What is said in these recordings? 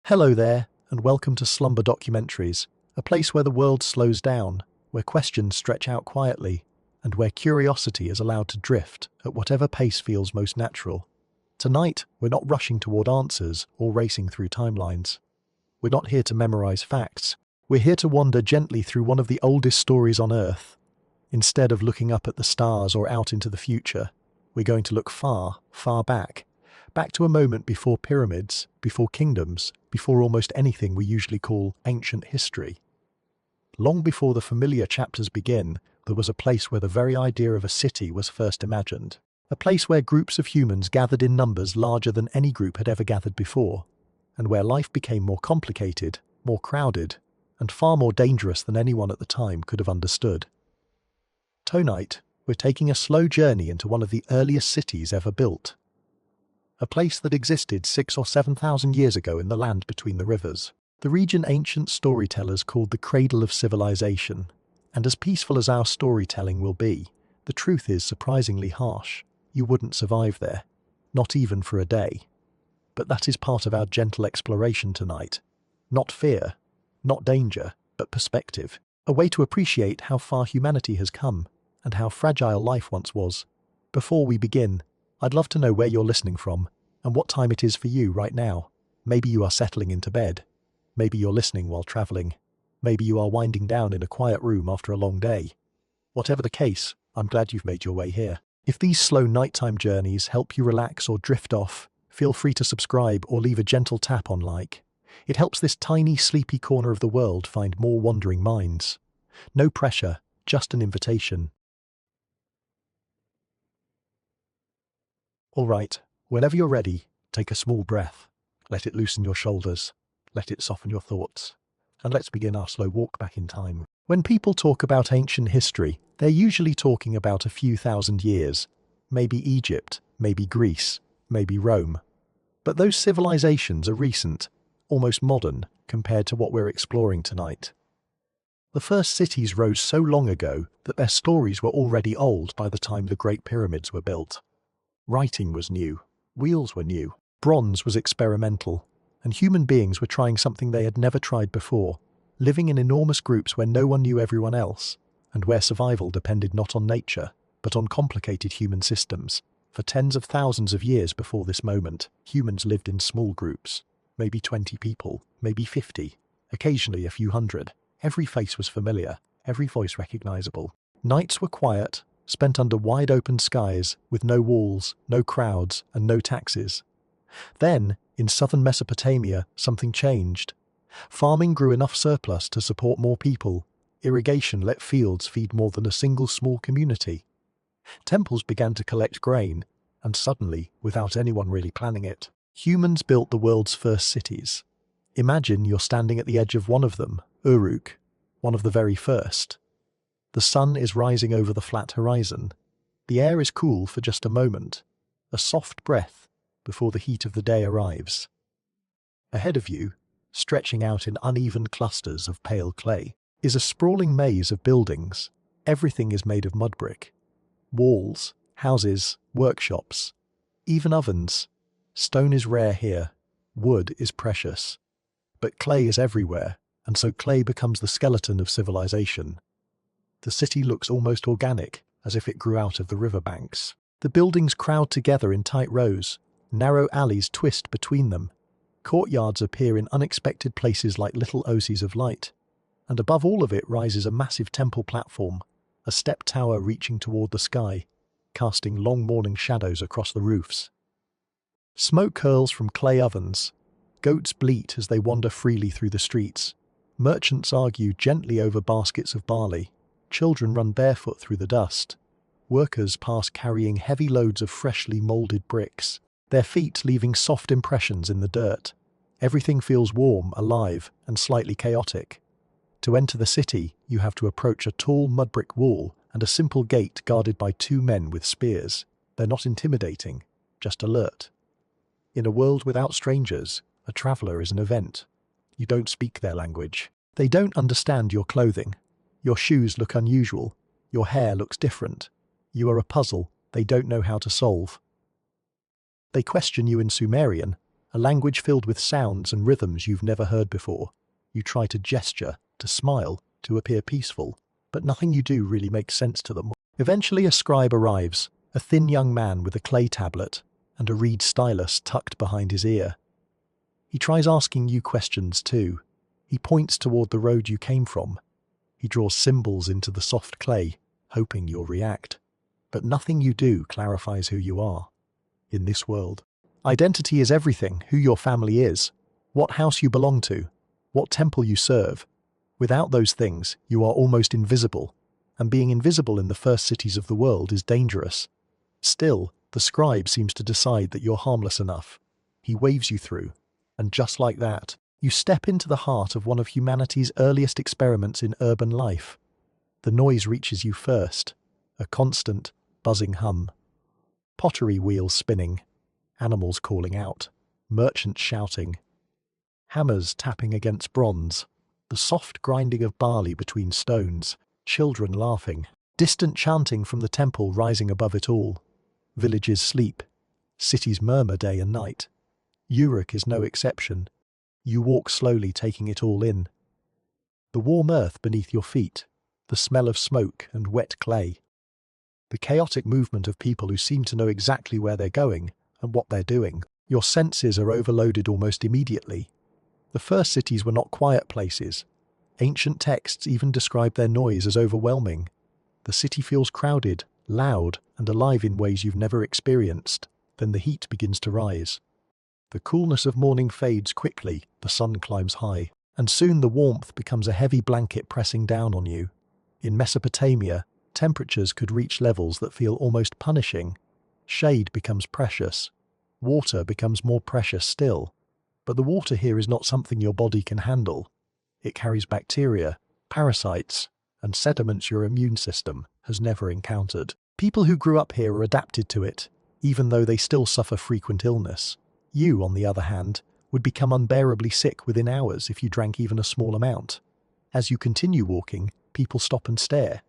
Hello there, and welcome to Slumber Documentaries, a place where the world slows down, where questions stretch out quietly, and where curiosity is allowed to drift at whatever pace feels most natural. Tonight, we're not rushing toward answers or racing through timelines. We're not here to memorize facts. We're here to wander gently through one of the oldest stories on Earth. Instead of looking up at the stars or out into the future, we're going to look far, far back to a moment before pyramids, before kingdoms, before almost anything we usually call ancient history. Long before the familiar chapters begin, there was a place where the very idea of a city was first imagined. A place where groups of humans gathered in numbers larger than any group had ever gathered before, and where life became more complicated, more crowded, and far more dangerous than anyone at the time could have understood. Tonight, we're taking a slow journey into one of the earliest cities ever built. A place that existed 6,000 or 7,000 years ago in the land between the rivers. The region ancient storytellers called the cradle of civilization. And as peaceful as our storytelling will be, the truth is surprisingly harsh. You wouldn't survive there, not even for a day. But that is part of our gentle exploration tonight. Not fear, not danger, but perspective. A way to appreciate how far humanity has come and how fragile life once was. Before we begin, I'd love to know where you're listening from and what time it is for you right now. Maybe you are settling into bed. Maybe you're listening while traveling. Maybe you are winding down in a quiet room after a long day. Whatever the case, I'm glad you've made your way here. If these slow nighttime journeys help you relax or drift off, feel free to subscribe or leave a gentle tap on like. It helps this tiny, sleepy corner of the world find more wandering minds. No pressure, just an invitation. All right, whenever you're ready, take a small breath. Let it loosen your shoulders. Let it soften your thoughts. And let's begin our slow walk back in time. When people talk about ancient history, they're usually talking about a few thousand years. Maybe Egypt, maybe Greece, maybe Rome. But those civilizations are recent, almost modern, compared to what we're exploring tonight. The first cities rose so long ago that their stories were already old by the time the Great Pyramids were built. Writing was new, wheels were new, bronze was experimental, and human beings were trying something they had never tried before, living in enormous groups where no one knew everyone else, and where survival depended not on nature, but on complicated human systems. For tens of thousands of years before this moment, humans lived in small groups, maybe 20 people, maybe 50, occasionally a few hundred. Every face was familiar, every voice recognizable. Nights were quiet, spent under wide-open skies, with no walls, no crowds, and no taxes. Then, in southern Mesopotamia, something changed. Farming grew enough surplus to support more people. Irrigation let fields feed more than a single small community. Temples began to collect grain, and suddenly, without anyone really planning it, humans built the world's first cities. Imagine you're standing at the edge of one of them, Uruk, one of the very first. The sun is rising over the flat horizon. The air is cool for just a moment, a soft breath before the heat of the day arrives. Ahead of you, stretching out in uneven clusters of pale clay, is a sprawling maze of buildings. Everything is made of mud brick. Walls, houses, workshops, even ovens. Stone is rare here. Wood is precious. But clay is everywhere, and so clay becomes the skeleton of civilization. The city looks almost organic, as if it grew out of the riverbanks. The buildings crowd together in tight rows. Narrow alleys twist between them. Courtyards appear in unexpected places like little oases of light. And above all of it rises a massive temple platform, a step tower reaching toward the sky, casting long morning shadows across the roofs. Smoke curls from clay ovens. Goats bleat as they wander freely through the streets. Merchants argue gently over baskets of barley. Children run barefoot through the dust. Workers pass carrying heavy loads of freshly molded bricks, their feet leaving soft impressions in the dirt. Everything feels warm, alive, and slightly chaotic. To enter the city, you have to approach a tall mud brick wall and a simple gate guarded by two men with spears. They're not intimidating, just alert. In a world without strangers, a traveler is an event. You don't speak their language. They don't understand your clothing. Your shoes look unusual. Your hair looks different. You are a puzzle they don't know how to solve. They question you in Sumerian, a language filled with sounds and rhythms you've never heard before. You try to gesture, to smile, to appear peaceful, but nothing you do really makes sense to them. Eventually a scribe arrives, a thin young man with a clay tablet and a reed stylus tucked behind his ear. He tries asking you questions too. He points toward the road you came from. He draws symbols into the soft clay, hoping you'll react. But nothing you do clarifies who you are. In this world, identity is everything: who your family is, what house you belong to, what temple you serve. Without those things, you are almost invisible, and being invisible in the first cities of the world is dangerous. Still, the scribe seems to decide that you're harmless enough. He waves you through, and just like that, you step into the heart of one of humanity's earliest experiments in urban life. The noise reaches you first, a constant, buzzing hum. Pottery wheels spinning, animals calling out, merchants shouting, hammers tapping against bronze, the soft grinding of barley between stones, children laughing, distant chanting from the temple rising above it all. Villages sleep, cities murmur day and night. Uruk is no exception. You walk slowly, taking it all in. The warm earth beneath your feet, the smell of smoke and wet clay. The chaotic movement of people who seem to know exactly where they're going and what they're doing. Your senses are overloaded almost immediately. The first cities were not quiet places. Ancient texts even describe their noise as overwhelming. The city feels crowded, loud, and alive in ways you've never experienced. Then the heat begins to rise. The coolness of morning fades quickly, the sun climbs high, and soon the warmth becomes a heavy blanket pressing down on you. In Mesopotamia, temperatures could reach levels that feel almost punishing. Shade becomes precious. Water becomes more precious still. But the water here is not something your body can handle. It carries bacteria, parasites, and sediments your immune system has never encountered. People who grew up here are adapted to it, even though they still suffer frequent illness. You, on the other hand, would become unbearably sick within hours if you drank even a small amount. As you continue walking, people stop and stare.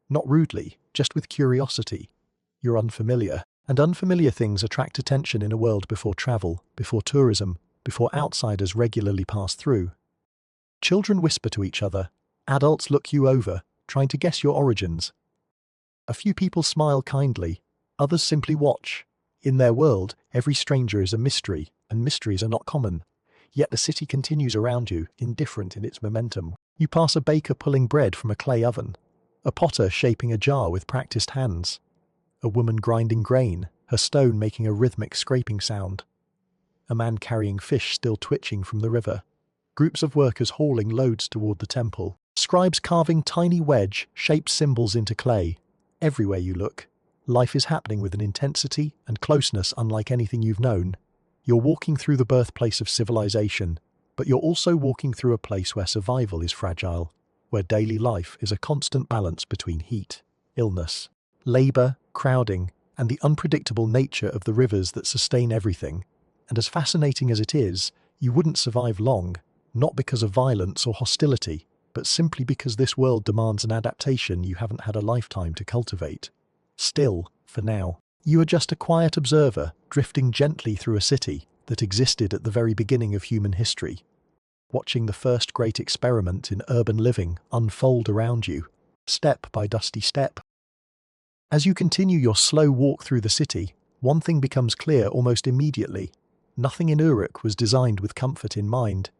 Not rudely, just with curiosity. You're unfamiliar, and unfamiliar things attract attention in a world before travel, before tourism, before outsiders regularly pass through. Children whisper to each other. Adults look you over, trying to guess your origins. A few people smile kindly, others simply watch. In their world, every stranger is a mystery, and mysteries are not common. Yet the city continues around you, indifferent in its momentum. You pass a baker pulling bread from a clay oven, a potter shaping a jar with practiced hands, a woman grinding grain, her stone making a rhythmic scraping sound, a man carrying fish still twitching from the river, groups of workers hauling loads toward the temple, scribes carving tiny wedge-shaped symbols into clay. Everywhere you look, life is happening with an intensity and closeness unlike anything you've known. You're walking through the birthplace of civilization, but you're also walking through a place where survival is fragile, where daily life is a constant balance between heat, illness, labor, crowding, and the unpredictable nature of the rivers that sustain everything. And as fascinating as it is, you wouldn't survive long, not because of violence or hostility, but simply because this world demands an adaptation you haven't had a lifetime to cultivate. Still, for now, you are just a quiet observer, drifting gently through a city that existed at the very beginning of human history, watching the first great experiment in urban living unfold around you, step by dusty step. As you continue your slow walk through the city, one thing becomes clear almost immediately. Nothing in Uruk was designed with comfort in mind.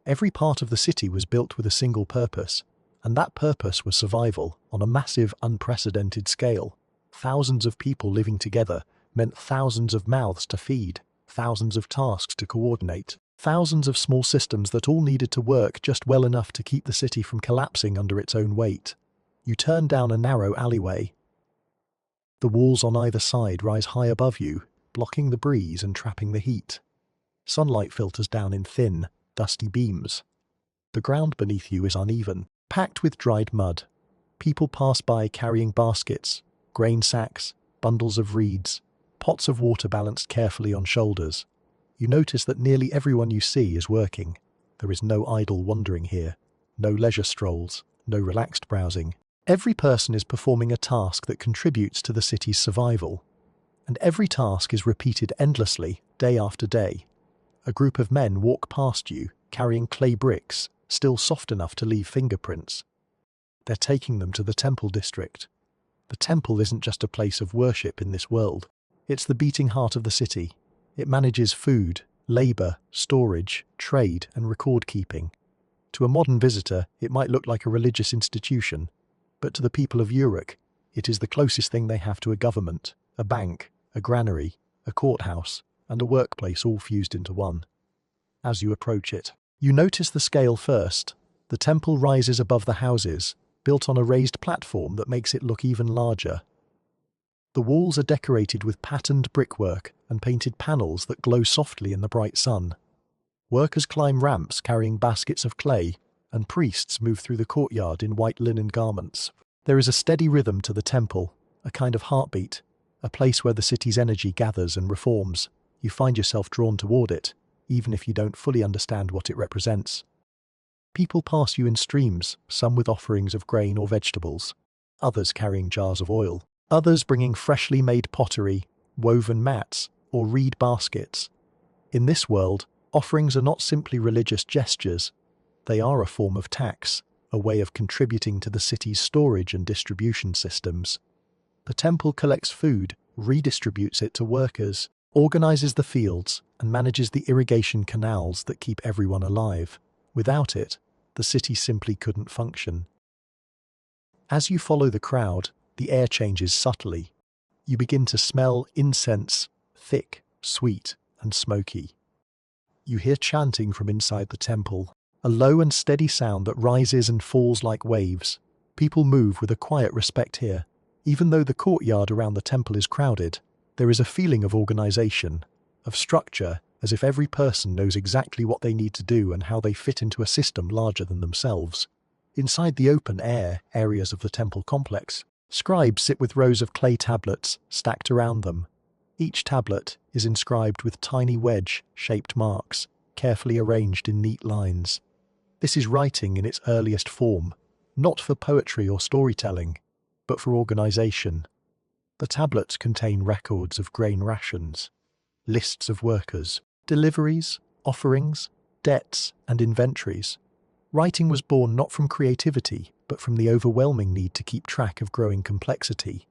Every part of the city was built with a single purpose, and that purpose was survival on a massive, unprecedented scale. Thousands of people living together meant thousands of mouths to feed, thousands of tasks to coordinate, thousands of small systems that all needed to work just well enough to keep the city from collapsing under its own weight. You turn down a narrow alleyway. The walls on either side rise high above you, blocking the breeze and trapping the heat. Sunlight filters down in thin, dusty beams. The ground beneath you is uneven, packed with dried mud. People pass by carrying baskets, grain sacks, bundles of reeds, pots of water balanced carefully on shoulders. You notice that nearly everyone you see is working. There is no idle wandering here, no leisure strolls, no relaxed browsing. Every person is performing a task that contributes to the city's survival. And every task is repeated endlessly, day after day. A group of men walk past you, carrying clay bricks, still soft enough to leave fingerprints. They're taking them to the temple district. The temple isn't just a place of worship in this world. It's the beating heart of the city. It manages food, labor, storage, trade, and record keeping. To a modern visitor, it might look like a religious institution, but to the people of Uruk, it is the closest thing they have to a government, a bank, a granary, a courthouse, and a workplace all fused into one. As you approach it, you notice the scale first. The temple rises above the houses, built on a raised platform that makes it look even larger. The walls are decorated with patterned brickwork and painted panels that glow softly in the bright sun. Workers climb ramps carrying baskets of clay, and priests move through the courtyard in white linen garments. There is a steady rhythm to the temple, a kind of heartbeat, a place where the city's energy gathers and reforms. You find yourself drawn toward it, even if you don't fully understand what it represents. People pass you in streams, some with offerings of grain or vegetables, others carrying jars of oil, others bringing freshly made pottery, woven mats, or reed baskets. In this world, offerings are not simply religious gestures. They are a form of tax, a way of contributing to the city's storage and distribution systems. The temple collects food, redistributes it to workers, organizes the fields, and manages the irrigation canals that keep everyone alive. Without it, the city simply couldn't function. As you follow the crowd, the air changes subtly. You begin to smell incense, thick, sweet, and smoky. You hear chanting from inside the temple, a low and steady sound that rises and falls like waves. People move with a quiet respect here. Even though the courtyard around the temple is crowded, there is a feeling of organization, of structure, as if every person knows exactly what they need to do and how they fit into a system larger than themselves. Inside the open-air areas of the temple complex, scribes sit with rows of clay tablets stacked around them. Each tablet is inscribed with tiny wedge-shaped marks, carefully arranged in neat lines. This is writing in its earliest form, not for poetry or storytelling, but for organization. The tablets contain records of grain rations, lists of workers, deliveries, offerings, debts, and inventories. Writing was born not from creativity, but from the overwhelming need to keep track of growing complexity.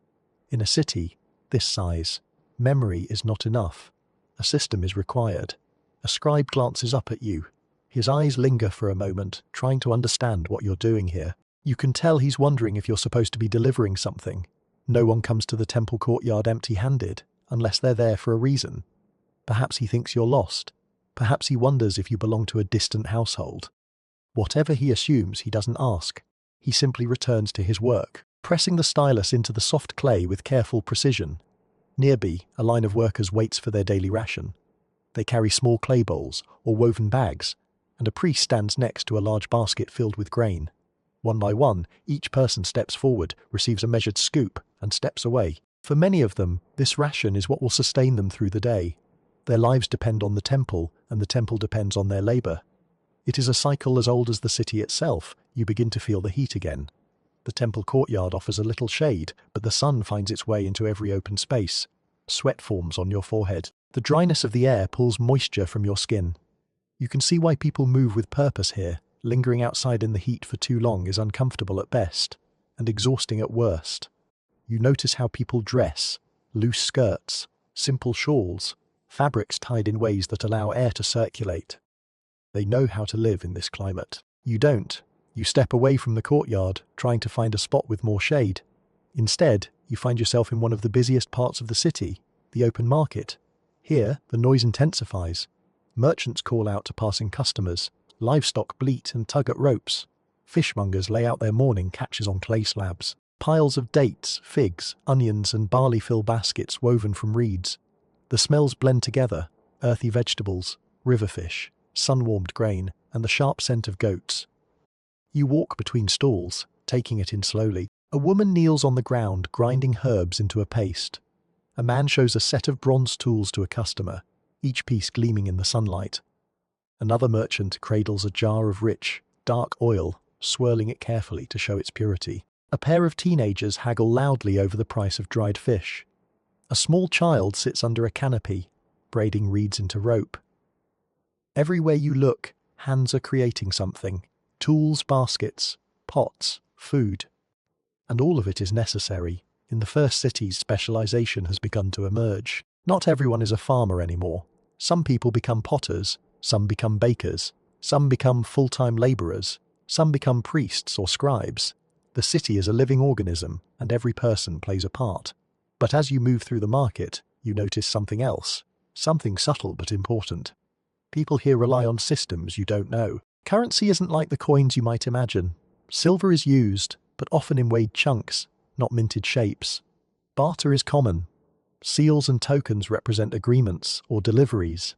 In a city this size, memory is not enough. A system is required. A scribe glances up at you. His eyes linger for a moment, trying to understand what you're doing here. You can tell he's wondering if you're supposed to be delivering something. No one comes to the temple courtyard empty-handed, unless they're there for a reason. Perhaps he thinks you're lost. Perhaps he wonders if you belong to a distant household. Whatever he assumes, he doesn't ask. He simply returns to his work, pressing the stylus into the soft clay with careful precision. Nearby, a line of workers waits for their daily ration. They carry small clay bowls or woven bags, and a priest stands next to a large basket filled with grain. One by one, each person steps forward, receives a measured scoop, and steps away. For many of them, this ration is what will sustain them through the day. Their lives depend on the temple, and the temple depends on their labor. It is a cycle as old as the city itself. You begin to feel the heat again. The temple courtyard offers a little shade, but the sun finds its way into every open space. Sweat forms on your forehead. The dryness of the air pulls moisture from your skin. You can see why people move with purpose here. Lingering outside in the heat for too long is uncomfortable at best, and exhausting at worst. You notice how people dress: loose skirts, simple shawls, fabrics tied in ways that allow air to circulate. They know how to live in this climate. You don't. You step away from the courtyard, trying to find a spot with more shade. Instead, you find yourself in one of the busiest parts of the city, the open market. Here, the noise intensifies. Merchants call out to passing customers. Livestock bleat and tug at ropes. Fishmongers lay out their morning catches on clay slabs. Piles of dates, figs, onions, and barley fill baskets woven from reeds. The smells blend together: earthy vegetables, river fish, sun-warmed grain, and the sharp scent of goats. You walk between stalls, taking it in slowly. A woman kneels on the ground, grinding herbs into a paste. A man shows a set of bronze tools to a customer, each piece gleaming in the sunlight. Another merchant cradles a jar of rich, dark oil, swirling it carefully to show its purity. A pair of teenagers haggle loudly over the price of dried fish. A small child sits under a canopy, braiding reeds into rope. Everywhere you look, hands are creating something. Tools, baskets, pots, food. And all of it is necessary. In the first cities, specialization has begun to emerge. Not everyone is a farmer anymore. Some people become potters, some become bakers, some become full-time laborers, some become priests or scribes. The city is a living organism, and every person plays a part. But as you move through the market, you notice something else. Something subtle but important. People here rely on systems you don't know. Currency isn't like the coins you might imagine. Silver is used, but often in weighed chunks, not minted shapes. Barter is common. Seals and tokens represent agreements or deliveries.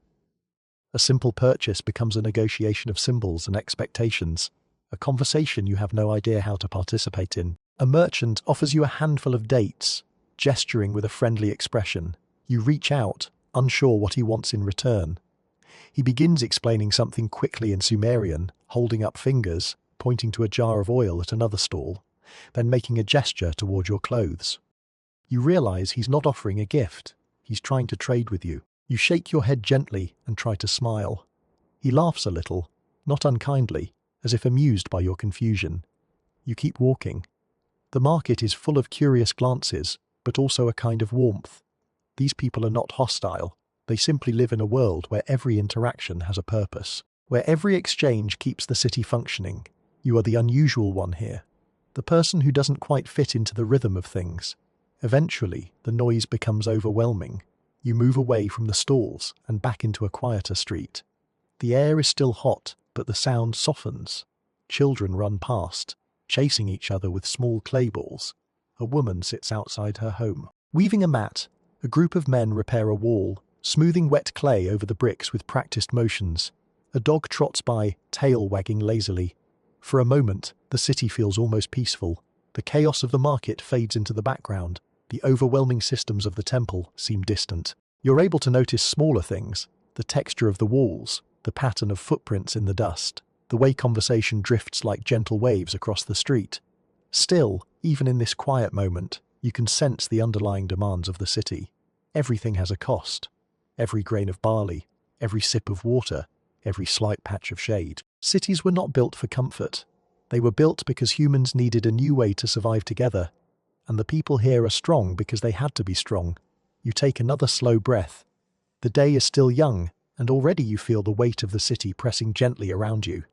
A simple purchase becomes a negotiation of symbols and expectations, a conversation you have no idea how to participate in. A merchant offers you a handful of dates, gesturing with a friendly expression. You reach out, unsure what he wants in return. He begins explaining something quickly in Sumerian, holding up fingers, pointing to a jar of oil at another stall, then making a gesture toward your clothes. You realize he's not offering a gift. He's trying to trade with you. You shake your head gently and try to smile. He laughs a little, not unkindly, as if amused by your confusion. You keep walking. The market is full of curious glances, but also a kind of warmth. These people are not hostile. They simply live in a world where every interaction has a purpose, where every exchange keeps the city functioning. You are the unusual one here, the person who doesn't quite fit into the rhythm of things. Eventually, the noise becomes overwhelming. You move away from the stalls and back into a quieter street. The air is still hot, but the sound softens. Children run past, chasing each other with small clay balls. A woman sits outside her home. Weaving a mat, a group of men repair a wall, smoothing wet clay over the bricks with practiced motions. A dog trots by, tail wagging lazily. For a moment, the city feels almost peaceful. The chaos of the market fades into the background. The overwhelming systems of the temple seem distant. You're able to notice smaller things, the texture of the walls, the pattern of footprints in the dust, the way conversation drifts like gentle waves across the street. Still, even in this quiet moment, you can sense the underlying demands of the city. Everything has a cost. Every grain of barley, every sip of water, every slight patch of shade. Cities were not built for comfort. They were built because humans needed a new way to survive together. And the people here are strong because they had to be strong. You take another slow breath. The day is still young, and already you feel the weight of the city pressing gently around you.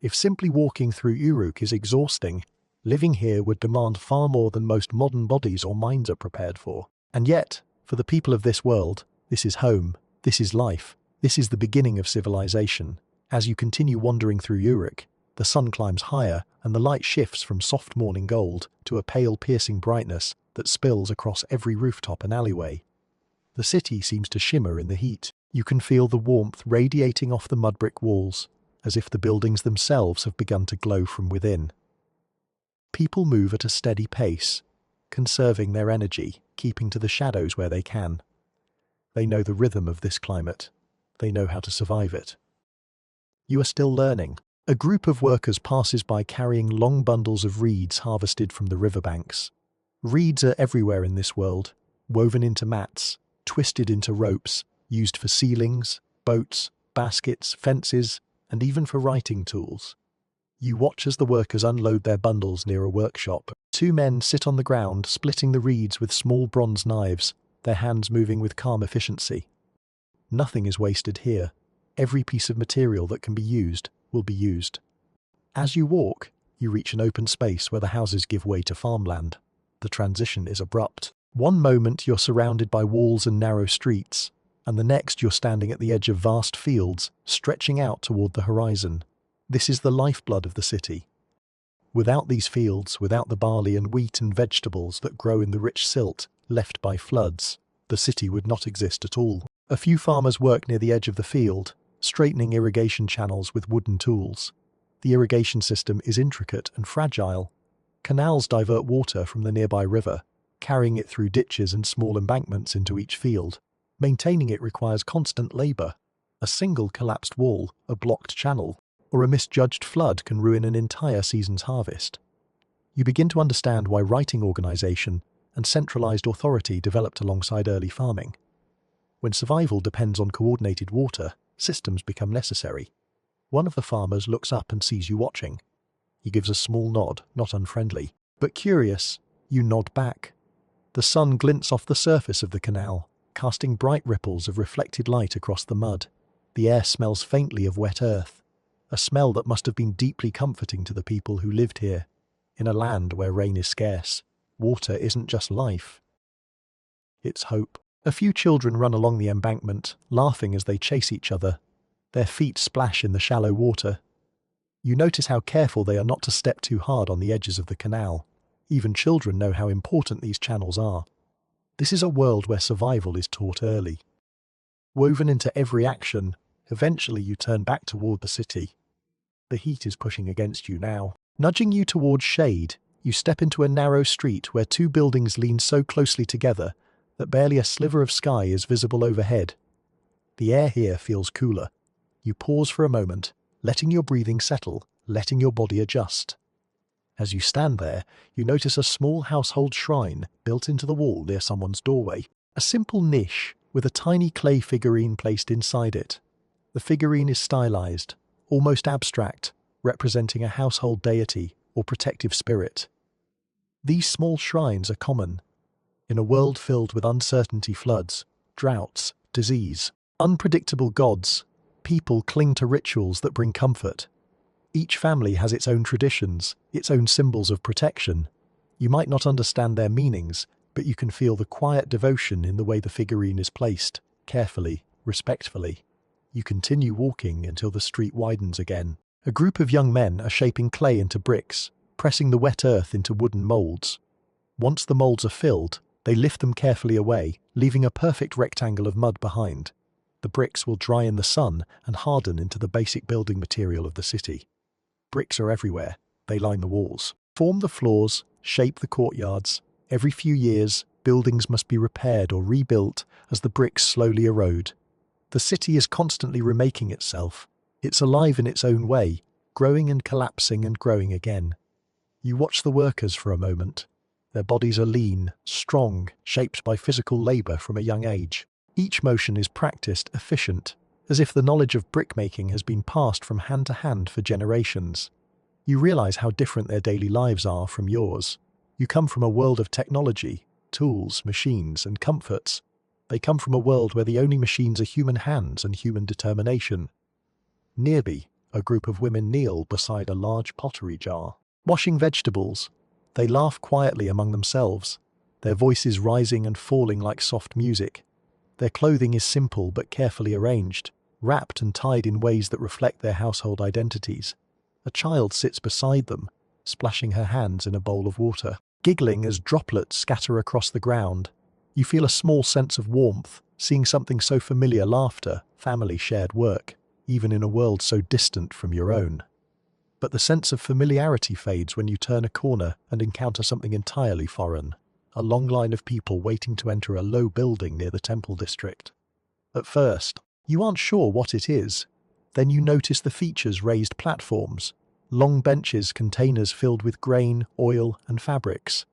If simply walking through Uruk is exhausting, living here would demand far more than most modern bodies or minds are prepared for. And yet, for the people of this world, this is home, this is life, this is the beginning of civilization. As you continue wandering through Uruk, the sun climbs higher and the light shifts from soft morning gold to a pale piercing brightness that spills across every rooftop and alleyway. The city seems to shimmer in the heat. You can feel the warmth radiating off the mud brick walls, as if the buildings themselves have begun to glow from within. People move at a steady pace, conserving their energy, keeping to the shadows where they can. They know the rhythm of this climate. They know how to survive it. You are still learning. A group of workers passes by carrying long bundles of reeds harvested from the riverbanks. Reeds are everywhere in this world, woven into mats, twisted into ropes, used for ceilings, boats, baskets, fences, and even for writing tools. You watch as the workers unload their bundles near a workshop. Two men sit on the ground, splitting the reeds with small bronze knives, their hands moving with calm efficiency. Nothing is wasted here. Every piece of material that can be used will be used. As you walk, you reach an open space where the houses give way to farmland. The transition is abrupt. One moment you're surrounded by walls and narrow streets, and the next you're standing at the edge of vast fields, stretching out toward the horizon. This is the lifeblood of the city. Without these fields, without the barley and wheat and vegetables that grow in the rich silt left by floods, the city would not exist at all. A few farmers work near the edge of the field, straightening irrigation channels with wooden tools. The irrigation system is intricate and fragile. Canals divert water from the nearby river, carrying it through ditches and small embankments into each field. Maintaining it requires constant labor. A single collapsed wall, a blocked channel, or a misjudged flood can ruin an entire season's harvest. You begin to understand why writing organization and centralized authority developed alongside early farming. When survival depends on coordinated water, systems become necessary. One of the farmers looks up and sees you watching. He gives a small nod, not unfriendly, but curious. You nod back. The sun glints off the surface of the canal, casting bright ripples of reflected light across the mud. The air smells faintly of wet earth, a smell that must have been deeply comforting to the people who lived here. In a land where rain is scarce, water isn't just life, it's hope. A few children run along the embankment, laughing as they chase each other. Their feet splash in the shallow water. You notice how careful they are not to step too hard on the edges of the canal. Even children know how important these channels are. This is a world where survival is taught early. Woven into every action, eventually you turn back toward the city. The heat is pushing against you now. Nudging you towards shade, you step into a narrow street where two buildings lean so closely together that barely a sliver of sky is visible overhead. The air here feels cooler. You pause for a moment, letting your breathing settle, letting your body adjust. As you stand there, you notice a small household shrine built into the wall near someone's doorway. A simple niche with a tiny clay figurine placed inside it. The figurine is stylized, almost abstract, representing a household deity or protective spirit. These small shrines are common. In a world filled with uncertainty, floods, droughts, disease, unpredictable gods, people cling to rituals that bring comfort. Each family has its own traditions, its own symbols of protection. You might not understand their meanings, but you can feel the quiet devotion in the way the figurine is placed, carefully, respectfully. You continue walking until the street widens again. A group of young men are shaping clay into bricks, pressing the wet earth into wooden molds. Once the molds are filled, they lift them carefully away, leaving a perfect rectangle of mud behind. The bricks will dry in the sun and harden into the basic building material of the city. Bricks are everywhere. They line the walls, form the floors, shape the courtyards. Every few years, buildings must be repaired or rebuilt as the bricks slowly erode. The city is constantly remaking itself. It's alive in its own way, growing and collapsing and growing again. You watch the workers for a moment. Their bodies are lean, strong, shaped by physical labor from a young age. Each motion is practiced, efficient, as if the knowledge of brickmaking has been passed from hand to hand for generations. You realize how different their daily lives are from yours. You come from a world of technology, tools, machines, and comforts. They come from a world where the only machines are human hands and human determination. Nearby, a group of women kneel beside a large pottery jar, washing vegetables. They laugh quietly among themselves, their voices rising and falling like soft music. Their clothing is simple but carefully arranged, wrapped and tied in ways that reflect their household identities. A child sits beside them, splashing her hands in a bowl of water, giggling as droplets scatter across the ground. You feel a small sense of warmth, seeing something so familiar: laughter, family, shared work, even in a world so distant from your own. But the sense of familiarity fades when you turn a corner and encounter something entirely foreign. A long line of people waiting to enter a low building near the temple district. At first, you aren't sure what it is. Then you notice the features: raised platforms, long benches, containers filled with grain, oil, and fabrics.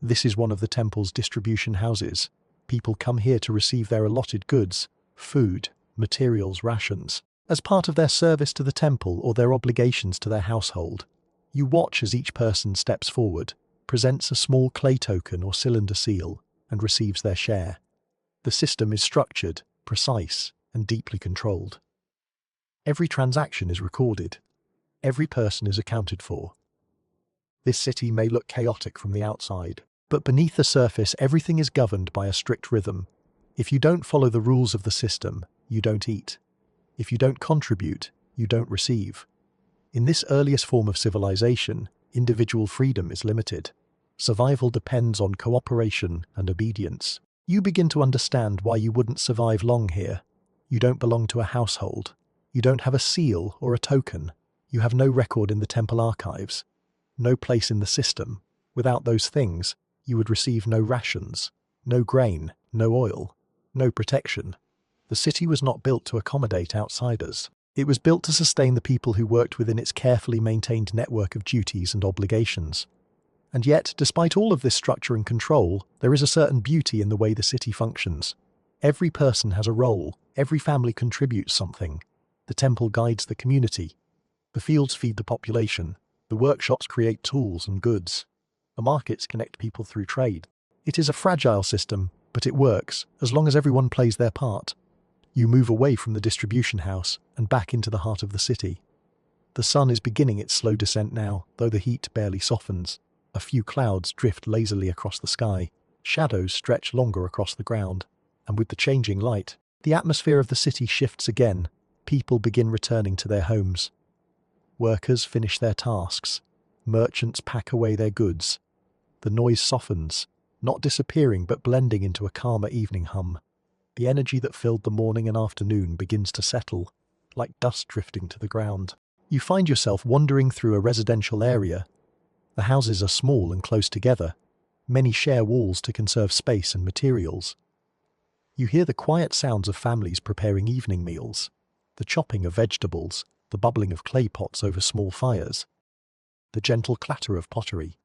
This is one of the temple's distribution houses. People come here to receive their allotted goods, food, materials, rations, as part of their service to the temple or their obligations to their household. You watch as each person steps forward, presents a small clay token or cylinder seal, and receives their share. The system is structured, precise, and deeply controlled. Every transaction is recorded. Every person is accounted for. This city may look chaotic from the outside, but beneath the surface, everything is governed by a strict rhythm. If you don't follow the rules of the system, you don't eat. If you don't contribute, you don't receive. In this earliest form of civilization, individual freedom is limited. Survival depends on cooperation and obedience. You begin to understand why you wouldn't survive long here. You don't belong to a household. You don't have a seal or a token. You have no record in the temple archives. No place in the system. Without those things, you would receive no rations, no grain, no oil, no protection. The city was not built to accommodate outsiders. It was built to sustain the people who worked within its carefully maintained network of duties and obligations. And yet, despite all of this structure and control, there is a certain beauty in the way the city functions. Every person has a role, every family contributes something, The temple guides the community. The fields feed the population. The workshops create tools and goods. The markets connect people through trade. It is a fragile system, but it works as long as everyone plays their part. You move away from the distribution house and back into the heart of the city. The sun is beginning its slow descent now, though the heat barely softens. A few clouds drift lazily across the sky. Shadows stretch longer across the ground. And with the changing light, the atmosphere of the city shifts again. People begin returning to their homes. Workers finish their tasks. Merchants pack away their goods. The noise softens, not disappearing but blending into a calmer evening hum. The energy that filled the morning and afternoon begins to settle, like dust drifting to the ground. You find yourself wandering through a residential area. The houses are small and close together. Many share walls to conserve space and materials. You hear the quiet sounds of families preparing evening meals, the chopping of vegetables, the bubbling of clay pots over small fires, the gentle clatter of pottery.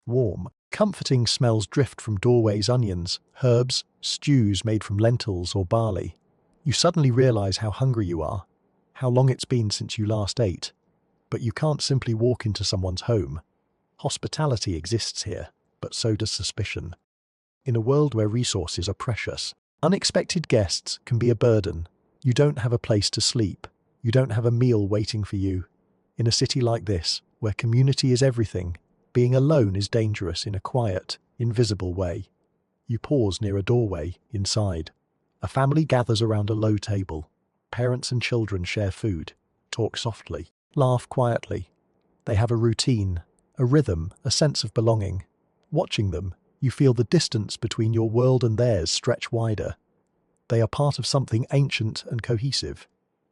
Warm, comforting smells drift from doorways, onions, herbs, stews made from lentils or barley. You suddenly realize how hungry you are, how long it's been since you last ate. But you can't simply walk into someone's home. Hospitality exists here, but so does suspicion. In a world where resources are precious, unexpected guests can be a burden. You don't have a place to sleep. You don't have a meal waiting for you. In a city like this, where community is everything, being alone is dangerous in a quiet, invisible way. You pause near a doorway, inside. A family gathers around a low table. Parents and children share food, talk softly, laugh quietly. They have a routine, a rhythm, a sense of belonging. Watching them, you feel the distance between your world and theirs stretch wider. They are part of something ancient and cohesive.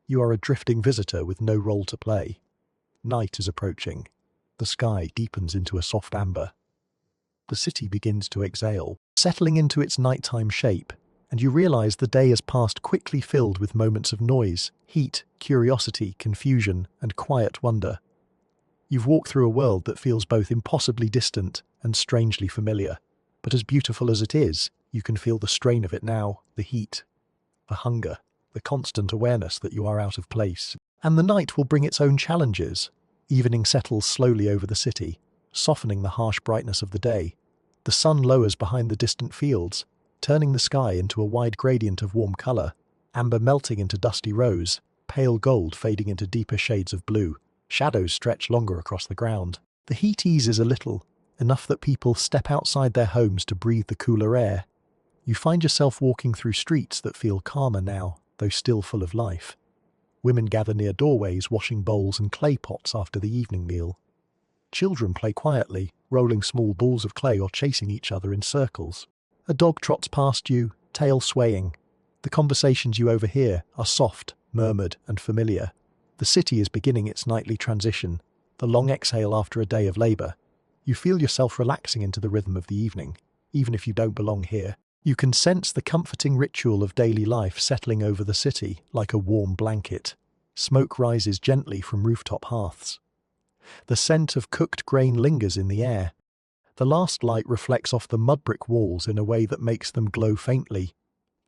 You are a drifting visitor with no role to play. Night is approaching. The sky deepens into a soft amber. The city begins to exhale, settling into its nighttime shape, and you realize the day has passed quickly, filled with moments of noise, heat, curiosity, confusion, and quiet wonder. You've walked through a world that feels both impossibly distant and strangely familiar. But as beautiful as it is, you can feel the strain of it now, the heat, the hunger, the constant awareness that you are out of place. And the night will bring its own challenges. Evening settles slowly over the city, softening the harsh brightness of the day. The sun lowers behind the distant fields, turning the sky into a wide gradient of warm color, amber melting into dusty rose, pale gold fading into deeper shades of blue. Shadows stretch longer across the ground. The heat eases a little, enough that people step outside their homes to breathe the cooler air. You find yourself walking through streets that feel calmer now, though still full of life. Women gather near doorways, washing bowls and clay pots after the evening meal. Children play quietly, rolling small balls of clay or chasing each other in circles. A dog trots past you, tail swaying. The conversations you overhear are soft, murmured, and familiar. The city is beginning its nightly transition, the long exhale after a day of labor. You feel yourself relaxing into the rhythm of the evening, even if you don't belong here. You can sense the comforting ritual of daily life settling over the city like a warm blanket. Smoke rises gently from rooftop hearths. The scent of cooked grain lingers in the air. The last light reflects off the mud brick walls in a way that makes them glow faintly.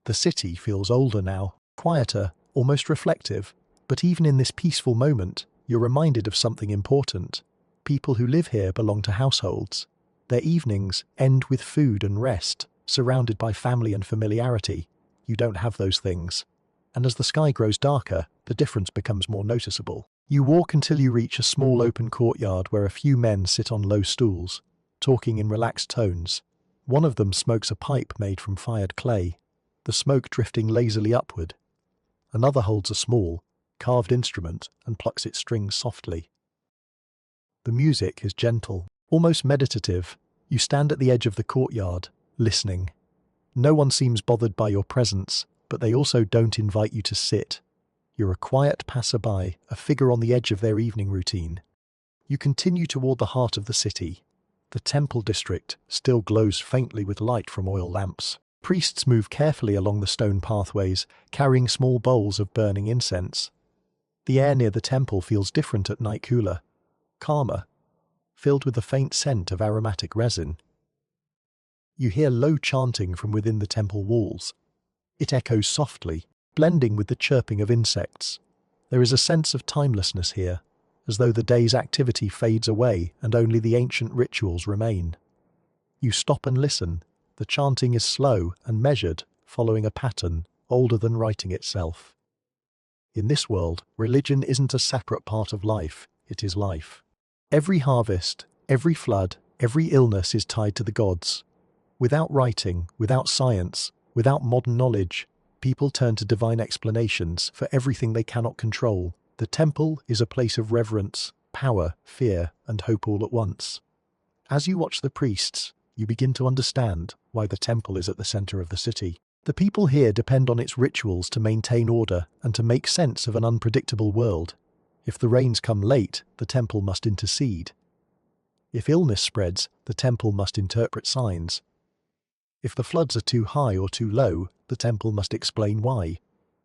The city feels older now, quieter, almost reflective. But even in this peaceful moment, you're reminded of something important. People who live here belong to households. Their evenings end with food and rest, surrounded by family and familiarity. You don't have those things. And as the sky grows darker, the difference becomes more noticeable. You walk until you reach a small open courtyard where a few men sit on low stools, talking in relaxed tones. One of them smokes a pipe made from fired clay, the smoke drifting lazily upward. Another holds a small, carved instrument and plucks its strings softly. The music is gentle, almost meditative. You stand at the edge of the courtyard, listening. No one seems bothered by your presence, but they also don't invite you to sit. You're a quiet passerby, a figure on the edge of their evening routine. You continue toward the heart of the city. The temple district still glows faintly with light from oil lamps. Priests move carefully along the stone pathways, carrying small bowls of burning incense. The air near the temple feels different at night, cooler, calmer, filled with a faint scent of aromatic resin. You hear low chanting from within the temple walls. It echoes softly, blending with the chirping of insects. There is a sense of timelessness here, as though the day's activity fades away and only the ancient rituals remain. You stop and listen. The chanting is slow and measured, following a pattern older than writing itself. In this world, religion isn't a separate part of life, it is life. Every harvest, every flood, every illness is tied to the gods. Without writing, without science, without modern knowledge, people turn to divine explanations for everything they cannot control. The temple is a place of reverence, power, fear, and hope all at once. As you watch the priests, you begin to understand why the temple is at the center of the city. The people here depend on its rituals to maintain order and to make sense of an unpredictable world. If the rains come late, the temple must intercede. If illness spreads, the temple must interpret signs. If the floods are too high or too low, the temple must explain why.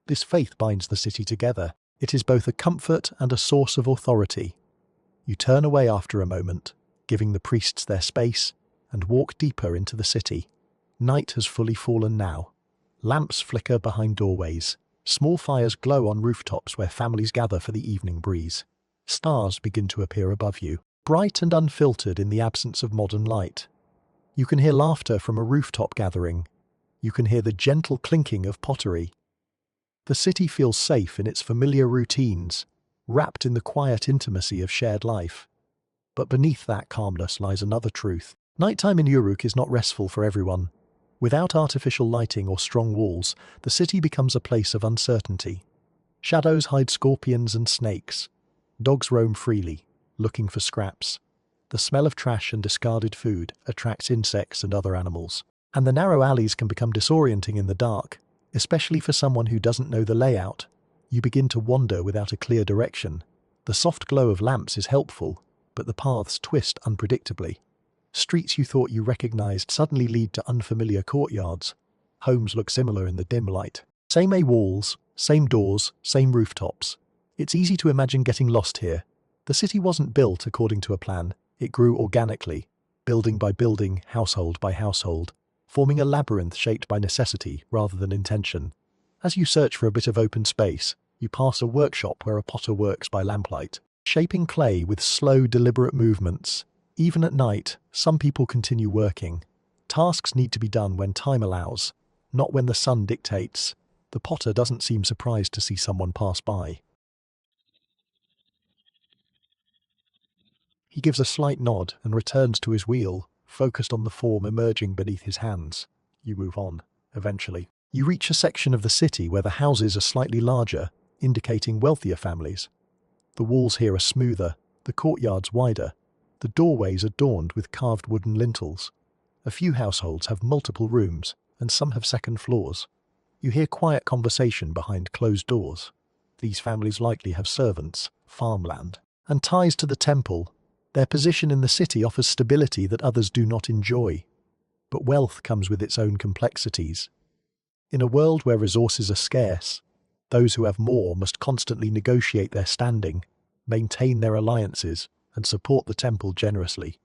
This faith binds the city together. It is both a comfort and a source of authority. You turn away after a moment, giving the priests their space, and walk deeper into the city. Night has fully fallen now. Lamps flicker behind doorways. Small fires glow on rooftops where families gather for the evening breeze. Stars begin to appear above you, bright and unfiltered in the absence of modern light. You can hear laughter from a rooftop gathering. You can hear the gentle clinking of pottery. The city feels safe in its familiar routines, wrapped in the quiet intimacy of shared life. But beneath that calmness lies another truth. Nighttime in Uruk is not restful for everyone. Without artificial lighting or strong walls, the city becomes a place of uncertainty. Shadows hide scorpions and snakes. Dogs roam freely, looking for scraps. The smell of trash and discarded food attracts insects and other animals. And the narrow alleys can become disorienting in the dark, especially for someone who doesn't know the layout. You begin to wander without a clear direction. The soft glow of lamps is helpful, but the paths twist unpredictably. Streets you thought you recognized suddenly lead to unfamiliar courtyards. Homes look similar in the dim light. Same walls, same doors, same rooftops. It's easy to imagine getting lost here. The city wasn't built according to a plan. It grew organically, building by building, household by household, forming a labyrinth shaped by necessity rather than intention. As you search for a bit of open space, you pass a workshop where a potter works by lamplight, shaping clay with slow, deliberate movements. Even at night, some people continue working. Tasks need to be done when time allows, not when the sun dictates. The potter doesn't seem surprised to see someone pass by. He gives a slight nod and returns to his wheel, focused on the form emerging beneath his hands. You move on, eventually. You reach a section of the city where the houses are slightly larger, indicating wealthier families. The walls here are smoother, the courtyards wider. The doorways adorned with carved wooden lintels. A few households have multiple rooms, and some have second floors. You hear quiet conversation behind closed doors. These families likely have servants, farmland, and ties to the temple. Their position in the city offers stability that others do not enjoy. But wealth comes with its own complexities. In a world where resources are scarce, those who have more must constantly negotiate their standing, maintain their alliances, and support the temple generously.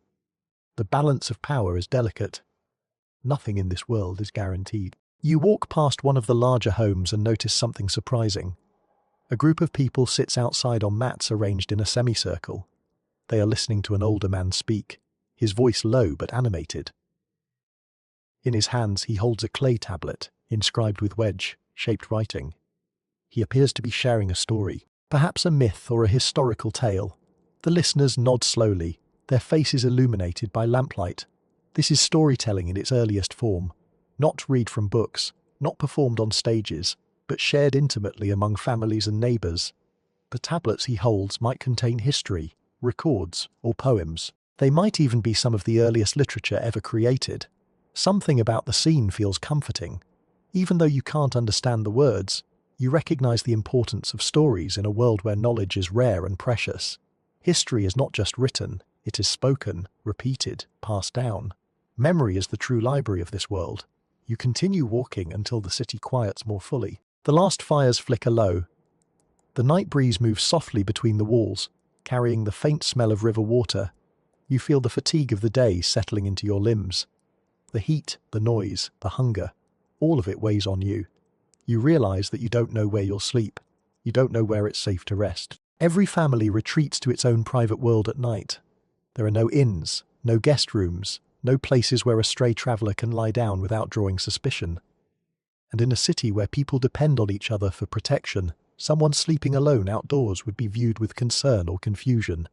The balance of power is delicate. Nothing in this world is guaranteed. You walk past one of the larger homes and notice something surprising. A group of people sits outside on mats arranged in a semicircle. They are listening to an older man speak, his voice low but animated. In his hands he holds a clay tablet, inscribed with wedge-shaped writing. He appears to be sharing a story, perhaps a myth or a historical tale. The listeners nod slowly, their faces illuminated by lamplight. This is storytelling in its earliest form, not read from books, not performed on stages, but shared intimately among families and neighbors. The tablets he holds might contain history, records, or poems. They might even be some of the earliest literature ever created. Something about the scene feels comforting. Even though you can't understand the words, you recognize the importance of stories in a world where knowledge is rare and precious. History is not just written, it is spoken, repeated, passed down. Memory is the true library of this world. You continue walking until the city quiets more fully. The last fires flicker low. The night breeze moves softly between the walls, carrying the faint smell of river water. You feel the fatigue of the day settling into your limbs. The heat, the noise, the hunger, all of it weighs on you. You realize that you don't know where you'll sleep. You don't know where it's safe to rest. Every family retreats to its own private world at night. There are no inns, no guest rooms, no places where a stray traveller can lie down without drawing suspicion. And in a city where people depend on each other for protection, someone sleeping alone outdoors would be viewed with concern or confusion.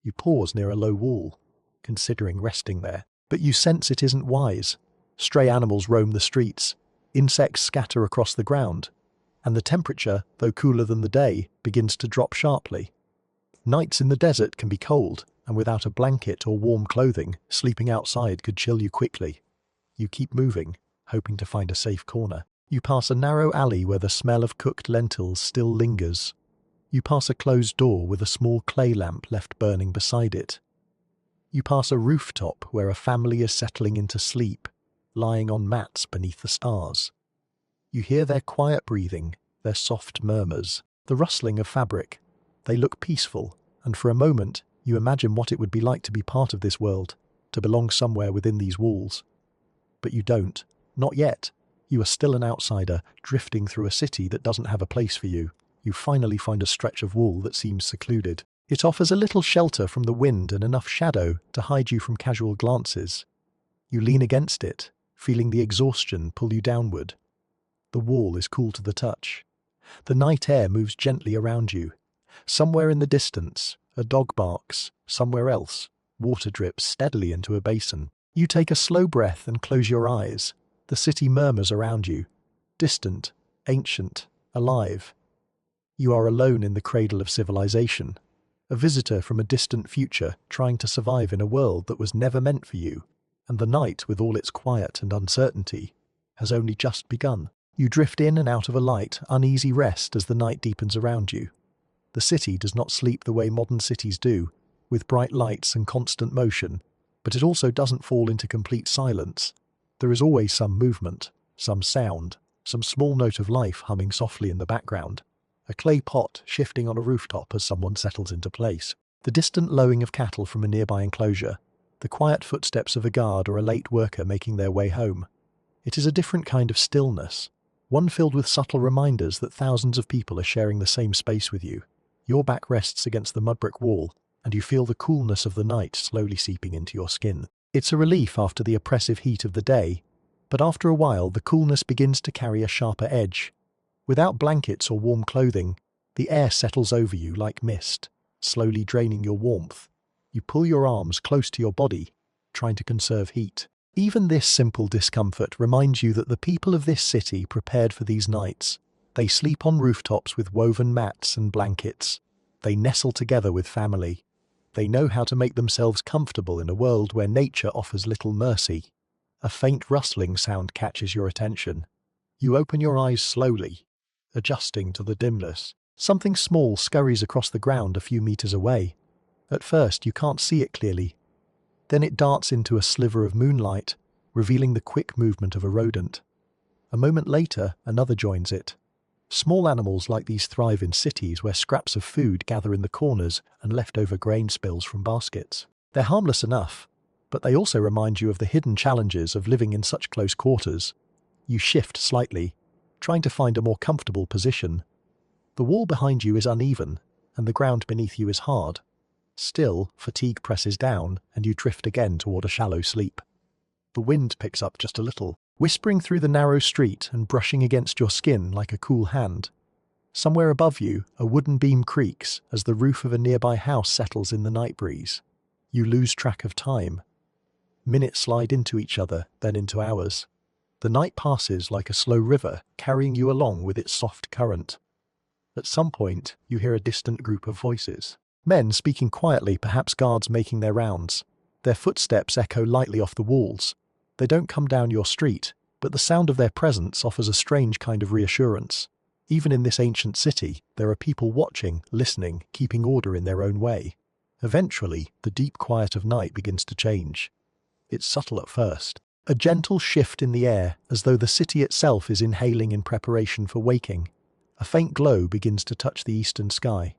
You pause near a low wall, considering resting there, but you sense it isn't wise. Stray animals roam the streets, insects scatter across the ground, and the temperature, though cooler than the day, begins to drop sharply. Nights in the desert can be cold, and without a blanket or warm clothing, sleeping outside could chill you quickly. You keep moving, hoping to find a safe corner. You pass a narrow alley where the smell of cooked lentils still lingers. You pass a closed door with a small clay lamp left burning beside it. You pass a rooftop where a family is settling into sleep, lying on mats beneath the stars. You hear their quiet breathing, their soft murmurs, the rustling of fabric. They look peaceful, and for a moment you imagine what it would be like to be part of this world, to belong somewhere within these walls. But you don't. Not yet. You are still an outsider, drifting through a city that doesn't have a place for you. You finally find a stretch of wall that seems secluded. It offers a little shelter from the wind and enough shadow to hide you from casual glances. You lean against it, feeling the exhaustion pull you downward. The wall is cool to the touch. The night air moves gently around you. Somewhere in the distance, a dog barks. Somewhere else, water drips steadily into a basin. You take a slow breath and close your eyes. The city murmurs around you, distant, ancient, alive. You are alone in the cradle of civilization, a visitor from a distant future trying to survive in a world that was never meant for you, and the night, with all its quiet and uncertainty, has only just begun. You drift in and out of a light, uneasy rest as the night deepens around you. The city does not sleep the way modern cities do, with bright lights and constant motion, but it also doesn't fall into complete silence. There is always some movement, some sound, some small note of life humming softly in the background. A clay pot shifting on a rooftop as someone settles into place. The distant lowing of cattle from a nearby enclosure. The quiet footsteps of a guard or a late worker making their way home. It is a different kind of stillness, one filled with subtle reminders that thousands of people are sharing the same space with you. Your back rests against the mud-brick wall, and you feel the coolness of the night slowly seeping into your skin. It's a relief after the oppressive heat of the day, but after a while the coolness begins to carry a sharper edge. Without blankets or warm clothing, the air settles over you like mist, slowly draining your warmth. You pull your arms close to your body, trying to conserve heat. Even this simple discomfort reminds you that the people of this city prepared for these nights. They sleep on rooftops with woven mats and blankets. They nestle together with family. They know how to make themselves comfortable in a world where nature offers little mercy. A faint rustling sound catches your attention. You open your eyes slowly, adjusting to the dimness. Something small scurries across the ground a few meters away. At first you can't see it clearly. Then it darts into a sliver of moonlight, revealing the quick movement of a rodent. A moment later, another joins it. Small animals like these thrive in cities where scraps of food gather in the corners and leftover grain spills from baskets. They're harmless enough, but they also remind you of the hidden challenges of living in such close quarters. You shift slightly, trying to find a more comfortable position. The wall behind you is uneven, and the ground beneath you is hard. Still, fatigue presses down, and you drift again toward a shallow sleep. The wind picks up just a little, whispering through the narrow street and brushing against your skin like a cool hand. Somewhere above you, a wooden beam creaks as the roof of a nearby house settles in the night breeze. You lose track of time. Minutes slide into each other, then into hours. The night passes like a slow river, carrying you along with its soft current. At some point, you hear a distant group of voices. Men speaking quietly, perhaps guards making their rounds. Their footsteps echo lightly off the walls. They don't come down your street, but the sound of their presence offers a strange kind of reassurance. Even in this ancient city, there are people watching, listening, keeping order in their own way. Eventually, the deep quiet of night begins to change. It's subtle at first. A gentle shift in the air, as though the city itself is inhaling in preparation for waking. A faint glow begins to touch the eastern sky.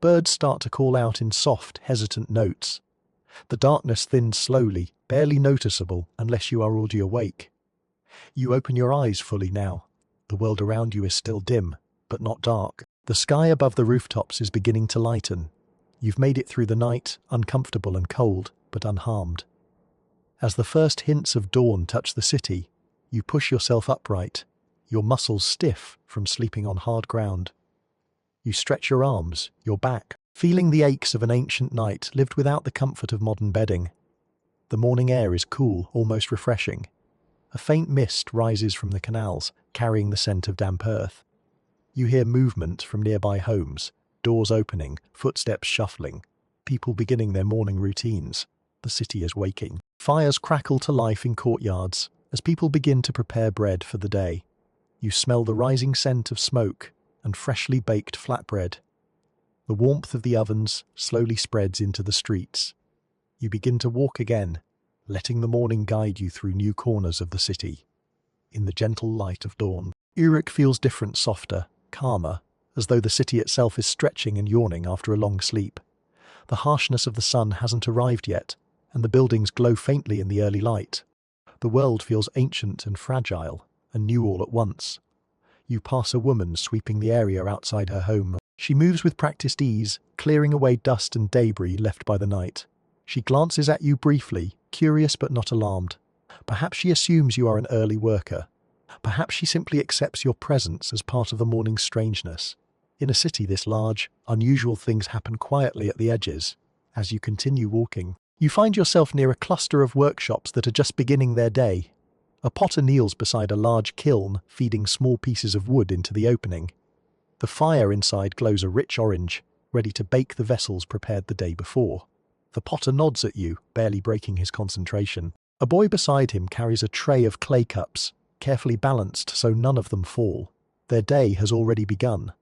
Birds start to call out in soft, hesitant notes. The darkness thins slowly, barely noticeable unless you are already awake. You open your eyes fully now. The world around you is still dim, but not dark. The sky above the rooftops is beginning to lighten. You've made it through the night, uncomfortable and cold, but unharmed. As the first hints of dawn touch the city, you push yourself upright, your muscles stiff from sleeping on hard ground. You stretch your arms, your back, feeling the aches of an ancient night lived without the comfort of modern bedding. The morning air is cool, almost refreshing. A faint mist rises from the canals, carrying the scent of damp earth. You hear movement from nearby homes, doors opening, footsteps shuffling, people beginning their morning routines. The city is waking. Fires crackle to life in courtyards as people begin to prepare bread for the day. You smell the rising scent of smoke and freshly baked flatbread. The warmth of the ovens slowly spreads into the streets. You begin to walk again, letting the morning guide you through new corners of the city. In the gentle light of dawn, Uruk feels different, softer, calmer, as though the city itself is stretching and yawning after a long sleep. The harshness of the sun hasn't arrived yet, and the buildings glow faintly in the early light. The world feels ancient and fragile, and new all at once. You pass a woman sweeping the area outside her home. She moves with practiced ease, clearing away dust and debris left by the night. She glances at you briefly, curious but not alarmed. Perhaps she assumes you are an early worker. Perhaps she simply accepts your presence as part of the morning's strangeness. In a city this large, unusual things happen quietly at the edges. As you continue walking, you find yourself near a cluster of workshops that are just beginning their day. A potter kneels beside a large kiln, feeding small pieces of wood into the opening. The fire inside glows a rich orange, ready to bake the vessels prepared the day before. The potter nods at you, barely breaking his concentration. A boy beside him carries a tray of clay cups, carefully balanced so none of them fall. Their day has already begun.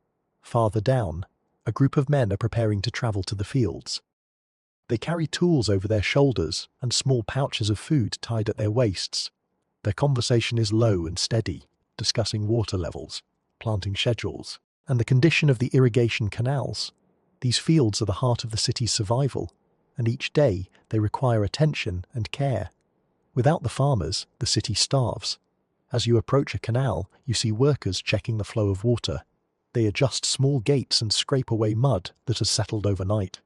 Farther down, a group of men are preparing to travel to the fields. They carry tools over their shoulders and small pouches of food tied at their waists. Their conversation is low and steady, discussing water levels, planting schedules, and the condition of the irrigation canals. These fields are the heart of the city's survival, and each day they require attention and care. Without the farmers, the city starves. As you approach a canal, you see workers checking the flow of water. They adjust small gates and scrape away mud that has settled overnight.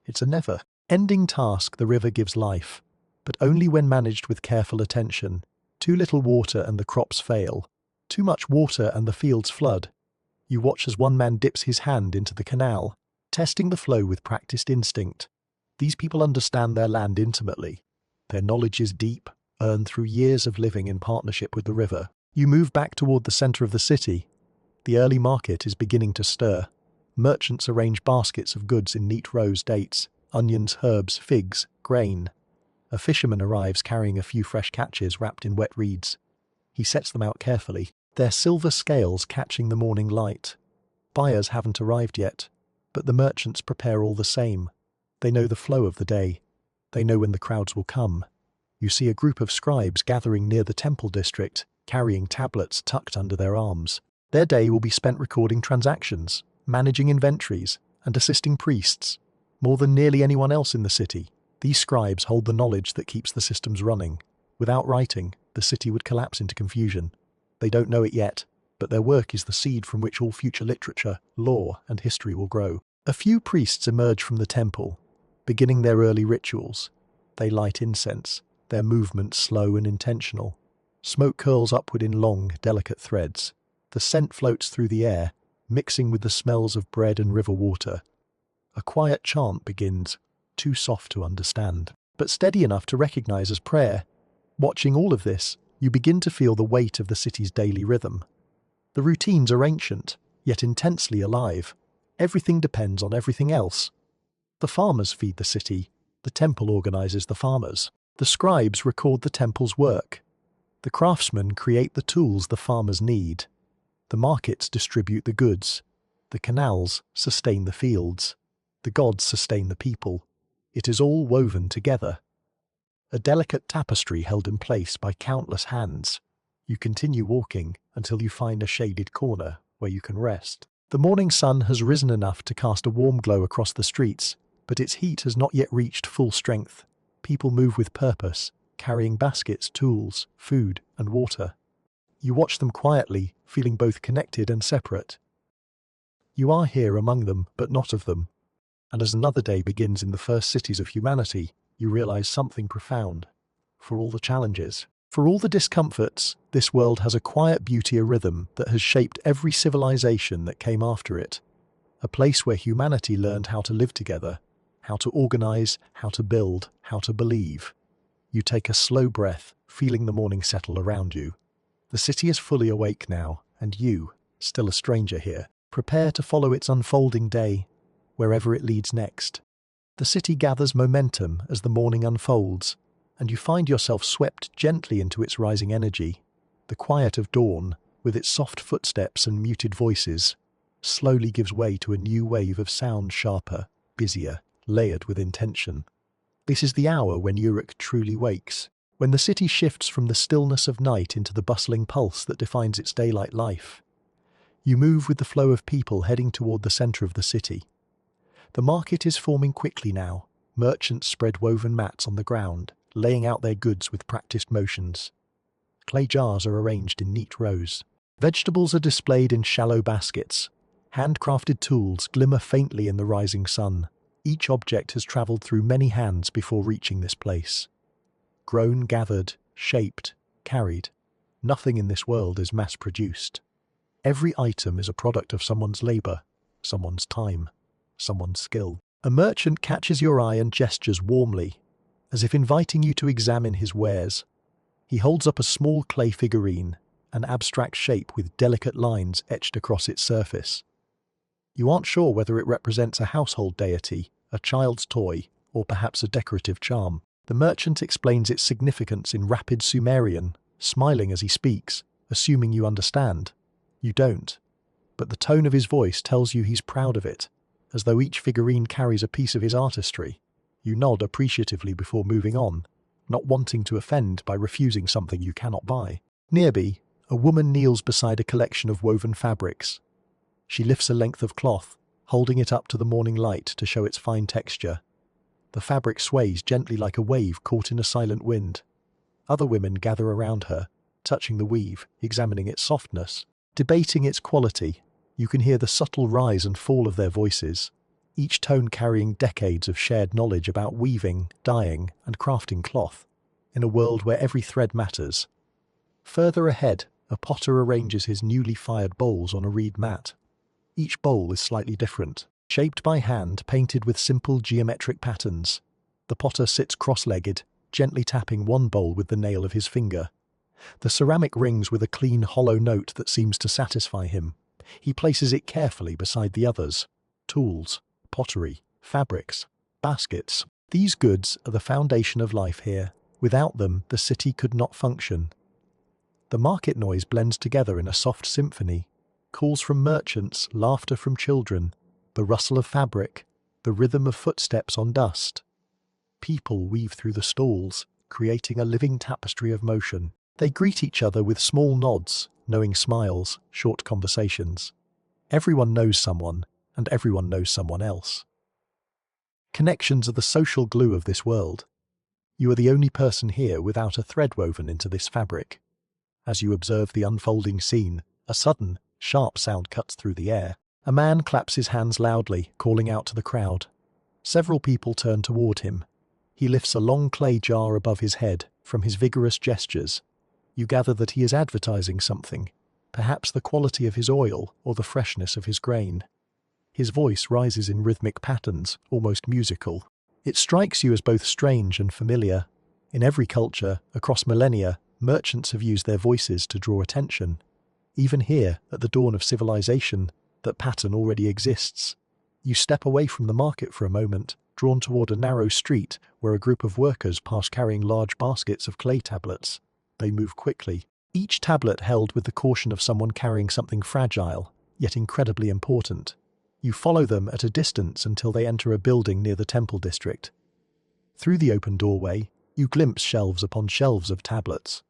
It's a never-ending task. The river gives life, but only when managed with careful attention. Too little water and the crops fail. Too much water and the fields flood. You watch as one man dips his hand into the canal, testing the flow with practiced instinct. These people understand their land intimately. Their knowledge is deep, earned through years of living in partnership with the river. You move back toward the center of the city. The early market is beginning to stir. Merchants arrange baskets of goods in neat rows: dates, onions, herbs, figs, grain. A fisherman arrives carrying a few fresh catches wrapped in wet reeds. He sets them out carefully, their silver scales catching the morning light. Buyers haven't arrived yet, but the merchants prepare all the same. They know the flow of the day. They know when the crowds will come. You see a group of scribes gathering near the temple district, carrying tablets tucked under their arms. Their day will be spent recording transactions, managing inventories, and assisting priests. More than nearly anyone else in the city, these scribes hold the knowledge that keeps the systems running. Without writing, the city would collapse into confusion. They don't know it yet, but their work is the seed from which all future literature, law, and history will grow. A few priests emerge from the temple, beginning their early rituals. They light incense, their movements slow and intentional. Smoke curls upward in long, delicate threads. The scent floats through the air, mixing with the smells of bread and river water. A quiet chant begins, too soft to understand, but steady enough to recognize as prayer. Watching all of this, you begin to feel the weight of the city's daily rhythm. The routines are ancient, yet intensely alive. Everything depends on everything else. The farmers feed the city. The temple organizes the farmers. The scribes record the temple's work. The craftsmen create the tools the farmers need. The markets distribute the goods. The canals sustain the fields. The gods sustain the people. It is all woven together. A delicate tapestry held in place by countless hands. You continue walking until you find a shaded corner where you can rest. The morning sun has risen enough to cast a warm glow across the streets, but its heat has not yet reached full strength. People move with purpose, carrying baskets, tools, food, and water. You watch them quietly, feeling both connected and separate. You are here among them, but not of them. And as another day begins in the first cities of humanity, you realize something profound. For all the challenges, for all the discomforts, this world has a quiet beauty, a rhythm that has shaped every civilization that came after it. A place where humanity learned how to live together, how to organize, how to build, how to believe. You take a slow breath, feeling the morning settle around you. The city is fully awake now, and you, still a stranger here, prepare to follow its unfolding day, wherever it leads next. The city gathers momentum as the morning unfolds, and you find yourself swept gently into its rising energy. The quiet of dawn, with its soft footsteps and muted voices, slowly gives way to a new wave of sound, sharper, busier, layered with intention. This is the hour when Uruk truly wakes, when the city shifts from the stillness of night into the bustling pulse that defines its daylight life. You move with the flow of people heading toward the center of the city. The market is forming quickly now. Merchants spread woven mats on the ground, laying out their goods with practiced motions. Clay jars are arranged in neat rows. Vegetables are displayed in shallow baskets. Handcrafted tools glimmer faintly in the rising sun. Each object has traveled through many hands before reaching this place. Grown, gathered, shaped, carried. Nothing in this world is mass-produced. Every item is a product of someone's labor, someone's time, someone's skill. A merchant catches your eye and gestures warmly, as if inviting you to examine his wares. He holds up a small clay figurine, an abstract shape with delicate lines etched across its surface. You aren't sure whether it represents a household deity, a child's toy, or perhaps a decorative charm. The merchant explains its significance in rapid Sumerian, smiling as he speaks, assuming you understand. You don't. But the tone of his voice tells you he's proud of it, as though each figurine carries a piece of his artistry. You nod appreciatively before moving on, not wanting to offend by refusing something you cannot buy. Nearby, a woman kneels beside a collection of woven fabrics. She lifts a length of cloth, holding it up to the morning light to show its fine texture. The fabric sways gently like a wave caught in a silent wind. Other women gather around her, touching the weave, examining its softness, debating its quality. You can hear the subtle rise and fall of their voices, each tone carrying decades of shared knowledge about weaving, dyeing, and crafting cloth, in a world where every thread matters. Further ahead, a potter arranges his newly fired bowls on a reed mat. Each bowl is slightly different, shaped by hand, painted with simple geometric patterns. The potter sits cross-legged, gently tapping one bowl with the nail of his finger. The ceramic rings with a clean, hollow note that seems to satisfy him. He places it carefully beside the others. Tools, pottery, fabrics, baskets. These goods are the foundation of life here. Without them, the city could not function. The market noise blends together in a soft symphony. Calls from merchants, laughter from children, the rustle of fabric, the rhythm of footsteps on dust. People weave through the stalls, creating a living tapestry of motion. They greet each other with small nods, knowing smiles, short conversations. Everyone knows someone, and everyone knows someone else. Connections are the social glue of this world. You are the only person here without a thread woven into this fabric. As you observe the unfolding scene, a sudden, sharp sound cuts through the air. A man claps his hands loudly, calling out to the crowd. Several people turn toward him. He lifts a long clay jar above his head. From his vigorous gestures, you gather that he is advertising something, perhaps the quality of his oil or the freshness of his grain. His voice rises in rhythmic patterns, almost musical. It strikes you as both strange and familiar. In every culture, across millennia, merchants have used their voices to draw attention. Even here, at the dawn of civilization, that pattern already exists. You step away from the market for a moment, drawn toward a narrow street where a group of workers pass carrying large baskets of clay tablets. They move quickly, each tablet held with the caution of someone carrying something fragile, yet incredibly important. You follow them at a distance until they enter a building near the temple district. Through the open doorway, you glimpse shelves upon shelves of tablets.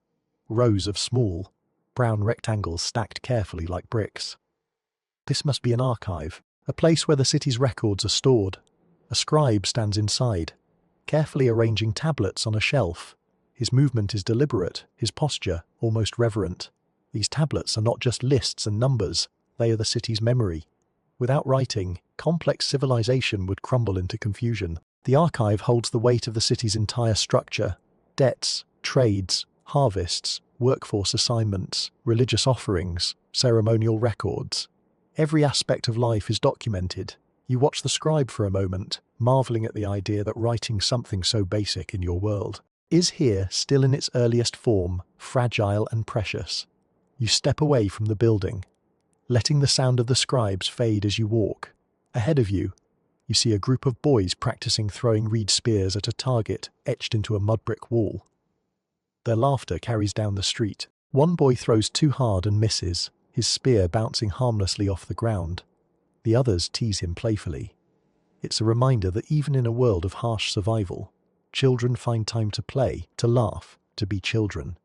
Rows of small, brown rectangles stacked carefully like bricks. This must be an archive, a place where the city's records are stored. A scribe stands inside, carefully arranging tablets on a shelf. His movement is deliberate, his posture almost reverent. These tablets are not just lists and numbers, they are the city's memory. Without writing, complex civilization would crumble into confusion. The archive holds the weight of the city's entire structure: debts, trades, harvests, workforce assignments, religious offerings, ceremonial records. Every aspect of life is documented. You watch the scribe for a moment, marveling at the idea that writing something so basic in your world is here, still in its earliest form, fragile and precious. You step away from the building, letting the sound of the scribes fade as you walk. Ahead of you, you see a group of boys practicing throwing reed spears at a target etched into a mud brick wall. Their laughter carries down the street. One boy throws too hard and misses, his spear bouncing harmlessly off the ground. The others tease him playfully. It's a reminder that even in a world of harsh survival, children find time to play, to laugh, to be children.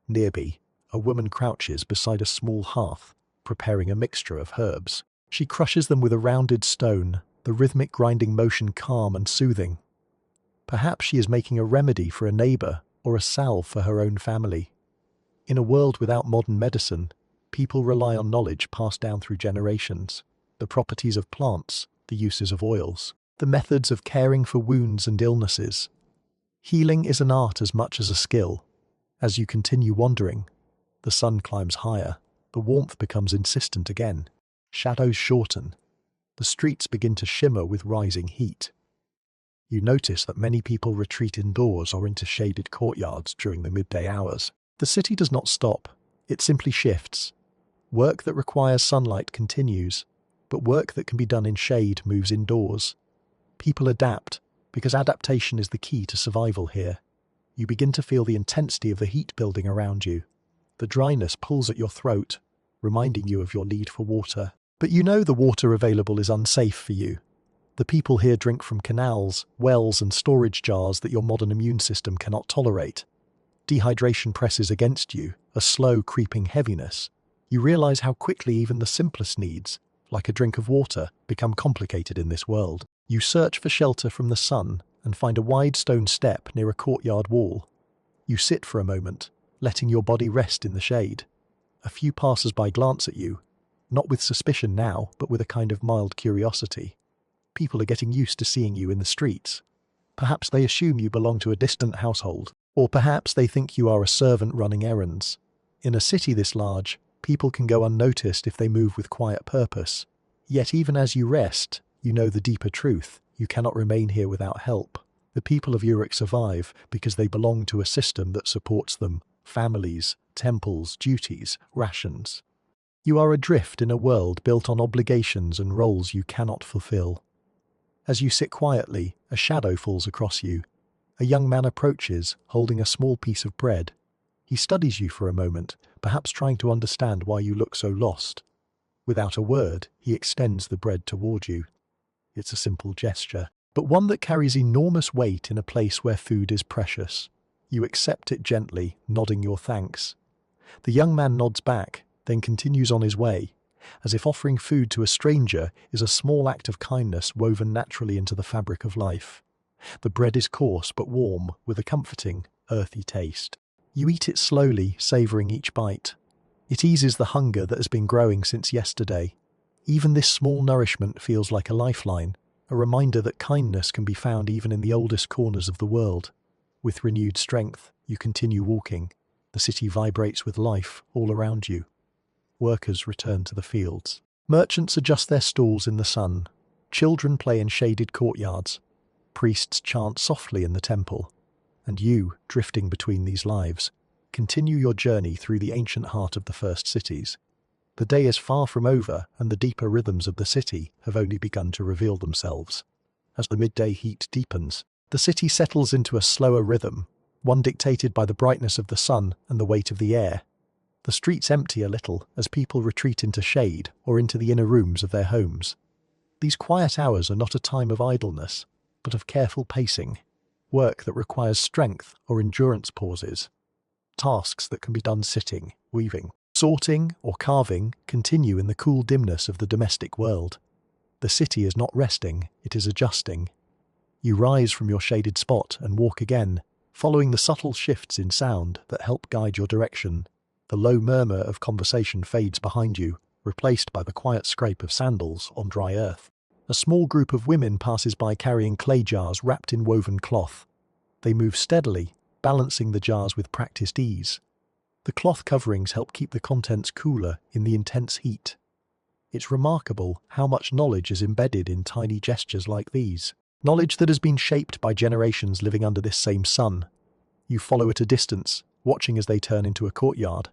Nearby, a woman crouches beside a small hearth, preparing a mixture of herbs. She crushes them with a rounded stone, the rhythmic grinding motion calm and soothing. Perhaps she is making a remedy for a neighbor or a salve for her own family. In a world without modern medicine, people rely on knowledge passed down through generations: the properties of plants, the uses of oils, the methods of caring for wounds and illnesses. Healing is an art as much as a skill. As you continue wandering, the sun climbs higher, the warmth becomes insistent again. Shadows shorten. The streets begin to shimmer with rising heat. You notice that many people retreat indoors or into shaded courtyards during the midday hours. The city does not stop, it simply shifts. Work that requires sunlight continues, but work that can be done in shade moves indoors. People adapt, because adaptation is the key to survival here. You begin to feel the intensity of the heat building around you. The dryness pulls at your throat, reminding you of your need for water. But you know the water available is unsafe for you. The people here drink from canals, wells and storage jars that your modern immune system cannot tolerate. Dehydration presses against you, a slow creeping heaviness. You realize how quickly even the simplest needs, like a drink of water, become complicated in this world. You search for shelter from the sun and find a wide stone step near a courtyard wall. You sit for a moment, letting your body rest in the shade. A few passers-by glance at you, not with suspicion now, but with a kind of mild curiosity. People are getting used to seeing you in the streets. Perhaps they assume you belong to a distant household, or perhaps they think you are a servant running errands. In a city this large, people can go unnoticed if they move with quiet purpose. Yet even as you rest, you know the deeper truth: you cannot remain here without help. The people of Uruk survive because they belong to a system that supports them: families, temples, duties, rations. You are adrift in a world built on obligations and roles you cannot fulfill. As you sit quietly, a shadow falls across you. A young man approaches, holding a small piece of bread. He studies you for a moment, perhaps trying to understand why you look so lost. Without a word, he extends the bread toward you. It's a simple gesture, but one that carries enormous weight in a place where food is precious. You accept it gently, nodding your thanks. The young man nods back, then continues on his way, as if offering food to a stranger is a small act of kindness woven naturally into the fabric of life. The bread is coarse but warm, with a comforting, earthy taste. You eat it slowly, savoring each bite. It eases the hunger that has been growing since yesterday. Even this small nourishment feels like a lifeline, a reminder that kindness can be found even in the oldest corners of the world. With renewed strength, you continue walking. The city vibrates with life all around you. Workers return to the fields. Merchants adjust their stalls in the sun. Children play in shaded courtyards. Priests chant softly in the temple. And you, drifting between these lives, continue your journey through the ancient heart of the first cities. The day is far from over, and the deeper rhythms of the city have only begun to reveal themselves. As the midday heat deepens, the city settles into a slower rhythm, one dictated by the brightness of the sun and the weight of the air. The streets empty a little as people retreat into shade or into the inner rooms of their homes. These quiet hours are not a time of idleness, but of careful pacing. Work that requires strength or endurance pauses. Tasks that can be done sitting, weaving, sorting, or carving continue in the cool dimness of the domestic world. The city is not resting, it is adjusting. You rise from your shaded spot and walk again, following the subtle shifts in sound that help guide your direction. The low murmur of conversation fades behind you, replaced by the quiet scrape of sandals on dry earth. A small group of women passes by carrying clay jars wrapped in woven cloth. They move steadily, balancing the jars with practiced ease. The cloth coverings help keep the contents cooler in the intense heat. It's remarkable how much knowledge is embedded in tiny gestures like these. Knowledge that has been shaped by generations living under this same sun. You follow at a distance, watching as they turn into a courtyard.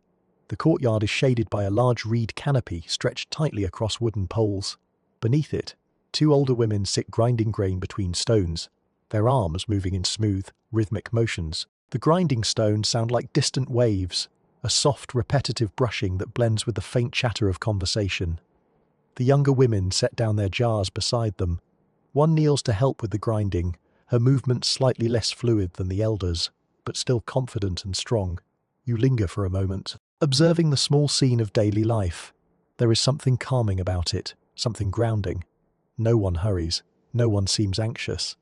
The courtyard is shaded by a large reed canopy stretched tightly across wooden poles. Beneath it, two older women sit grinding grain between stones, their arms moving in smooth, rhythmic motions. The grinding stones sound like distant waves, a soft, repetitive brushing that blends with the faint chatter of conversation. The younger women set down their jars beside them. One kneels to help with the grinding, her movements slightly less fluid than the elders, but still confident and strong. You linger for a moment, observing the small scene of daily life. There is something calming about it, something grounding. No one hurries, no one seems anxious.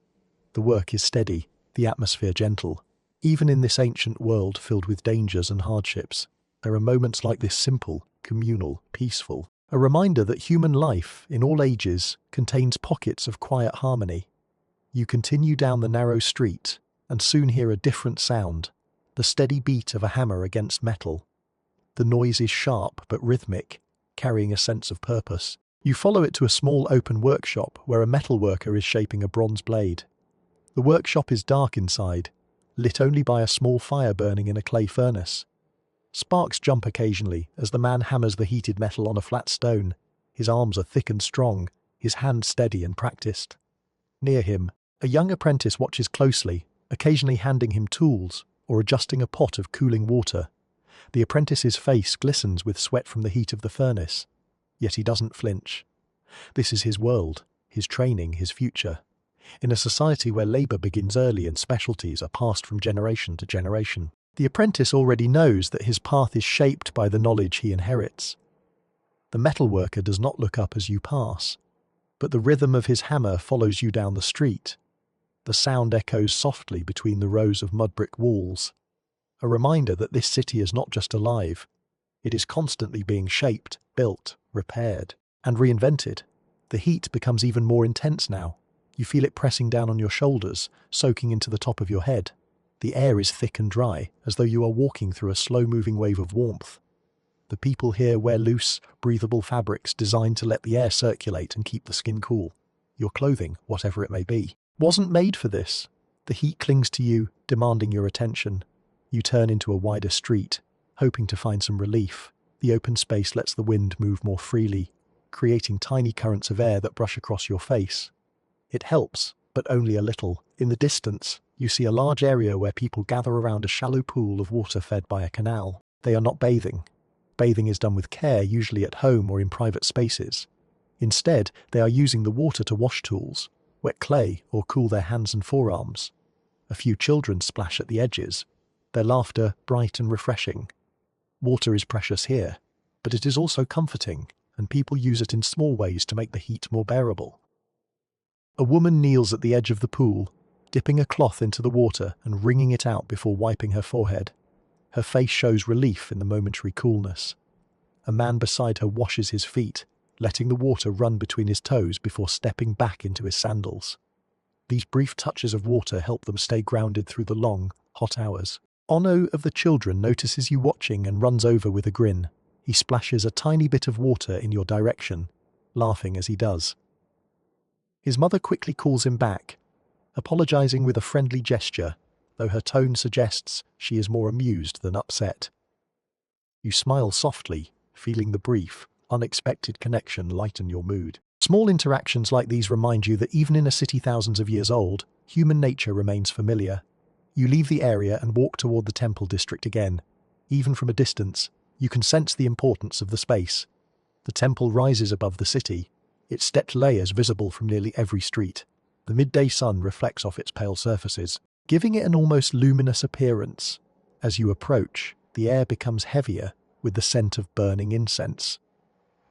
The work is steady, the atmosphere gentle. Even in this ancient world filled with dangers and hardships, there are moments like this simple, communal, peaceful. A reminder that human life, in all ages, contains pockets of quiet harmony. You continue down the narrow street, and soon hear a different sound, the steady beat of a hammer against metal. The noise is sharp but rhythmic, carrying a sense of purpose. You follow it to a small open workshop where a metal worker is shaping a bronze blade. The workshop is dark inside, lit only by a small fire burning in a clay furnace. Sparks jump occasionally as the man hammers the heated metal on a flat stone. His arms are thick and strong, his hands steady and practiced. Near him, a young apprentice watches closely, occasionally handing him tools or adjusting a pot of cooling water. The apprentice's face glistens with sweat from the heat of the furnace, yet he doesn't flinch. This is his world, his training, his future. In a society where labour begins early and specialties are passed from generation to generation, the apprentice already knows that his path is shaped by the knowledge he inherits. The metalworker does not look up as you pass, but the rhythm of his hammer follows you down the street. The sound echoes softly between the rows of mud brick walls, a reminder that this city is not just alive, it is constantly being shaped, built, repaired, and reinvented. The heat becomes even more intense now. You feel it pressing down on your shoulders, soaking into the top of your head. The air is thick and dry, as though you are walking through a slow-moving wave of warmth. The people here wear loose, breathable fabrics designed to let the air circulate and keep the skin cool. Your clothing, whatever it may be, wasn't made for this. The heat clings to you, demanding your attention. You turn into a wider street, hoping to find some relief. The open space lets the wind move more freely, creating tiny currents of air that brush across your face. It helps, but only a little. In the distance, you see a large area where people gather around a shallow pool of water fed by a canal. They are not bathing. Bathing is done with care, usually at home or in private spaces. Instead, they are using the water to wash tools, wet clay, or cool their hands and forearms. A few children splash at the edges, their laughter bright and refreshing. Water is precious here, but it is also comforting, and people use it in small ways to make the heat more bearable. A woman kneels at the edge of the pool, dipping a cloth into the water and wringing it out before wiping her forehead. Her face shows relief in the momentary coolness. A man beside her washes his feet, letting the water run between his toes before stepping back into his sandals. These brief touches of water help them stay grounded through the long, hot hours. Ono of the children notices you watching and runs over with a grin. He splashes a tiny bit of water in your direction, laughing as he does. His mother quickly calls him back, apologizing with a friendly gesture, though her tone suggests she is more amused than upset. You smile softly, feeling the brief, unexpected connection lighten your mood. Small interactions like these remind you that even in a city thousands of years old, human nature remains familiar. You leave the area and walk toward the temple district again. Even from a distance, you can sense the importance of the space. The temple rises above the city, its stepped layers visible from nearly every street. The midday sun reflects off its pale surfaces, giving it an almost luminous appearance. As you approach, the air becomes heavier with the scent of burning incense.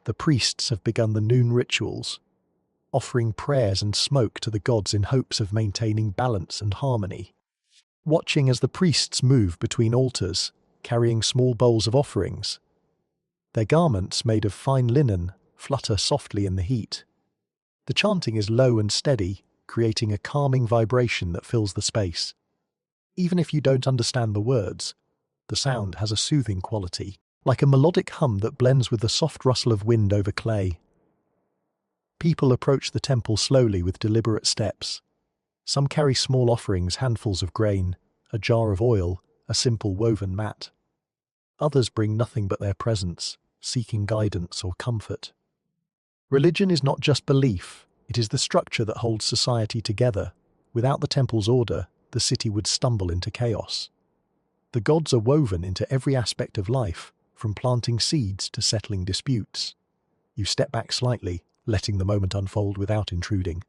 The priests have begun the noon rituals, offering prayers and smoke to the gods in hopes of maintaining balance and harmony. Watching as the priests move between altars, carrying small bowls of offerings, Their garments, made of fine linen, flutter softly in the heat. The chanting is low and steady, creating a calming vibration that fills the space. Even if you don't understand the words, the sound has a soothing quality, like a melodic hum that blends with the soft rustle of wind over clay. People approach the temple slowly with deliberate steps. Some carry small offerings, handfuls of grain, a jar of oil, a simple woven mat. Others bring nothing but their presence, seeking guidance or comfort. Religion is not just belief, it is the structure that holds society together. Without the temple's order, the city would stumble into chaos. The gods are woven into every aspect of life, from planting seeds to settling disputes. You step back slightly, letting the moment unfold without intruding.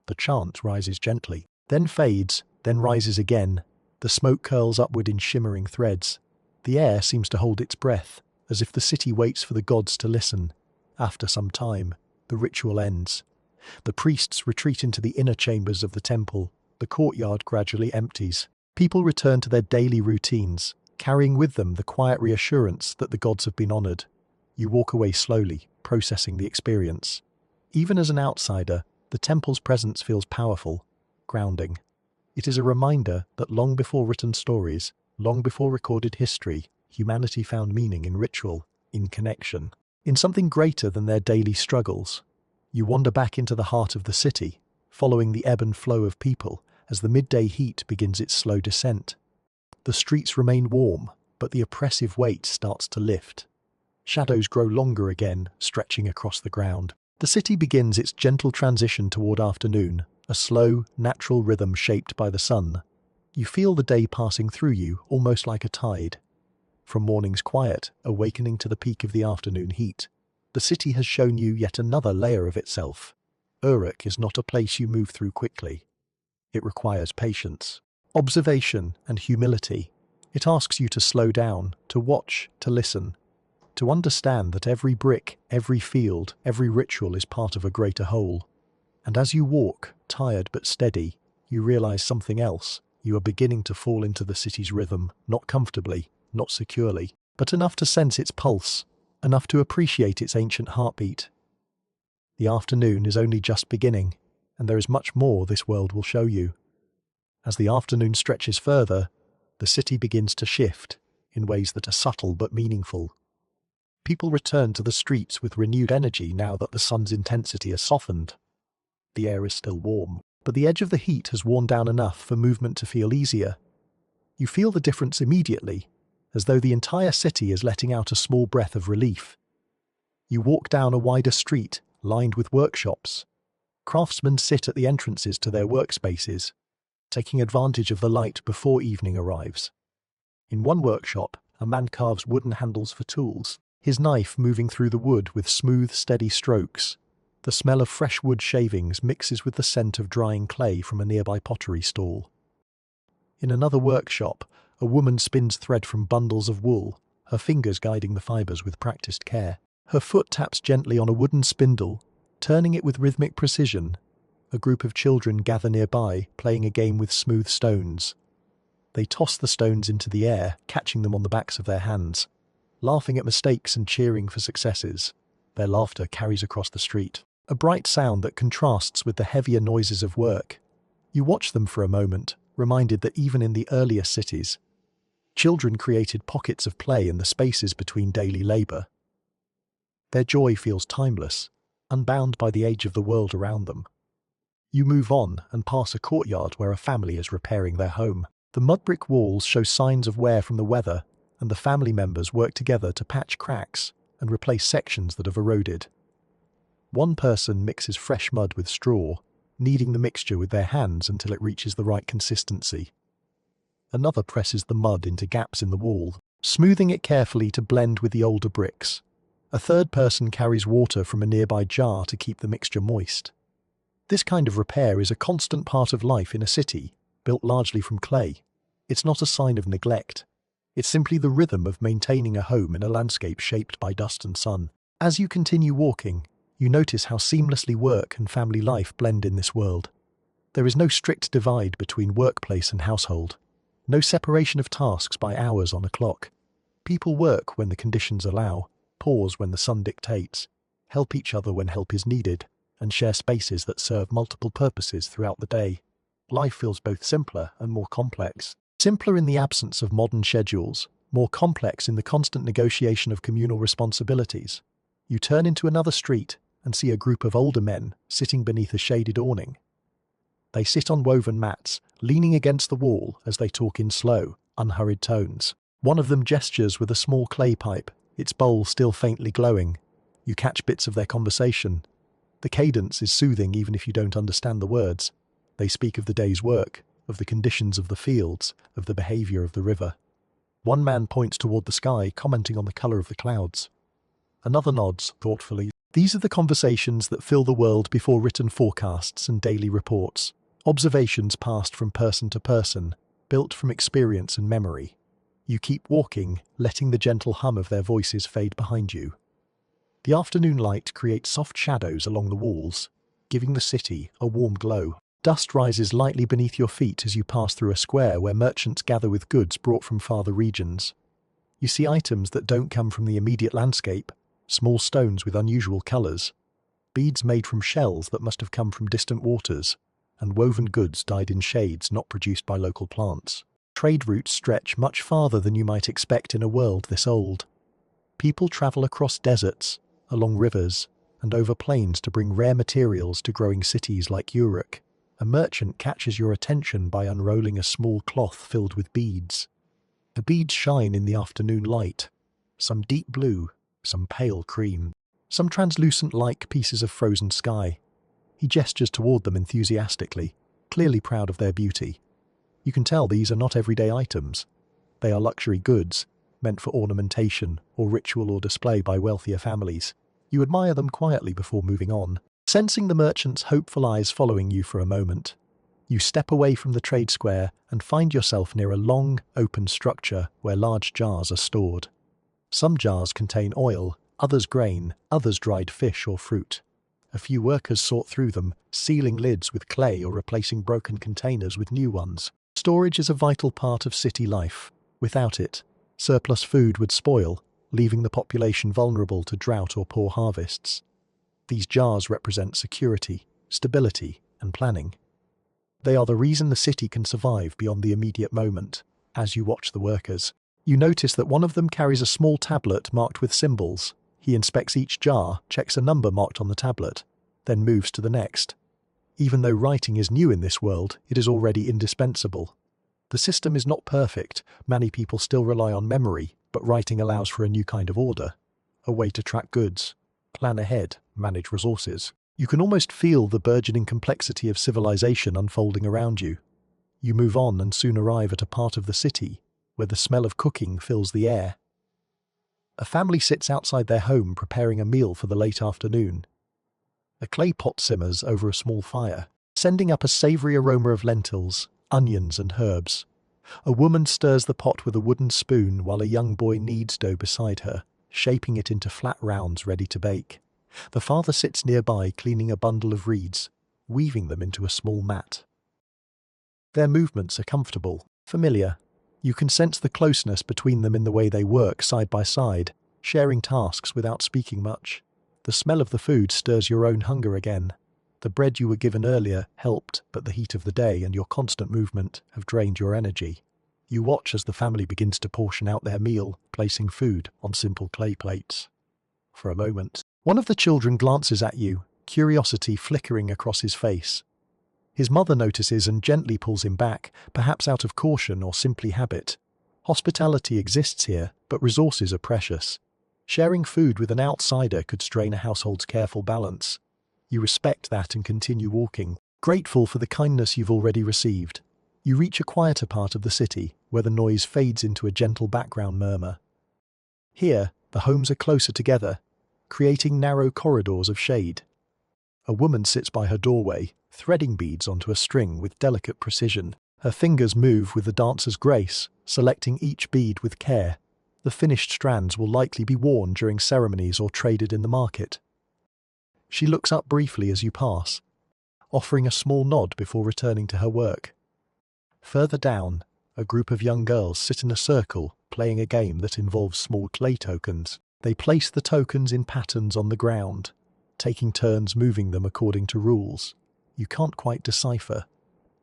The chant rises gently, then fades, then rises again. The smoke curls upward in shimmering threads. The air seems to hold its breath, as if the city waits for the gods to listen. After some time, the ritual ends. The priests retreat into the inner chambers of the temple. The courtyard gradually empties. People return to their daily routines, carrying with them the quiet reassurance that the gods have been honored. You walk away slowly, processing the experience. Even as an outsider, the temple's presence feels powerful, grounding. It is a reminder that long before written stories, long before recorded history, humanity found meaning in ritual, in connection, in something greater than their daily struggles. You wander back into the heart of the city, following the ebb and flow of people as the midday heat begins its slow descent. The streets remain warm, but the oppressive weight starts to lift. Shadows grow longer again, stretching across the ground. The city begins its gentle transition toward afternoon, a slow, natural rhythm shaped by the sun. You feel the day passing through you, almost like a tide. From morning's quiet, awakening to the peak of the afternoon heat, the city has shown you yet another layer of itself. Uruk is not a place you move through quickly. It requires patience, observation, and humility. It asks you to slow down, to watch, to listen, to understand that every brick, every field, every ritual is part of a greater whole. And as you walk, tired but steady, you realize something else. You are beginning to fall into the city's rhythm, not comfortably, not securely, but enough to sense its pulse, enough to appreciate its ancient heartbeat. The afternoon is only just beginning, and there is much more this world will show you. As the afternoon stretches further, the city begins to shift, in ways that are subtle but meaningful. People return to the streets with renewed energy now that the sun's intensity has softened. The air is still warm, but the edge of the heat has worn down enough for movement to feel easier. You feel the difference immediately, as though the entire city is letting out a small breath of relief. You walk down a wider street, lined with workshops. Craftsmen sit at the entrances to their workspaces, taking advantage of the light before evening arrives. In one workshop, a man carves wooden handles for tools, his knife moving through the wood with smooth, steady strokes. The smell of fresh wood shavings mixes with the scent of drying clay from a nearby pottery stall. In another workshop, a woman spins thread from bundles of wool, her fingers guiding the fibers with practiced care. Her foot taps gently on a wooden spindle, turning it with rhythmic precision. A group of children gather nearby, playing a game with smooth stones. They toss the stones into the air, catching them on the backs of their hands, laughing at mistakes and cheering for successes. Their laughter carries across the street, a bright sound that contrasts with the heavier noises of work. You watch them for a moment, reminded that even in the earliest cities, children created pockets of play in the spaces between daily labor. Their joy feels timeless, unbound by the age of the world around them. You move on and pass a courtyard where a family is repairing their home. The mud brick walls show signs of wear from the weather, and the family members work together to patch cracks and replace sections that have eroded. One person mixes fresh mud with straw, kneading the mixture with their hands until it reaches the right consistency. Another presses the mud into gaps in the wall, smoothing it carefully to blend with the older bricks. A third person carries water from a nearby jar to keep the mixture moist. This kind of repair is a constant part of life in a city, built largely from clay. It's not a sign of neglect. It's simply the rhythm of maintaining a home in a landscape shaped by dust and sun. As you continue walking, you notice how seamlessly work and family life blend in this world. There is no strict divide between workplace and household. No separation of tasks by hours on a clock. People work when the conditions allow, pause when the sun dictates, help each other when help is needed, and share spaces that serve multiple purposes throughout the day. Life feels both simpler and more complex. Simpler in the absence of modern schedules, more complex in the constant negotiation of communal responsibilities. You turn into another street and see a group of older men sitting beneath a shaded awning. They sit on woven mats, leaning against the wall as they talk in slow, unhurried tones. One of them gestures with a small clay pipe, its bowl still faintly glowing. You catch bits of their conversation. The cadence is soothing even if you don't understand the words. They speak of the day's work, of the conditions of the fields, of the behavior of the river. One man points toward the sky, commenting on the color of the clouds. Another nods, thoughtfully. These are the conversations that fill the world before written forecasts and daily reports. Observations passed from person to person, built from experience and memory. You keep walking, letting the gentle hum of their voices fade behind you. The afternoon light creates soft shadows along the walls, giving the city a warm glow. Dust rises lightly beneath your feet as you pass through a square where merchants gather with goods brought from farther regions. You see items that don't come from the immediate landscape, small stones with unusual colors, beads made from shells that must have come from distant waters, and woven goods dyed in shades not produced by local plants. Trade routes stretch much farther than you might expect in a world this old. People travel across deserts, along rivers, and over plains to bring rare materials to growing cities like Uruk. A merchant catches your attention by unrolling a small cloth filled with beads. The beads shine in the afternoon light, some deep blue, some pale cream, some translucent like pieces of frozen sky. He gestures toward them enthusiastically, clearly proud of their beauty. You can tell these are not everyday items. They are luxury goods, meant for ornamentation or ritual or display by wealthier families. You admire them quietly before moving on, sensing the merchant's hopeful eyes following you for a moment. You step away from the trade square and find yourself near a long, open structure where large jars are stored. Some jars contain oil, others grain, others dried fish or fruit. A few workers sort through them, sealing lids with clay or replacing broken containers with new ones. Storage is a vital part of city life. Without it, surplus food would spoil, leaving the population vulnerable to drought or poor harvests. These jars represent security, stability, and planning. They are the reason the city can survive beyond the immediate moment. As you watch the workers, you notice that one of them carries a small tablet marked with symbols. He inspects each jar, checks a number marked on the tablet, then moves to the next. Even though writing is new in this world, it is already indispensable. The system is not perfect. Many people still rely on memory, but writing allows for a new kind of order, a way to track goods, plan ahead, manage resources. You can almost feel the burgeoning complexity of civilization unfolding around you. You move on and soon arrive at a part of the city where the smell of cooking fills the air. A family sits outside their home preparing a meal for the late afternoon. A clay pot simmers over a small fire, sending up a savory aroma of lentils, onions, and herbs. A woman stirs the pot with a wooden spoon while a young boy kneads dough beside her, shaping it into flat rounds ready to bake. The father sits nearby cleaning a bundle of reeds, weaving them into a small mat. Their movements are comfortable, familiar. You can sense the closeness between them in the way they work side by side, sharing tasks without speaking much. The smell of the food stirs your own hunger again. The bread you were given earlier helped, but the heat of the day and your constant movement have drained your energy. You watch as the family begins to portion out their meal, placing food on simple clay plates. For a moment, one of the children glances at you, curiosity flickering across his face. His mother notices and gently pulls him back, perhaps out of caution or simply habit. Hospitality exists here, but resources are precious. Sharing food with an outsider could strain a household's careful balance. You respect that and continue walking, grateful for the kindness you've already received. You reach a quieter part of the city, where the noise fades into a gentle background murmur. Here, the homes are closer together, creating narrow corridors of shade. A woman sits by her doorway, threading beads onto a string with delicate precision. Her fingers move with the dancer's grace, selecting each bead with care. The finished strands will likely be worn during ceremonies or traded in the market. She looks up briefly as you pass, offering a small nod before returning to her work. Further down, a group of young girls sit in a circle, playing a game that involves small clay tokens. They place the tokens in patterns on the ground, taking turns moving them according to rules you can't quite decipher.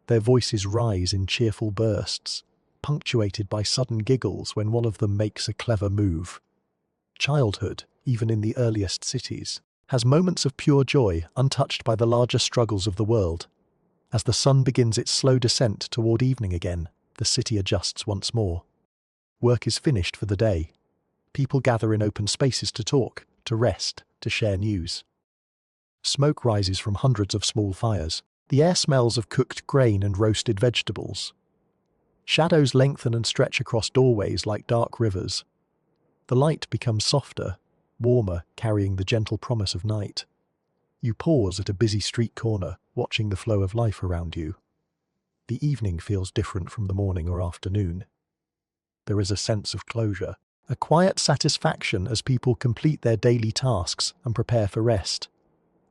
Their voices rise in cheerful bursts, punctuated by sudden giggles when one of them makes a clever move. Childhood, even in the earliest cities, has moments of pure joy untouched by the larger struggles of the world. As the sun begins its slow descent toward evening again, the city adjusts once more. Work is finished for the day. People gather in open spaces to talk, to rest, to share news. Smoke rises from hundreds of small fires. The air smells of cooked grain and roasted vegetables. Shadows lengthen and stretch across doorways like dark rivers. The light becomes softer, warmer, carrying the gentle promise of night. You pause at a busy street corner, watching the flow of life around you. The evening feels different from the morning or afternoon. There is a sense of closure, a quiet satisfaction as people complete their daily tasks and prepare for rest.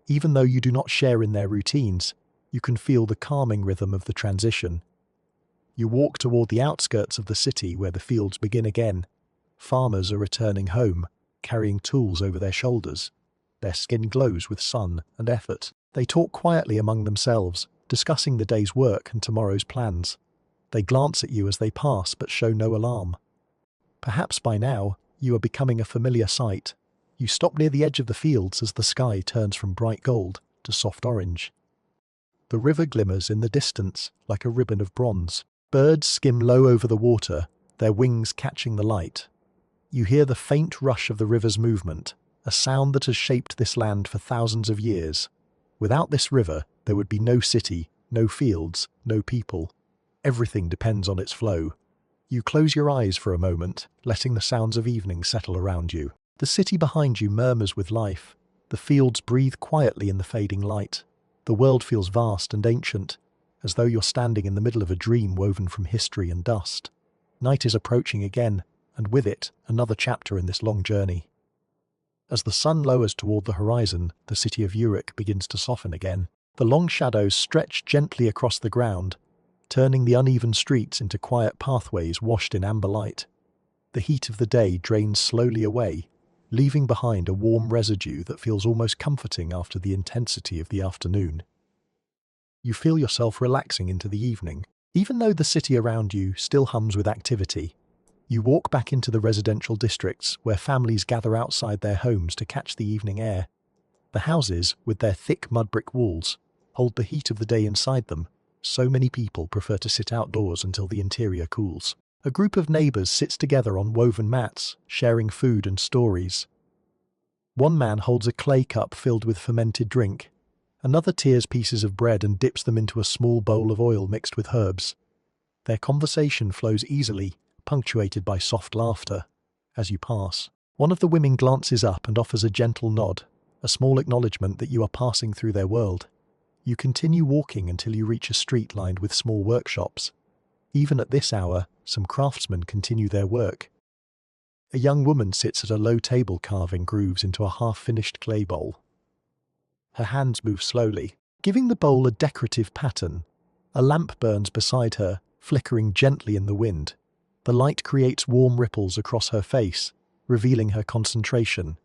Even though you do not share in their routines, you can feel the calming rhythm of the transition. You walk toward the outskirts of the city where the fields begin again. Farmers are returning home, carrying tools over their shoulders. Their skin glows with sun and effort. They talk quietly among themselves, discussing the day's work and tomorrow's plans. They glance at you as they pass but show no alarm. Perhaps by now, you are becoming a familiar sight. You stop near the edge of the fields as the sky turns from bright gold to soft orange. The river glimmers in the distance like a ribbon of bronze. Birds skim low over the water, their wings catching the light. You hear the faint rush of the river's movement, a sound that has shaped this land for thousands of years. Without this river, there would be no city, no fields, no people. Everything depends on its flow. You close your eyes for a moment, letting the sounds of evening settle around you. The city behind you murmurs with life. The fields breathe quietly in the fading light. The world feels vast and ancient, as though you're standing in the middle of a dream woven from history and dust. Night is approaching again, and with it, another chapter in this long journey. As the sun lowers toward the horizon, the city of Uruk begins to soften again. The long shadows stretch gently across the ground, turning the uneven streets into quiet pathways washed in amber light. The heat of the day drains slowly away, leaving behind a warm residue that feels almost comforting after the intensity of the afternoon. You feel yourself relaxing into the evening, even though the city around you still hums with activity. You walk back into the residential districts where families gather outside their homes to catch the evening air. The houses, with their thick mud brick walls, hold the heat of the day inside them. So many people prefer to sit outdoors until the interior cools. A group of neighbors sits together on woven mats, sharing food and stories. One man holds a clay cup filled with fermented drink. Another tears pieces of bread and dips them into a small bowl of oil mixed with herbs. Their conversation flows easily, punctuated by soft laughter. As you pass, one of the women glances up and offers a gentle nod, a small acknowledgement that you are passing through their world. You continue walking until you reach a street lined with small workshops. Even at this hour, some craftsmen continue their work. A young woman sits at a low table carving grooves into a half-finished clay bowl. Her hands move slowly, giving the bowl a decorative pattern. A lamp burns beside her, flickering gently in the wind. The light creates warm ripples across her face, revealing her concentration.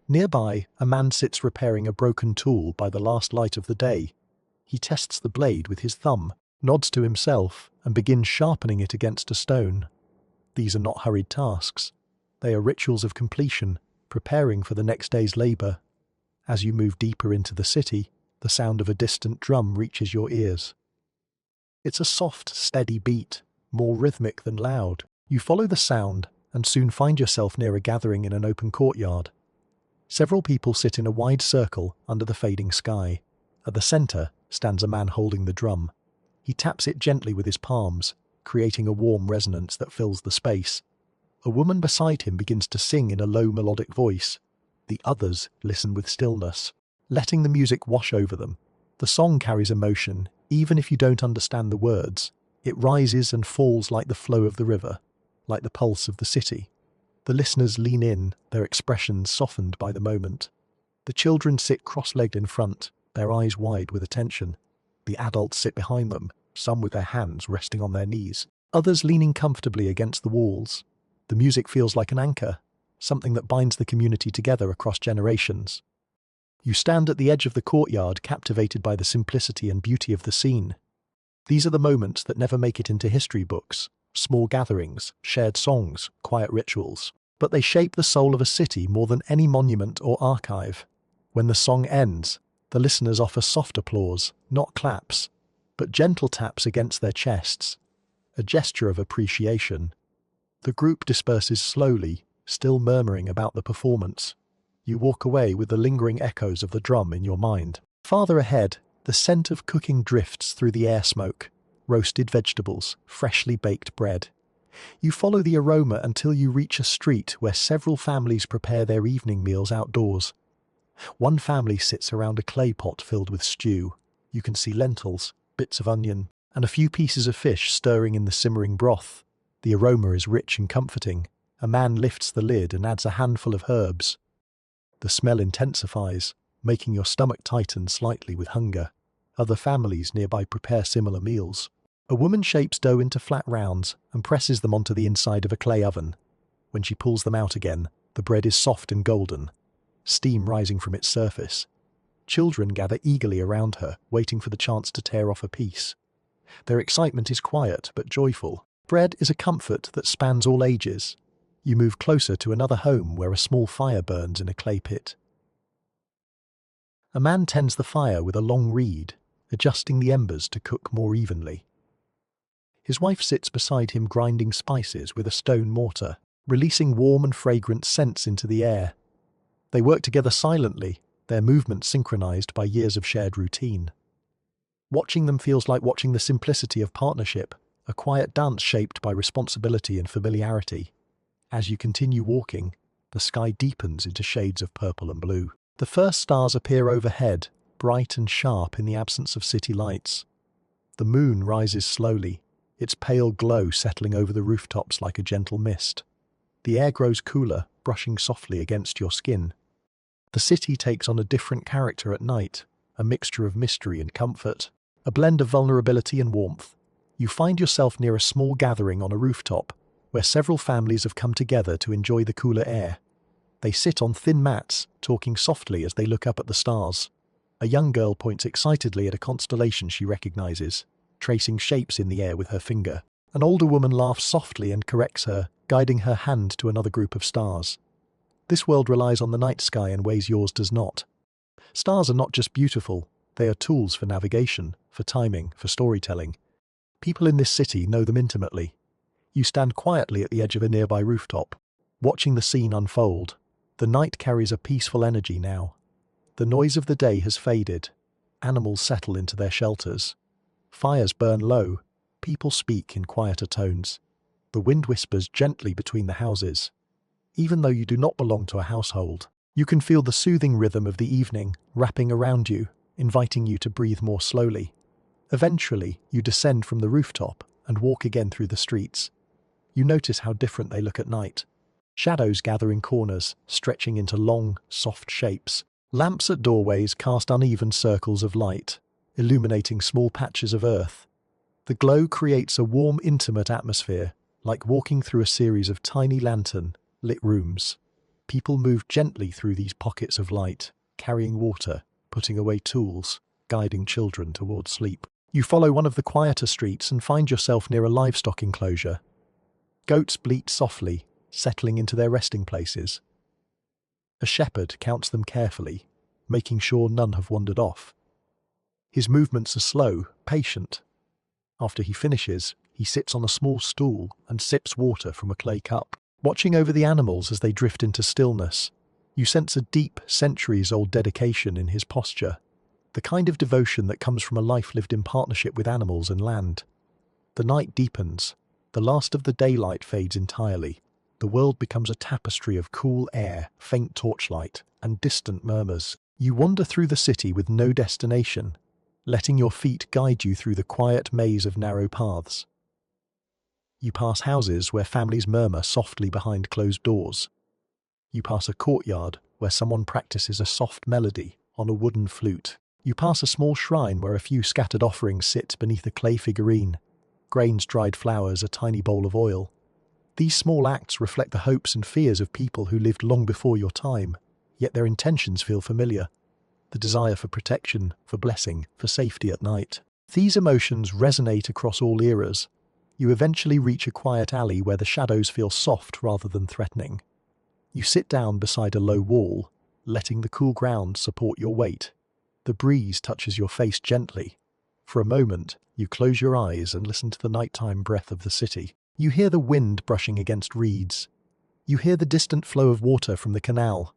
Nearby, a man sits repairing a broken tool by the last light of the day. He tests the blade with his thumb, nods to himself, and begins sharpening it against a stone. These are not hurried tasks. They are rituals of completion, preparing for the next day's labor. As you move deeper into the city, the sound of a distant drum reaches your ears. It's a soft, steady beat, more rhythmic than loud. You follow the sound and soon find yourself near a gathering in an open courtyard. Several people sit in a wide circle under the fading sky. At the center stands a man holding the drum. He taps it gently with his palms, creating a warm resonance that fills the space. A woman beside him begins to sing in a low melodic voice. The others listen with stillness, letting the music wash over them. The song carries emotion, even if you don't understand the words. It rises and falls like the flow of the river, like the pulse of the city. The listeners lean in, their expressions softened by the moment. The children sit cross-legged in front, their eyes wide with attention. The adults sit behind them, some with their hands resting on their knees, others leaning comfortably against the walls. The music feels like an anchor, something that binds the community together across generations. You stand at the edge of the courtyard, captivated by the simplicity and beauty of the scene. These are the moments that never make it into history books, small gatherings, shared songs, quiet rituals. But they shape the soul of a city more than any monument or archive. When the song ends, the listeners offer soft applause, not claps, but gentle taps against their chests, a gesture of appreciation. The group disperses slowly, still murmuring about the performance. You walk away with the lingering echoes of the drum in your mind. Farther ahead, the scent of cooking drifts through the air smoke, roasted vegetables, freshly baked bread. You follow the aroma until you reach a street where several families prepare their evening meals outdoors. One family sits around a clay pot filled with stew. You can see lentils, bits of onion, and a few pieces of fish stirring in the simmering broth. The aroma is rich and comforting. A man lifts the lid and adds a handful of herbs. The smell intensifies, making your stomach tighten slightly with hunger. Other families nearby prepare similar meals. A woman shapes dough into flat rounds and presses them onto the inside of a clay oven. When she pulls them out again, the bread is soft and golden, steam rising from its surface. Children gather eagerly around her, waiting for the chance to tear off a piece. Their excitement is quiet but joyful. Bread is a comfort that spans all ages. You move closer to another home where a small fire burns in a clay pit. A man tends the fire with a long reed, adjusting the embers to cook more evenly. His wife sits beside him, grinding spices with a stone mortar, releasing warm and fragrant scents into the air. They work together silently, their movements synchronized by years of shared routine. Watching them feels like watching the simplicity of partnership, a quiet dance shaped by responsibility and familiarity. As you continue walking, the sky deepens into shades of purple and blue. The first stars appear overhead, bright and sharp in the absence of city lights. The moon rises slowly, its pale glow settling over the rooftops like a gentle mist. The air grows cooler, brushing softly against your skin. The city takes on a different character at night, a mixture of mystery and comfort, a blend of vulnerability and warmth. You find yourself near a small gathering on a rooftop, where several families have come together to enjoy the cooler air. They sit on thin mats, talking softly as they look up at the stars. A young girl points excitedly at a constellation she recognizes, tracing shapes in the air with her finger. An older woman laughs softly and corrects her, guiding her hand to another group of stars. This world relies on the night sky in ways yours does not. Stars are not just beautiful, they are tools for navigation, for timing, for storytelling. People in this city know them intimately. You stand quietly at the edge of a nearby rooftop, watching the scene unfold. The night carries a peaceful energy now. The noise of the day has faded. Animals settle into their shelters. Fires burn low. People speak in quieter tones. The wind whispers gently between the houses. Even though you do not belong to a household, you can feel the soothing rhythm of the evening wrapping around you, inviting you to breathe more slowly. Eventually, you descend from the rooftop and walk again through the streets. You notice how different they look at night. Shadows gather in corners, stretching into long, soft shapes. Lamps at doorways cast uneven circles of light, illuminating small patches of earth. The glow creates a warm, intimate atmosphere, like walking through a series of tiny lantern-lit rooms. People move gently through these pockets of light, carrying water, putting away tools, guiding children toward sleep. You follow one of the quieter streets and find yourself near a livestock enclosure. Goats bleat softly, settling into their resting places. A shepherd counts them carefully, making sure none have wandered off. His movements are slow, patient. After he finishes, he sits on a small stool and sips water from a clay cup. Watching over the animals as they drift into stillness, you sense a deep, centuries-old dedication in his posture, the kind of devotion that comes from a life lived in partnership with animals and land. The night deepens. The last of the daylight fades entirely. The world becomes a tapestry of cool air, faint torchlight, and distant murmurs. You wander through the city with no destination, letting your feet guide you through the quiet maze of narrow paths. You pass houses where families murmur softly behind closed doors. You pass a courtyard where someone practices a soft melody on a wooden flute. You pass a small shrine where a few scattered offerings sit beneath a clay figurine. Grains, dried flowers, a tiny bowl of oil. These small acts reflect the hopes and fears of people who lived long before your time, yet their intentions feel familiar. The desire for protection, for blessing, for safety at night. These emotions resonate across all eras. You eventually reach a quiet alley where the shadows feel soft rather than threatening. You sit down beside a low wall, letting the cool ground support your weight. The breeze touches your face gently. For a moment, you close your eyes and listen to the nighttime breath of the city. You hear the wind brushing against reeds. You hear the distant flow of water from the canal.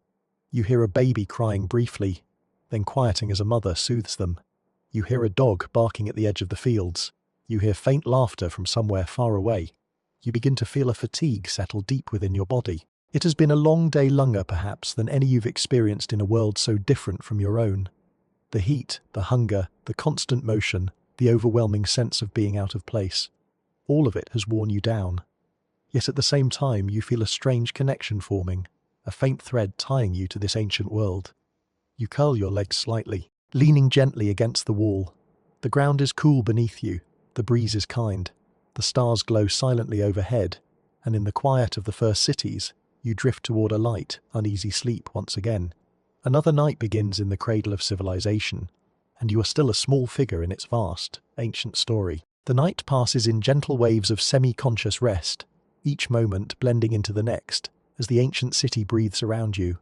You hear a baby crying briefly, then quieting as a mother soothes them. You hear a dog barking at the edge of the fields. You hear faint laughter from somewhere far away. You begin to feel a fatigue settle deep within your body. It has been a long day, longer perhaps than any you've experienced in a world so different from your own. The heat, the hunger, the constant motion, the overwhelming sense of being out of place. All of it has worn you down. Yet at the same time you feel a strange connection forming, a faint thread tying you to this ancient world. You curl your legs slightly, leaning gently against the wall. The ground is cool beneath you, the breeze is kind, the stars glow silently overhead, and in the quiet of the first cities, you drift toward a light, uneasy sleep once again. Another night begins in the cradle of civilization, and you are still a small figure in its vast, ancient story. The night passes in gentle waves of semi-conscious rest, each moment blending into the next, as the ancient city breathes around you.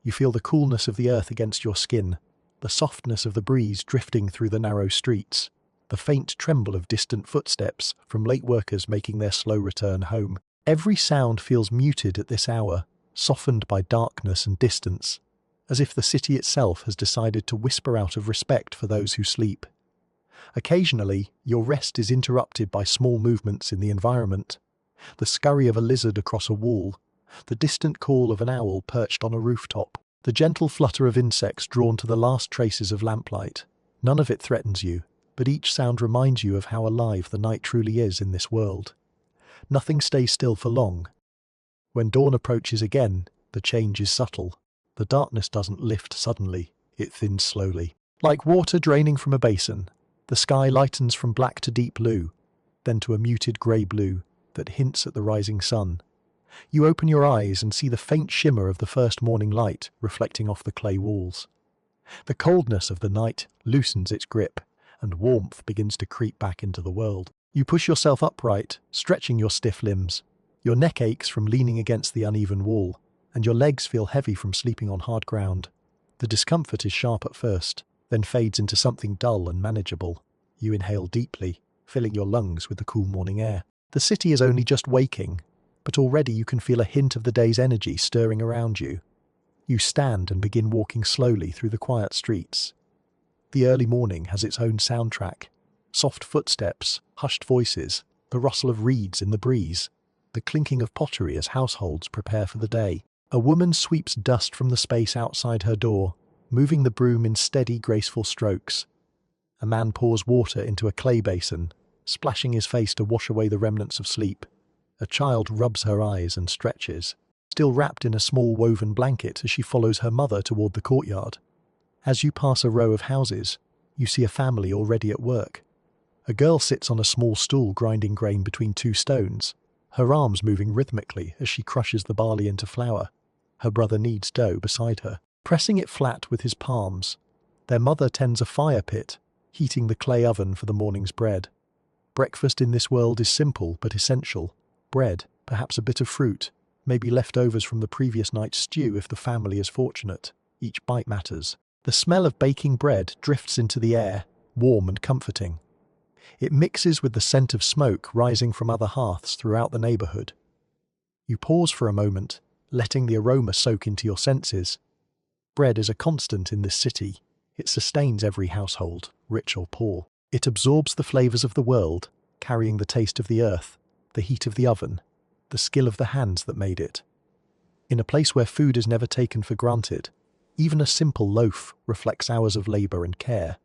You feel the coolness of the earth against your skin, the softness of the breeze drifting through the narrow streets, the faint tremble of distant footsteps from late workers making their slow return home. Every sound feels muted at this hour, softened by darkness and distance, as if the city itself has decided to whisper out of respect for those who sleep. Occasionally, your rest is interrupted by small movements in the environment. The scurry of a lizard across a wall, the distant call of an owl perched on a rooftop, the gentle flutter of insects drawn to the last traces of lamplight. None of it threatens you, but each sound reminds you of how alive the night truly is in this world. Nothing stays still for long. When dawn approaches again, the change is subtle. The darkness doesn't lift suddenly, it thins slowly. Like water draining from a basin, the sky lightens from black to deep blue, then to a muted grey blue that hints at the rising sun. You open your eyes and see the faint shimmer of the first morning light reflecting off the clay walls. The coldness of the night loosens its grip, and warmth begins to creep back into the world. You push yourself upright, stretching your stiff limbs. Your neck aches from leaning against the uneven wall, and your legs feel heavy from sleeping on hard ground. The discomfort is sharp at first, then fades into something dull and manageable. You inhale deeply, filling your lungs with the cool morning air. The city is only just waking, but already you can feel a hint of the day's energy stirring around you. You stand and begin walking slowly through the quiet streets. The early morning has its own soundtrack. Soft footsteps, hushed voices, the rustle of reeds in the breeze, the clinking of pottery as households prepare for the day. A woman sweeps dust from the space outside her door, moving the broom in steady, graceful strokes. A man pours water into a clay basin, splashing his face to wash away the remnants of sleep. A child rubs her eyes and stretches, still wrapped in a small woven blanket as she follows her mother toward the courtyard. As you pass a row of houses, you see a family already at work. A girl sits on a small stool grinding grain between two stones, her arms moving rhythmically as she crushes the barley into flour. Her brother kneads dough beside her, pressing it flat with his palms. Their mother tends a fire pit, heating the clay oven for the morning's bread. Breakfast in this world is simple but essential. Bread, perhaps a bit of fruit, maybe leftovers from the previous night's stew if the family is fortunate. Each bite matters. The smell of baking bread drifts into the air, warm and comforting. It mixes with the scent of smoke rising from other hearths throughout the neighborhood. You pause for a moment, letting the aroma soak into your senses. Bread is a constant in this city. It sustains every household, rich or poor. It absorbs the flavors of the world, carrying the taste of the earth, the heat of the oven, the skill of the hands that made it. In a place where food is never taken for granted, even a simple loaf reflects hours of labor and care.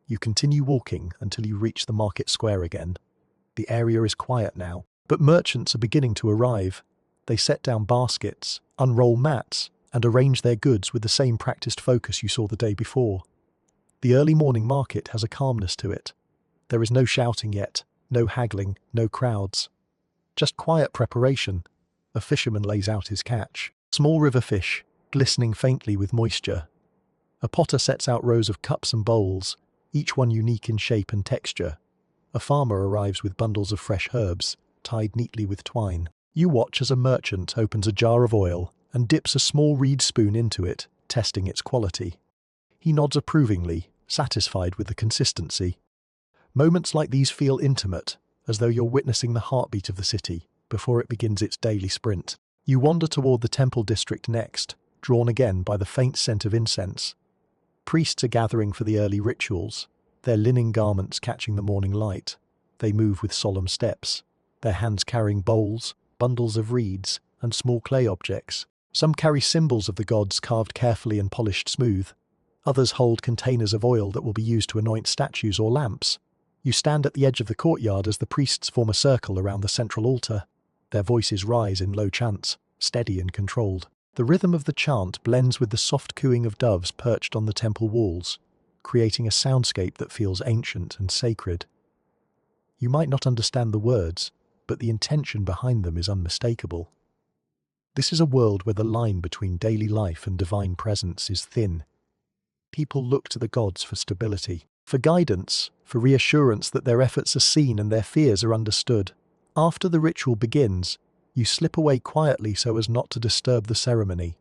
You continue walking until you reach the market square again. The area is quiet now, but merchants are beginning to arrive. They set down baskets, unroll mats, and arrange their goods with the same practiced focus you saw the day before. The early morning market has a calmness to it. There is no shouting yet, no haggling, no crowds. Just quiet preparation. A fisherman lays out his catch. Small river fish, glistening faintly with moisture. A potter sets out rows of cups and bowls, each one unique in shape and texture. A farmer arrives with bundles of fresh herbs, tied neatly with twine. You watch as a merchant opens a jar of oil and dips a small reed spoon into it, testing its quality. He nods approvingly, satisfied with the consistency. Moments like these feel intimate, as though you're witnessing the heartbeat of the city before it begins its daily sprint. You wander toward the temple district next, drawn again by the faint scent of incense. Priests are gathering for the early rituals, their linen garments catching the morning light. They move with solemn steps, their hands carrying bowls, bundles of reeds, and small clay objects. Some carry symbols of the gods carved carefully and polished smooth. Others hold containers of oil that will be used to anoint statues or lamps. You stand at the edge of the courtyard as the priests form a circle around the central altar. Their voices rise in low chants, steady and controlled. The rhythm of the chant blends with the soft cooing of doves perched on the temple walls, creating a soundscape that feels ancient and sacred. You might not understand the words, but the intention behind them is unmistakable. This is a world where the line between daily life and divine presence is thin. People look to the gods for stability, for guidance, for reassurance that their efforts are seen and their fears are understood. After the ritual begins, you slip away quietly so as not to disturb the ceremony.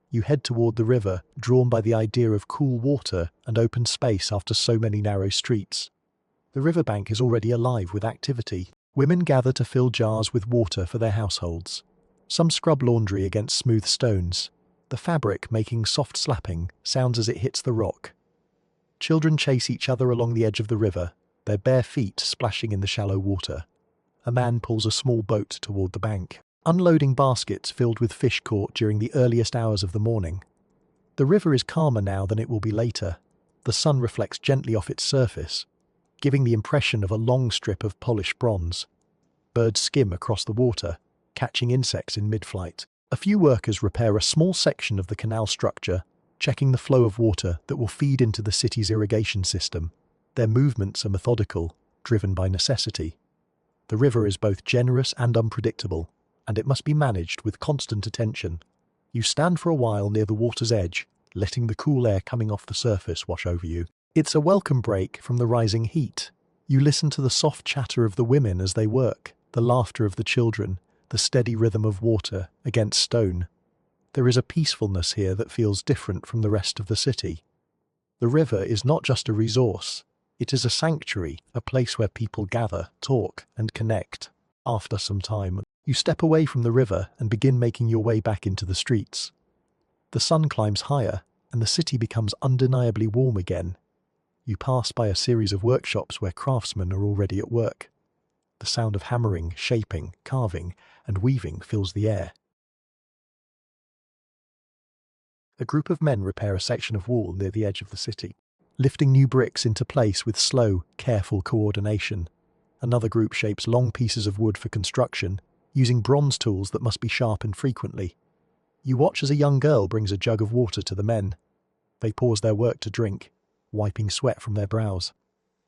You head toward the river, drawn by the idea of cool water and open space after so many narrow streets. The riverbank is already alive with activity. Women gather to fill jars with water for their households. Some scrub laundry against smooth stones. The fabric, making soft slapping, sounds as it hits the rock. Children chase each other along the edge of the river, their bare feet splashing in the shallow water. A man pulls a small boat toward the bank, unloading baskets filled with fish caught during the earliest hours of the morning. The river is calmer now than it will be later. The sun reflects gently off its surface, giving the impression of a long strip of polished bronze. Birds skim across the water, catching insects in mid-flight. A few workers repair a small section of the canal structure, checking the flow of water that will feed into the city's irrigation system. Their movements are methodical, driven by necessity. The river is both generous and unpredictable, and it must be managed with constant attention. You stand for a while near the water's edge, letting the cool air coming off the surface wash over you. It's a welcome break from the rising heat. You listen to the soft chatter of the women as they work, the laughter of the children, the steady rhythm of water against stone. There is a peacefulness here that feels different from the rest of the city. The river is not just a resource. It is a sanctuary, a place where people gather, talk, and connect. After some time, you step away from the river and begin making your way back into the streets. The sun climbs higher, and the city becomes undeniably warm again. You pass by a series of workshops where craftsmen are already at work. The sound of hammering, shaping, carving, and weaving fills the air. A group of men repair a section of wall near the edge of the city, lifting new bricks into place with slow, careful coordination. Another group shapes long pieces of wood for construction, using bronze tools that must be sharpened frequently. You watch as a young girl brings a jug of water to the men. They pause their work to drink, wiping sweat from their brows.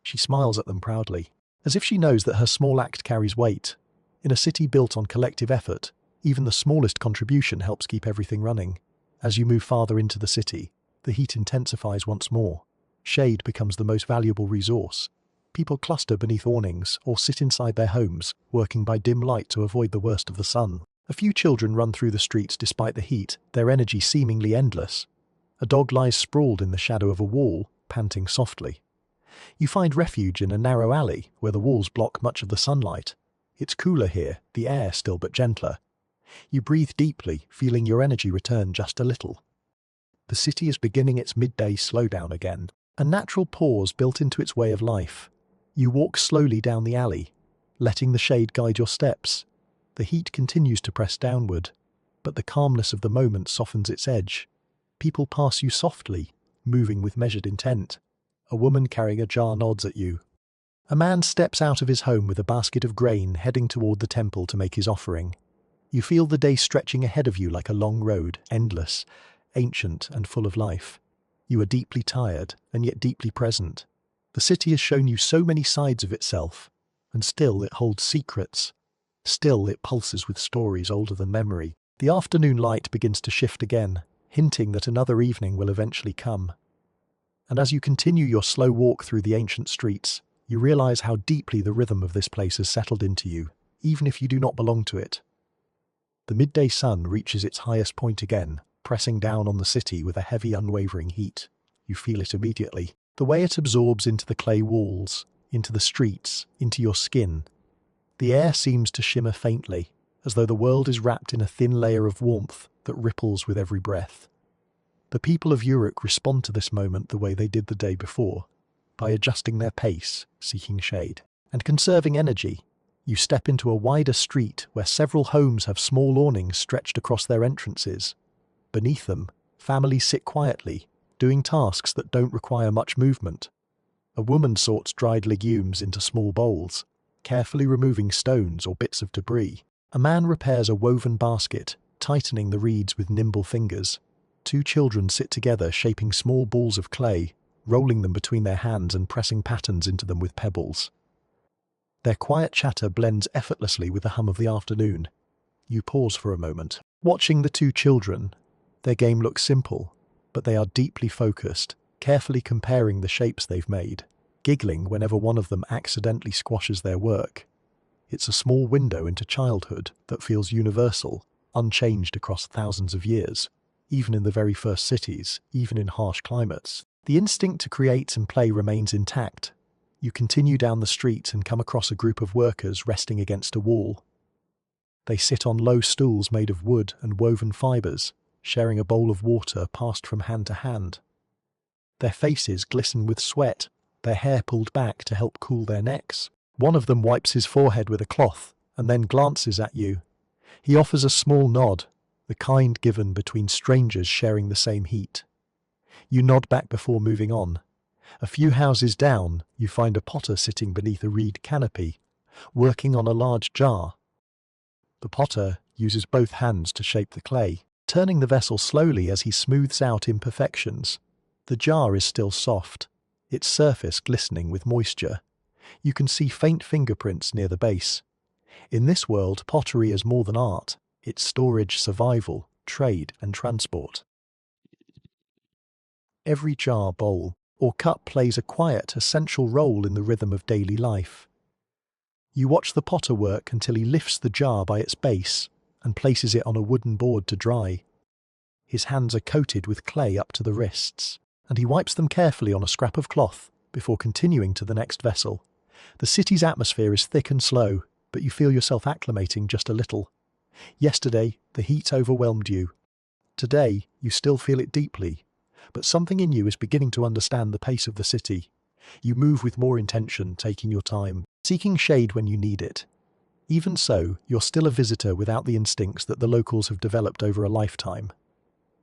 She smiles at them proudly, as if she knows that her small act carries weight. In a city built on collective effort, even the smallest contribution helps keep everything running. As you move farther into the city, the heat intensifies once more. Shade becomes the most valuable resource. People cluster beneath awnings or sit inside their homes, working by dim light to avoid the worst of the sun. A few children run through the streets despite the heat, their energy seemingly endless. A dog lies sprawled in the shadow of a wall, panting softly. You find refuge in a narrow alley where the walls block much of the sunlight. It's cooler here, the air still but gentler. You breathe deeply, feeling your energy return just a little. The city is beginning its midday slowdown again, a natural pause built into its way of life. You walk slowly down the alley, letting the shade guide your steps. The heat continues to press downward, but the calmness of the moment softens its edge. People pass you softly, moving with measured intent. A woman carrying a jar nods at you. A man steps out of his home with a basket of grain, heading toward the temple to make his offering. You feel the day stretching ahead of you like a long road, endless, ancient, and full of life. You are deeply tired, and yet deeply present. The city has shown you so many sides of itself, and still it holds secrets. Still, it pulses with stories older than memory. The afternoon light begins to shift again, hinting that another evening will eventually come. And as you continue your slow walk through the ancient streets, you realize how deeply the rhythm of this place has settled into you, even if you do not belong to it. The midday sun reaches its highest point again, pressing down on the city with a heavy, unwavering heat. You feel it immediately. The way it absorbs into the clay walls, into the streets, into your skin. The air seems to shimmer faintly, as though the world is wrapped in a thin layer of warmth that ripples with every breath. The people of Uruk respond to this moment the way they did the day before, by adjusting their pace, seeking shade, and conserving energy. You step into a wider street where several homes have small awnings stretched across their entrances. Beneath them, families sit quietly, doing tasks that don't require much movement. A woman sorts dried legumes into small bowls, carefully removing stones or bits of debris. A man repairs a woven basket, tightening the reeds with nimble fingers. Two children sit together shaping small balls of clay, rolling them between their hands and pressing patterns into them with pebbles. Their quiet chatter blends effortlessly with the hum of the afternoon. You pause for a moment, watching the two children. Their game looks simple, but they are deeply focused, carefully comparing the shapes they've made, giggling whenever one of them accidentally squashes their work. It's a small window into childhood that feels universal, unchanged across thousands of years. Even in the very first cities, even in harsh climates, the instinct to create and play remains intact. You continue down the street and come across a group of workers resting against a wall. They sit on low stools made of wood and woven fibers, sharing a bowl of water passed from hand to hand. Their faces glisten with sweat, their hair pulled back to help cool their necks. One of them wipes his forehead with a cloth and then glances at you. He offers a small nod, the kind given between strangers sharing the same heat. You nod back before moving on. A few houses down, you find a potter sitting beneath a reed canopy, working on a large jar. The potter uses both hands to shape the clay, turning the vessel slowly as he smooths out imperfections. The jar is still soft, its surface glistening with moisture. You can see faint fingerprints near the base. In this world, pottery is more than art. It's storage, survival, trade, and transport. Every jar, bowl, or cup plays a quiet, essential role in the rhythm of daily life. You watch the potter work until he lifts the jar by its base and places it on a wooden board to dry. His hands are coated with clay up to the wrists, and he wipes them carefully on a scrap of cloth before continuing to the next vessel. The city's atmosphere is thick and slow, but you feel yourself acclimating just a little. Yesterday, the heat overwhelmed you. Today, you still feel it deeply, but something in you is beginning to understand the pace of the city. You move with more intention, taking your time, seeking shade when you need it. Even so, you're still a visitor without the instincts that the locals have developed over a lifetime.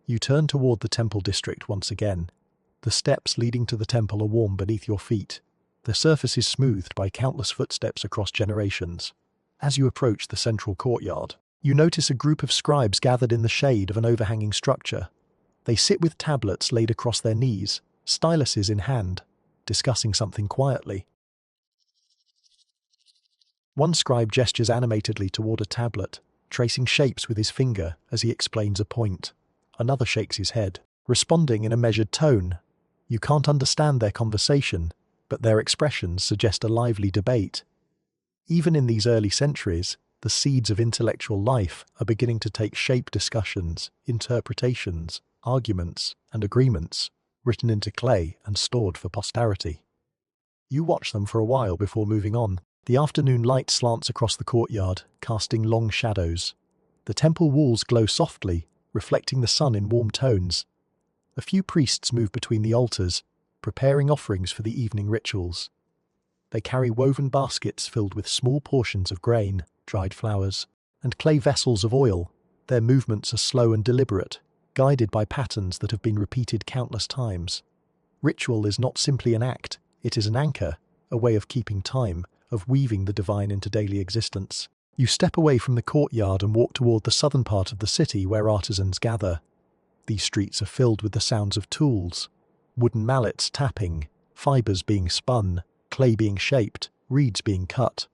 You turn toward the temple district once again. The steps leading to the temple are warm beneath your feet. The surface is smoothed by countless footsteps across generations. As you approach the central courtyard, you notice a group of scribes gathered in the shade of an overhanging structure. They sit with tablets laid across their knees, styluses in hand, discussing something quietly. One scribe gestures animatedly toward a tablet, tracing shapes with his finger as he explains a point. Another shakes his head, responding in a measured tone. You can't understand their conversation, but their expressions suggest a lively debate. Even in these early centuries, the seeds of intellectual life are beginning to take shape: discussions, interpretations, arguments, and agreements, written into clay and stored for posterity. You watch them for a while before moving on. The afternoon light slants across the courtyard, casting long shadows. The temple walls glow softly, reflecting the sun in warm tones. A few priests move between the altars, preparing offerings for the evening rituals. They carry woven baskets filled with small portions of grain, dried flowers, and clay vessels of oil. Their movements are slow and deliberate, guided by patterns that have been repeated countless times. Ritual is not simply an act, it is an anchor, a way of keeping time, of weaving the divine into daily existence. You step away from the courtyard and walk toward the southern part of the city where artisans gather. These streets are filled with the sounds of tools, wooden mallets tapping, fibers being spun, clay being shaped, reeds being cut.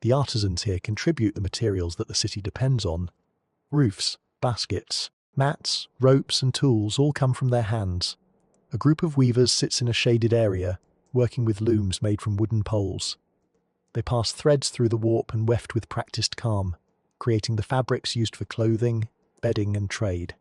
The artisans here contribute the materials that the city depends on. Roofs, baskets, mats, ropes and tools all come from their hands. A group of weavers sits in a shaded area, working with looms made from wooden poles. They pass threads through the warp and weft with practiced calm, creating the fabrics used for clothing, bedding and trade.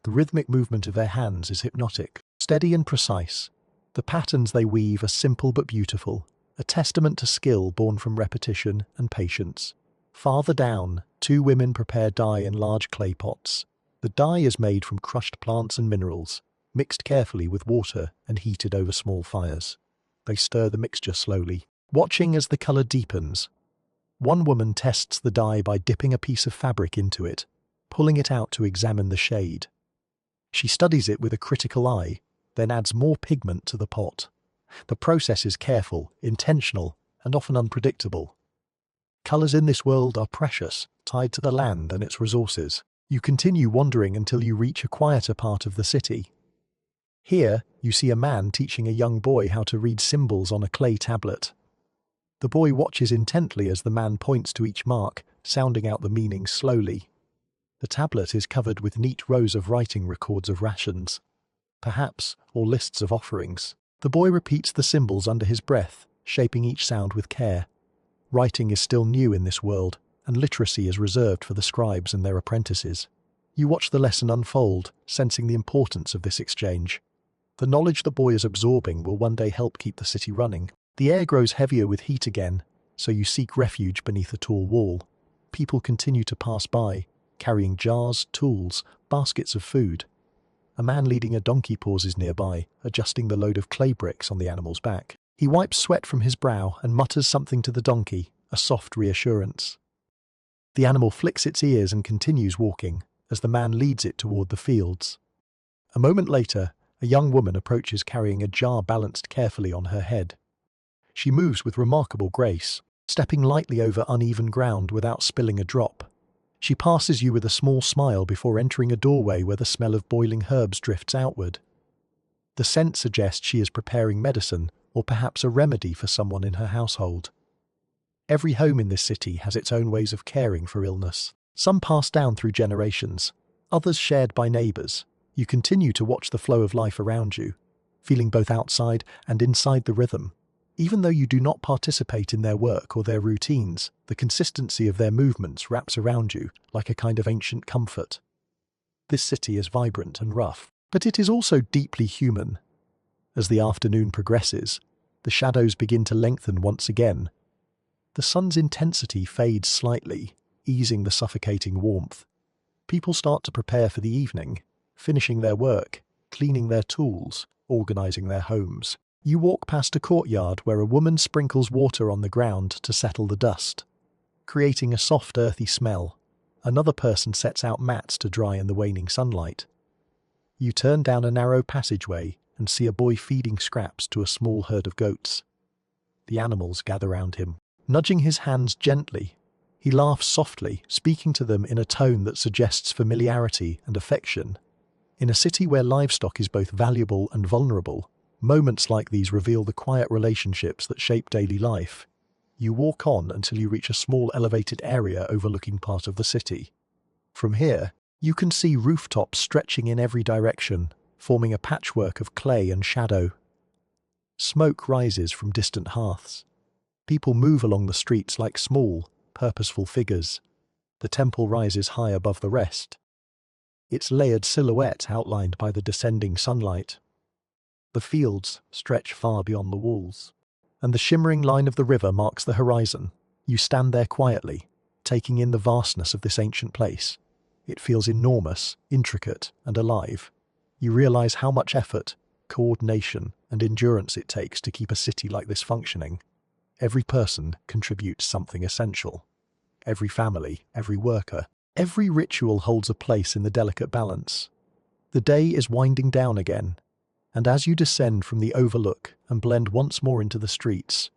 The rhythmic movement of their hands is hypnotic, steady and precise. The patterns they weave are simple but beautiful, a testament to skill born from repetition and patience. Farther down, two women prepare dye in large clay pots. The dye is made from crushed plants and minerals, mixed carefully with water and heated over small fires. They stir the mixture slowly, watching as the color deepens. One woman tests the dye by dipping a piece of fabric into it, pulling it out to examine the shade. She studies it with a critical eye, then adds more pigment to the pot. The process is careful, intentional, and often unpredictable. Colors in this world are precious, tied to the land and its resources. You continue wandering until you reach a quieter part of the city. Here, you see a man teaching a young boy how to read symbols on a clay tablet. The boy watches intently as the man points to each mark, sounding out the meanings slowly. The tablet is covered with neat rows of writing records of rations, perhaps, or lists of offerings. The boy repeats the symbols under his breath, shaping each sound with care. Writing is still new in this world, and literacy is reserved for the scribes and their apprentices. You watch the lesson unfold, sensing the importance of this exchange. The knowledge the boy is absorbing will one day help keep the city running. The air grows heavier with heat again, so you seek refuge beneath a tall wall. People continue to pass by, carrying jars, tools, baskets of food. A man leading a donkey pauses nearby, adjusting the load of clay bricks on the animal's back. He wipes sweat from his brow and mutters something to the donkey, a soft reassurance. The animal flicks its ears and continues walking, as the man leads it toward the fields. A moment later, a young woman approaches carrying a jar balanced carefully on her head. She moves with remarkable grace, stepping lightly over uneven ground without spilling a drop. She passes you with a small smile before entering a doorway where the smell of boiling herbs drifts outward. The scent suggests she is preparing medicine, or perhaps a remedy for someone in her household. Every home in this city has its own ways of caring for illness. Some passed down through generations, others shared by neighbors. You continue to watch the flow of life around you, feeling both outside and inside the rhythm. Even though you do not participate in their work or their routines, the consistency of their movements wraps around you like a kind of ancient comfort. This city is vibrant and rough, but it is also deeply human. As the afternoon progresses, the shadows begin to lengthen once again. The sun's intensity fades slightly, easing the suffocating warmth. People start to prepare for the evening, finishing their work, cleaning their tools, organizing their homes. You walk past a courtyard where a woman sprinkles water on the ground to settle the dust, creating a soft, earthy smell. Another person sets out mats to dry in the waning sunlight. You turn down a narrow passageway and see a boy feeding scraps to a small herd of goats. The animals gather round him, nudging his hands gently. He laughs softly, speaking to them in a tone that suggests familiarity and affection. In a city where livestock is both valuable and vulnerable, moments like these reveal the quiet relationships that shape daily life. You walk on until you reach a small elevated area overlooking part of the city. From here, you can see rooftops stretching in every direction, forming a patchwork of clay and shadow. Smoke rises from distant hearths. People move along the streets like small, purposeful figures. The temple rises high above the rest, its layered silhouette outlined by the descending sunlight. The fields stretch far beyond the walls, and the shimmering line of the river marks the horizon. You stand there quietly, taking in the vastness of this ancient place. It feels enormous, intricate, and alive. You realize how much effort, coordination, and endurance it takes to keep a city like this functioning. Every person contributes something essential. Every family, every worker, every ritual holds a place in the delicate balance. The day is winding down again, and as you descend from the overlook and blend once more into the streets,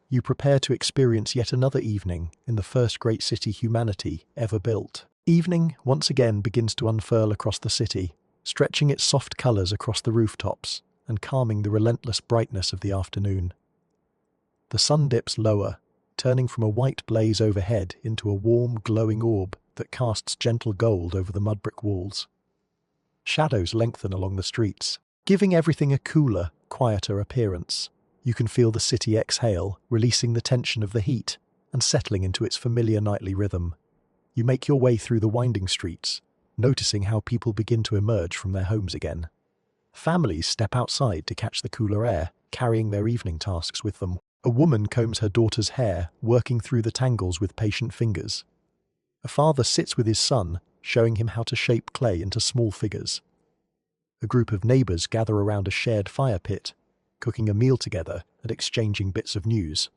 you prepare to experience yet another evening in the first great city humanity ever built. Evening once again begins to unfurl across the city, stretching its soft colors across the rooftops and calming the relentless brightness of the afternoon. The sun dips lower, turning from a white blaze overhead into a warm, glowing orb that casts gentle gold over the mud brick walls. Shadows lengthen along the streets, giving everything a cooler, quieter appearance. You can feel the city exhale, releasing the tension of the heat and settling into its familiar nightly rhythm. You make your way through the winding streets, noticing how people begin to emerge from their homes again. Families step outside to catch the cooler air, carrying their evening tasks with them. A woman combs her daughter's hair, working through the tangles with patient fingers. A father sits with his son, showing him how to shape clay into small figures. A group of neighbors gather around a shared fire pit, cooking a meal together and exchanging bits of news.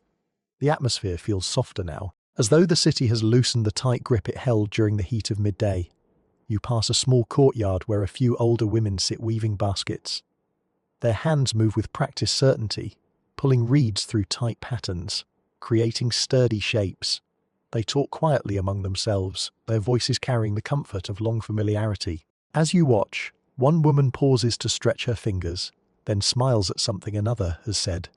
The atmosphere feels softer now, as though the city has loosened the tight grip it held during the heat of midday. You pass a small courtyard where a few older women sit weaving baskets. Their hands move with practiced certainty, pulling reeds through tight patterns, creating sturdy shapes. They talk quietly among themselves, their voices carrying the comfort of long familiarity. As you watch, one woman pauses to stretch her fingers, then smiles at something another has said.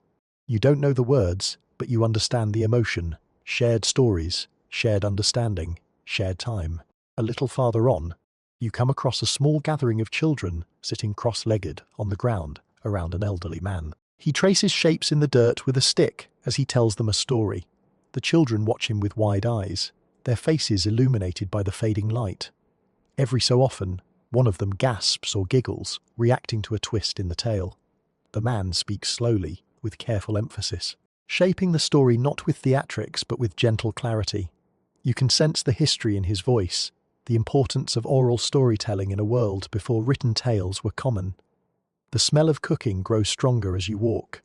You don't know the words, but you understand the emotion. Shared stories, shared understanding, shared time. A little farther on, you come across a small gathering of children sitting cross-legged on the ground around an elderly man. He traces shapes in the dirt with a stick as he tells them a story. The children watch him with wide eyes, their faces illuminated by the fading light. Every so often, one of them gasps or giggles, reacting to a twist in the tale. The man speaks slowly, with careful emphasis, shaping the story not with theatrics but with gentle clarity. You can sense the history in his voice, the importance of oral storytelling in a world before written tales were common. The smell of cooking grows stronger as you walk.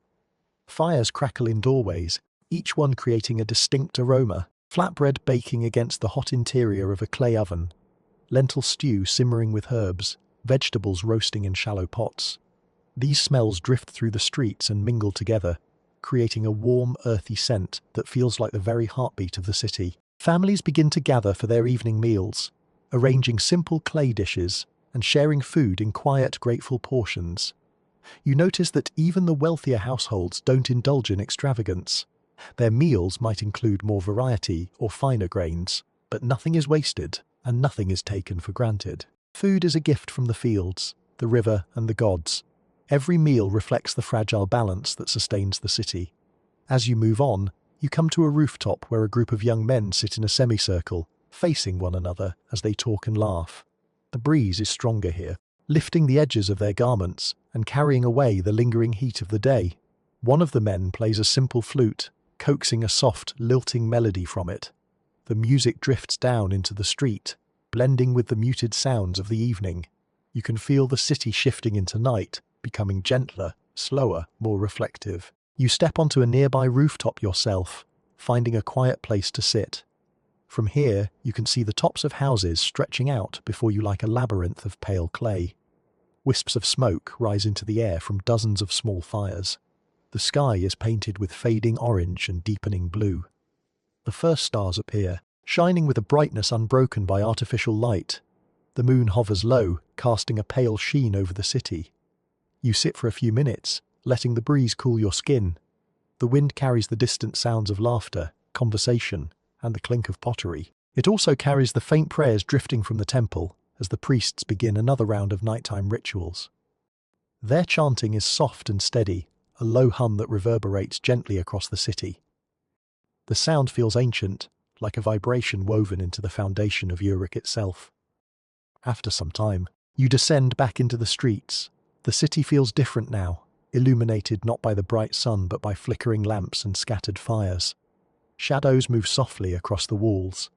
Fires crackle in doorways, each one creating a distinct aroma. Flatbread baking against the hot interior of a clay oven, lentil stew simmering with herbs, vegetables roasting in shallow pots. These smells drift through the streets and mingle together, creating a warm, earthy scent that feels like the very heartbeat of the city. Families begin to gather for their evening meals, arranging simple clay dishes and sharing food in quiet, grateful portions. You notice that even the wealthier households don't indulge in extravagance. Their meals might include more variety or finer grains, but nothing is wasted and nothing is taken for granted. Food is a gift from the fields, the river, and the gods. Every meal reflects the fragile balance that sustains the city. As you move on, you come to a rooftop where a group of young men sit in a semicircle, facing one another as they talk and laugh. The breeze is stronger here, lifting the edges of their garments and carrying away the lingering heat of the day. One of the men plays a simple flute, coaxing a soft, lilting melody from it. The music drifts down into the street, blending with the muted sounds of the evening. You can feel the city shifting into night, becoming gentler, slower, more reflective. You step onto a nearby rooftop yourself, finding a quiet place to sit. From here, you can see the tops of houses stretching out before you like a labyrinth of pale clay. Wisps of smoke rise into the air from dozens of small fires. The sky is painted with fading orange and deepening blue. The first stars appear, shining with a brightness unbroken by artificial light. The moon hovers low, casting a pale sheen over the city. You sit for a few minutes, letting the breeze cool your skin. The wind carries the distant sounds of laughter, conversation, and the clink of pottery. It also carries the faint prayers drifting from the temple as the priests begin another round of nighttime rituals. Their chanting is soft and steady, a low hum that reverberates gently across the city. The sound feels ancient, like a vibration woven into the foundation of Uruk itself. After some time, you descend back into the streets. The city feels different now, illuminated not by the bright sun but by flickering lamps and scattered fires. Shadows move softly across the walls.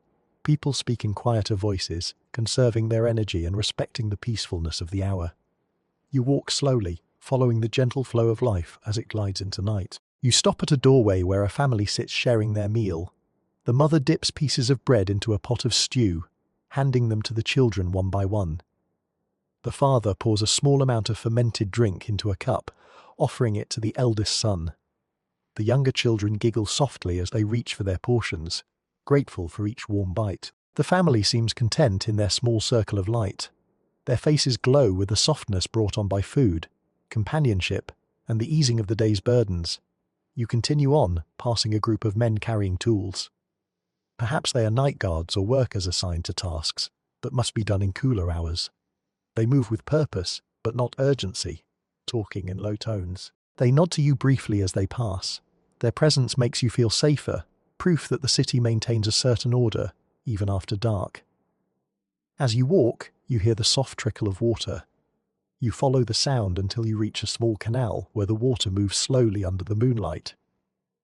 People speak in quieter voices, conserving their energy and respecting the peacefulness of the hour. You walk slowly, following the gentle flow of life as it glides into night. You stop at a doorway where a family sits sharing their meal. The mother dips pieces of bread into a pot of stew, handing them to the children one by one. The father pours a small amount of fermented drink into a cup, offering it to the eldest son. The younger children giggle softly as they reach for their portions, grateful for each warm bite. The family seems content in their small circle of light. Their faces glow with the softness brought on by food, companionship, and the easing of the day's burdens. You continue on, passing a group of men carrying tools. Perhaps they are night guards or workers assigned to tasks that must be done in cooler hours. They move with purpose, but not urgency, talking in low tones. They nod to you briefly as they pass. Their presence makes you feel safer, proof that the city maintains a certain order, even after dark. As you walk, you hear the soft trickle of water. You follow the sound until you reach a small canal where the water moves slowly under the moonlight.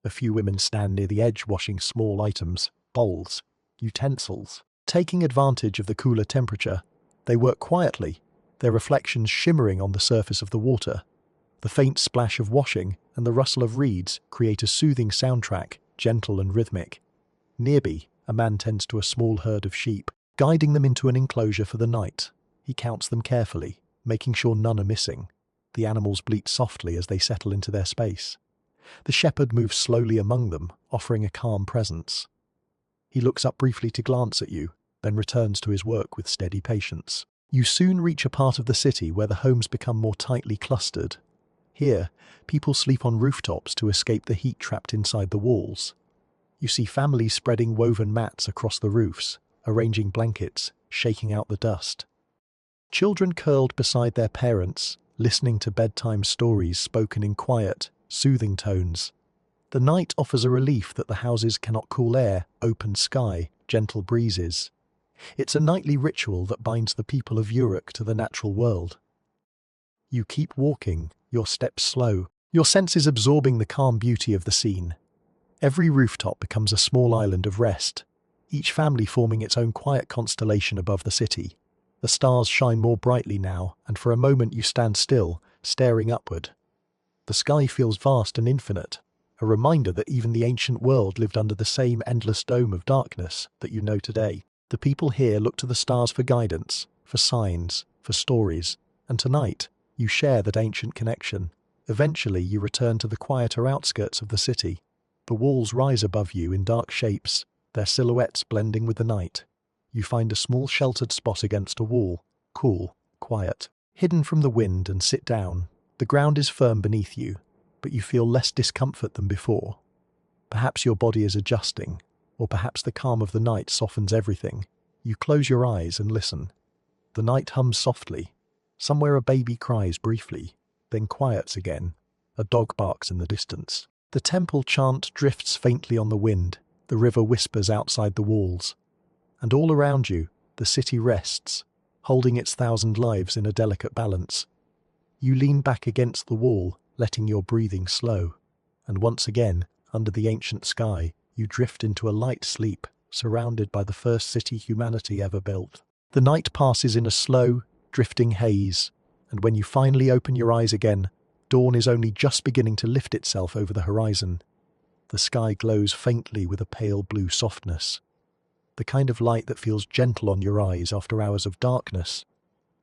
A few women stand near the edge washing small items, bowls, utensils. Taking advantage of the cooler temperature, they work quietly, their reflections shimmering on the surface of the water. The faint splash of washing and the rustle of reeds create a soothing soundtrack, gentle and rhythmic. Nearby, a man tends to a small herd of sheep, guiding them into an enclosure for the night. He counts them carefully, making sure none are missing. The animals bleat softly as they settle into their space. The shepherd moves slowly among them, offering a calm presence. He looks up briefly to glance at you, then returns to his work with steady patience. You soon reach a part of the city where the homes become more tightly clustered. Here, people sleep on rooftops to escape the heat trapped inside the walls. You see families spreading woven mats across the roofs, arranging blankets, shaking out the dust. Children curled beside their parents, listening to bedtime stories spoken in quiet, soothing tones. The night offers a relief that the houses cannot cool air, open sky, gentle breezes. It's a nightly ritual that binds the people of Uruk to the natural world. You keep walking, your steps slow, your senses absorbing the calm beauty of the scene. Every rooftop becomes a small island of rest, each family forming its own quiet constellation above the city. The stars shine more brightly now, and for a moment you stand still, staring upward. The sky feels vast and infinite, a reminder that even the ancient world lived under the same endless dome of darkness that you know today. The people here look to the stars for guidance, for signs, for stories, and tonight, you share that ancient connection. Eventually, you return to the quieter outskirts of the city. The walls rise above you in dark shapes, their silhouettes blending with the night. You find a small sheltered spot against a wall, cool, quiet, hidden from the wind, and sit down. The ground is firm beneath you, but you feel less discomfort than before. Perhaps your body is adjusting, or perhaps the calm of the night softens everything. You close your eyes and listen. The night hums softly. Somewhere a baby cries briefly, then quiets again. A dog barks in the distance. The temple chant drifts faintly on the wind. The river whispers outside the walls. And all around you, the city rests, holding its 1,000 lives in a delicate balance. You lean back against the wall, letting your breathing slow. And once again, under the ancient sky, you drift into a light sleep, surrounded by the first city humanity ever built. The night passes in a slow, drifting haze, and when you finally open your eyes again, dawn is only just beginning to lift itself over the horizon. The sky glows faintly with a pale blue softness, the kind of light that feels gentle on your eyes after hours of darkness.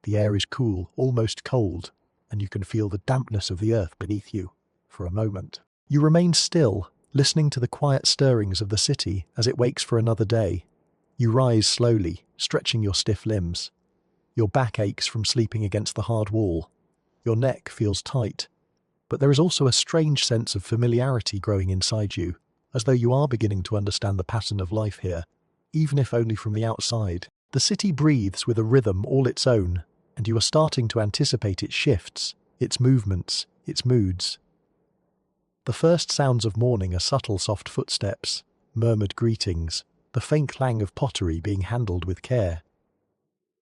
The air is cool, almost cold, and you can feel the dampness of the earth beneath you. For a moment, you remain still, listening to the quiet stirrings of the city as it wakes for another day. You rise slowly, stretching your stiff limbs. Your back aches from sleeping against the hard wall. Your neck feels tight. But there is also a strange sense of familiarity growing inside you, as though you are beginning to understand the pattern of life here, even if only from the outside. The city breathes with a rhythm all its own, and you are starting to anticipate its shifts, its movements, its moods. The first sounds of morning are subtle soft footsteps, murmured greetings, the faint clang of pottery being handled with care.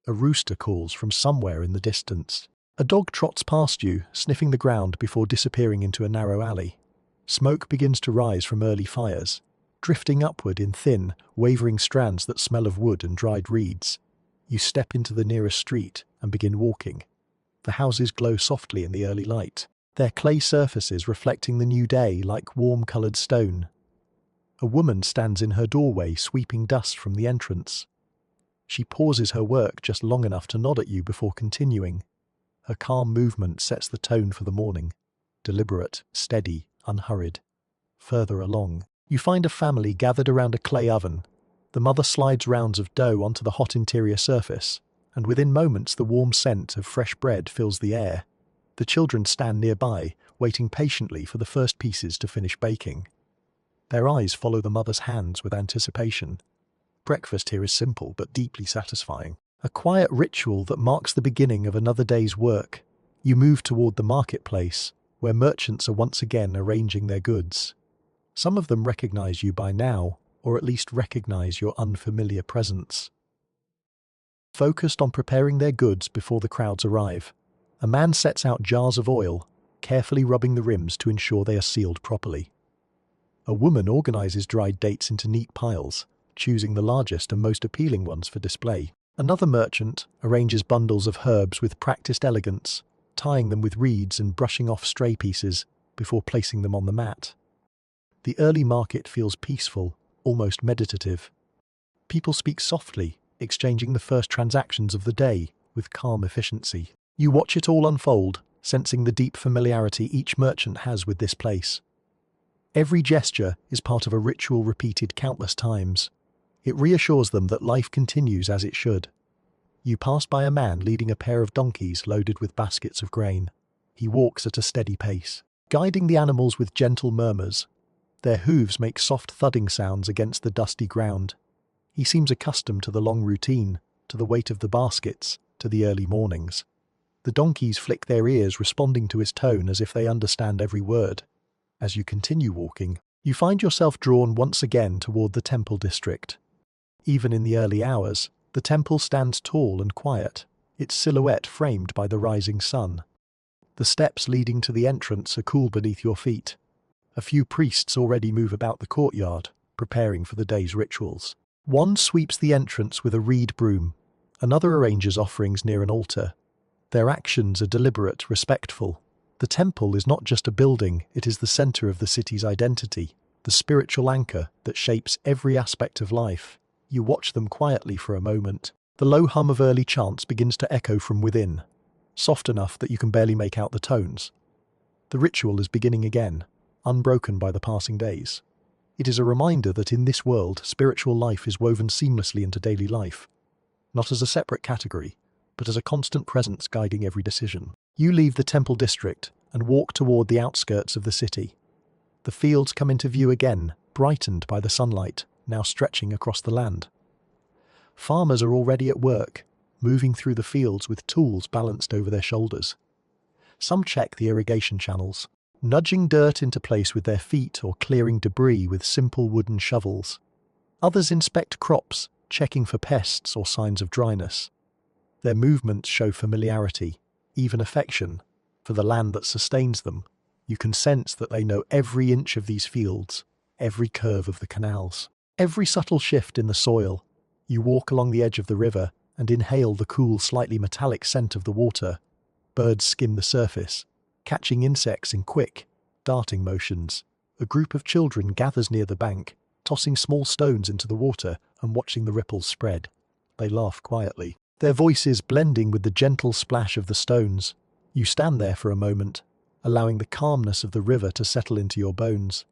A rooster calls from somewhere in the distance. A dog trots past you, sniffing the ground before disappearing into a narrow alley. Smoke begins to rise from early fires, drifting upward in thin, wavering strands that smell of wood and dried reeds. You step into the nearest street and begin walking. The houses glow softly in the early light, their clay surfaces reflecting the new day like warm-coloured stone. A woman stands in her doorway sweeping dust from the entrance. She pauses her work just long enough to nod at you before continuing. Her calm movement sets the tone for the morning. Deliberate, steady, unhurried. Further along, you find a family gathered around a clay oven. The mother slides rounds of dough onto the hot interior surface, and within moments the warm scent of fresh bread fills the air. The children stand nearby, waiting patiently for the first pieces to finish baking. Their eyes follow the mother's hands with anticipation. Breakfast here is simple but deeply satisfying. A quiet ritual that marks the beginning of another day's work. You move toward the marketplace, where merchants are once again arranging their goods. Some of them recognize you by now, or at least recognize your unfamiliar presence. Focused on preparing their goods before the crowds arrive, a man sets out jars of oil, carefully rubbing the rims to ensure they are sealed properly. A woman organizes dried dates into neat piles, choosing the largest and most appealing ones for display. Another merchant arranges bundles of herbs with practiced elegance, tying them with reeds and brushing off stray pieces before placing them on the mat. The early market feels peaceful, almost meditative. People speak softly, exchanging the first transactions of the day with calm efficiency. You watch it all unfold, sensing the deep familiarity each merchant has with this place. Every gesture is part of a ritual repeated countless times. It reassures them that life continues as it should. You pass by a man leading a pair of donkeys loaded with baskets of grain. He walks at a steady pace, guiding the animals with gentle murmurs. Their hooves make soft thudding sounds against the dusty ground. He seems accustomed to the long routine, to the weight of the baskets, to the early mornings. The donkeys flick their ears, responding to his tone as if they understand every word. As you continue walking, you find yourself drawn once again toward the temple district. Even in the early hours, the temple stands tall and quiet, its silhouette framed by the rising sun. The steps leading to the entrance are cool beneath your feet. A few priests already move about the courtyard, preparing for the day's rituals. One sweeps the entrance with a reed broom. Another arranges offerings near an altar. Their actions are deliberate, respectful. The temple is not just a building, it is the center of the city's identity, the spiritual anchor that shapes every aspect of life. You watch them quietly for a moment. The low hum of early chants begins to echo from within, soft enough that you can barely make out the tones. The ritual is beginning again, unbroken by the passing days. It is a reminder that in this world, spiritual life is woven seamlessly into daily life, not as a separate category, but as a constant presence guiding every decision. You leave the temple district and walk toward the outskirts of the city. The fields come into view again, brightened by the sunlight, now stretching across the land. Farmers are already at work, moving through the fields with tools balanced over their shoulders. Some check the irrigation channels, nudging dirt into place with their feet or clearing debris with simple wooden shovels. Others inspect crops, checking for pests or signs of dryness. Their movements show familiarity, even affection, for the land that sustains them. You can sense that they know every inch of these fields, every curve of the canals, every subtle shift in the soil. You walk along the edge of the river and inhale the cool, slightly metallic scent of the water. Birds skim the surface, catching insects in quick, darting motions. A group of children gathers near the bank, tossing small stones into the water and watching the ripples spread. They laugh quietly, their voices blending with the gentle splash of the stones. You stand there for a moment, allowing the calmness of the river to settle into your bones.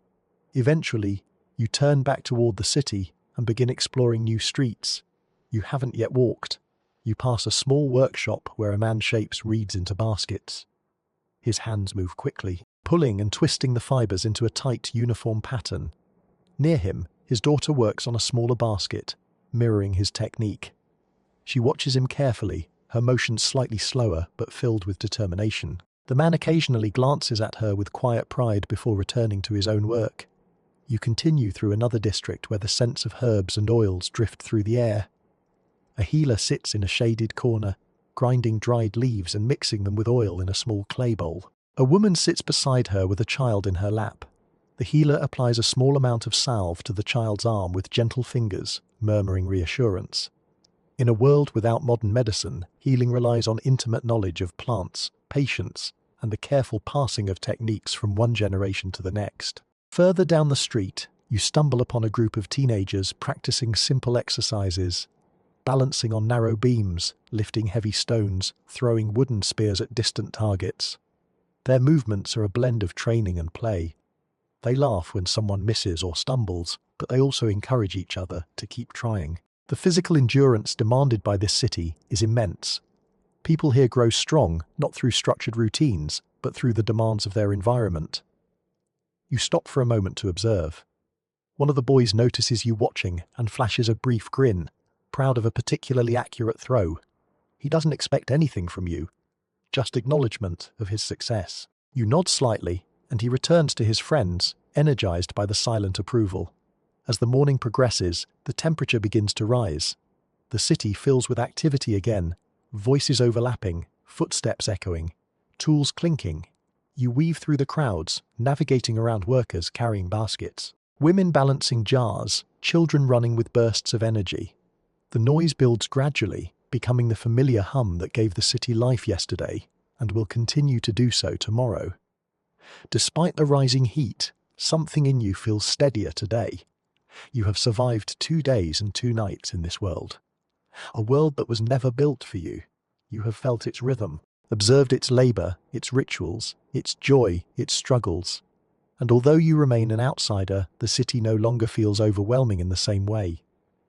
Eventually, you turn back toward the city and begin exploring new streets. You haven't yet walked. You pass a small workshop where a man shapes reeds into baskets. His hands move quickly, pulling and twisting the fibers into a tight, uniform pattern. Near him, his daughter works on a smaller basket, mirroring his technique. She watches him carefully, her motions slightly slower but filled with determination. The man occasionally glances at her with quiet pride before returning to his own work. You continue through another district where the scents of herbs and oils drift through the air. A healer sits in a shaded corner, grinding dried leaves and mixing them with oil in a small clay bowl. A woman sits beside her with a child in her lap. The healer applies a small amount of salve to the child's arm with gentle fingers, murmuring reassurance. In a world without modern medicine, healing relies on intimate knowledge of plants, patience, and the careful passing of techniques from one generation to the next. Further down the street, you stumble upon a group of teenagers practicing simple exercises, balancing on narrow beams, lifting heavy stones, throwing wooden spears at distant targets. Their movements are a blend of training and play. They laugh when someone misses or stumbles, but they also encourage each other to keep trying. The physical endurance demanded by this city is immense. People here grow strong, not through structured routines, but through the demands of their environment. You stop for a moment to observe. One of the boys notices you watching and flashes a brief grin, proud of a particularly accurate throw. He doesn't expect anything from you, just acknowledgement of his success. You nod slightly, and he returns to his friends, energized by the silent approval. As the morning progresses, the temperature begins to rise. The city fills with activity again, voices overlapping, footsteps echoing, tools clinking. You weave through the crowds, navigating around workers carrying baskets, women balancing jars, children running with bursts of energy. The noise builds gradually, becoming the familiar hum that gave the city life yesterday and will continue to do so tomorrow. Despite the rising heat, something in you feels steadier today. You have survived 2 days and 2 nights in this world. A world that was never built for you. You have felt its rhythm, observed its labor, its rituals, its joy, its struggles. And although you remain an outsider, the city no longer feels overwhelming in the same way.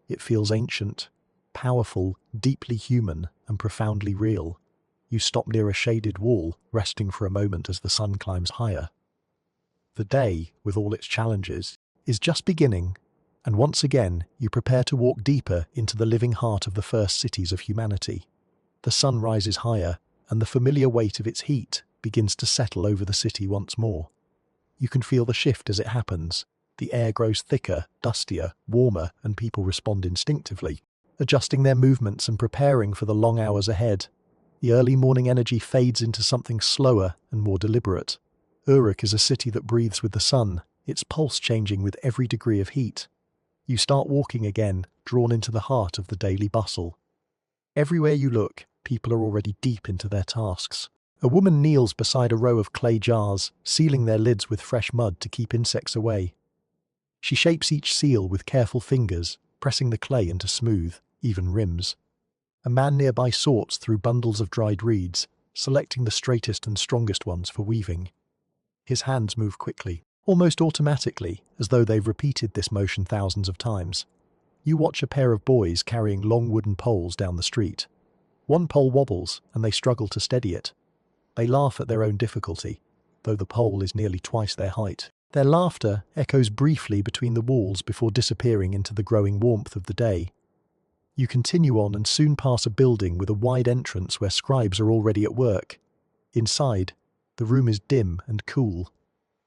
It feels ancient, powerful, deeply human, and profoundly real. You stop near a shaded wall, resting for a moment as the sun climbs higher. The day, with all its challenges, is just beginning, and once again you prepare to walk deeper into the living heart of the first cities of humanity. The sun rises higher, and the familiar weight of its heat begins to settle over the city once more. You can feel the shift as it happens. The air grows thicker, dustier, warmer, and people respond instinctively, adjusting their movements and preparing for the long hours ahead. The early morning energy fades into something slower and more deliberate. Uruk is a city that breathes with the sun, its pulse changing with every degree of heat. You start walking again, drawn into the heart of the daily bustle. Everywhere you look, people are already deep into their tasks. A woman kneels beside a row of clay jars, sealing their lids with fresh mud to keep insects away. She shapes each seal with careful fingers, pressing the clay into smooth, even rims. A man nearby sorts through bundles of dried reeds, selecting the straightest and strongest ones for weaving. His hands move quickly, almost automatically, as though they've repeated this motion thousands of times. You watch a pair of boys carrying long wooden poles down the street. One pole wobbles, and they struggle to steady it. They laugh at their own difficulty, though the pole is nearly twice their height. Their laughter echoes briefly between the walls before disappearing into the growing warmth of the day. You continue on and soon pass a building with a wide entrance where scribes are already at work. Inside, the room is dim and cool.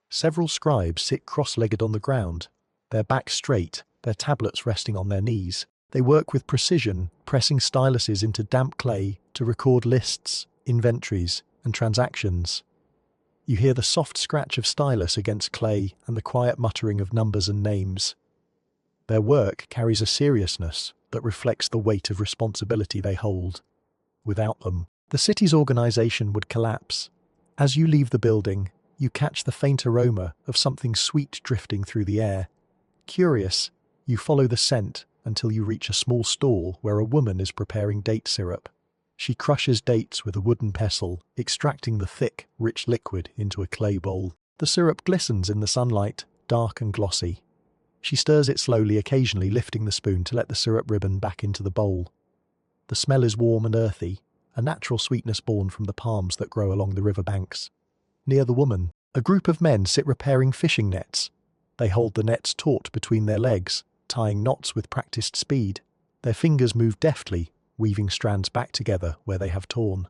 Several scribes sit cross-legged on the ground, their backs straight, their tablets resting on their knees. They work with precision, pressing styluses into damp clay to record lists, inventories, and transactions. You hear the soft scratch of stylus against clay and the quiet muttering of numbers and names. Their work carries a seriousness that reflects the weight of responsibility they hold. Without them, the city's organization would collapse. As you leave the building, you catch the faint aroma of something sweet drifting through the air. Curious, you follow the scent until you reach a small stall where a woman is preparing date syrup. She crushes dates with a wooden pestle, extracting the thick, rich liquid into a clay bowl. The syrup glistens in the sunlight, dark and glossy. She stirs it slowly, occasionally lifting the spoon to let the syrup ribbon back into the bowl. The smell is warm and earthy, a natural sweetness born from the palms that grow along the river banks. Near the woman, a group of men sit repairing fishing nets. They hold the nets taut between their legs, tying knots with practiced speed. Their fingers move deftly, weaving strands back together where they have torn.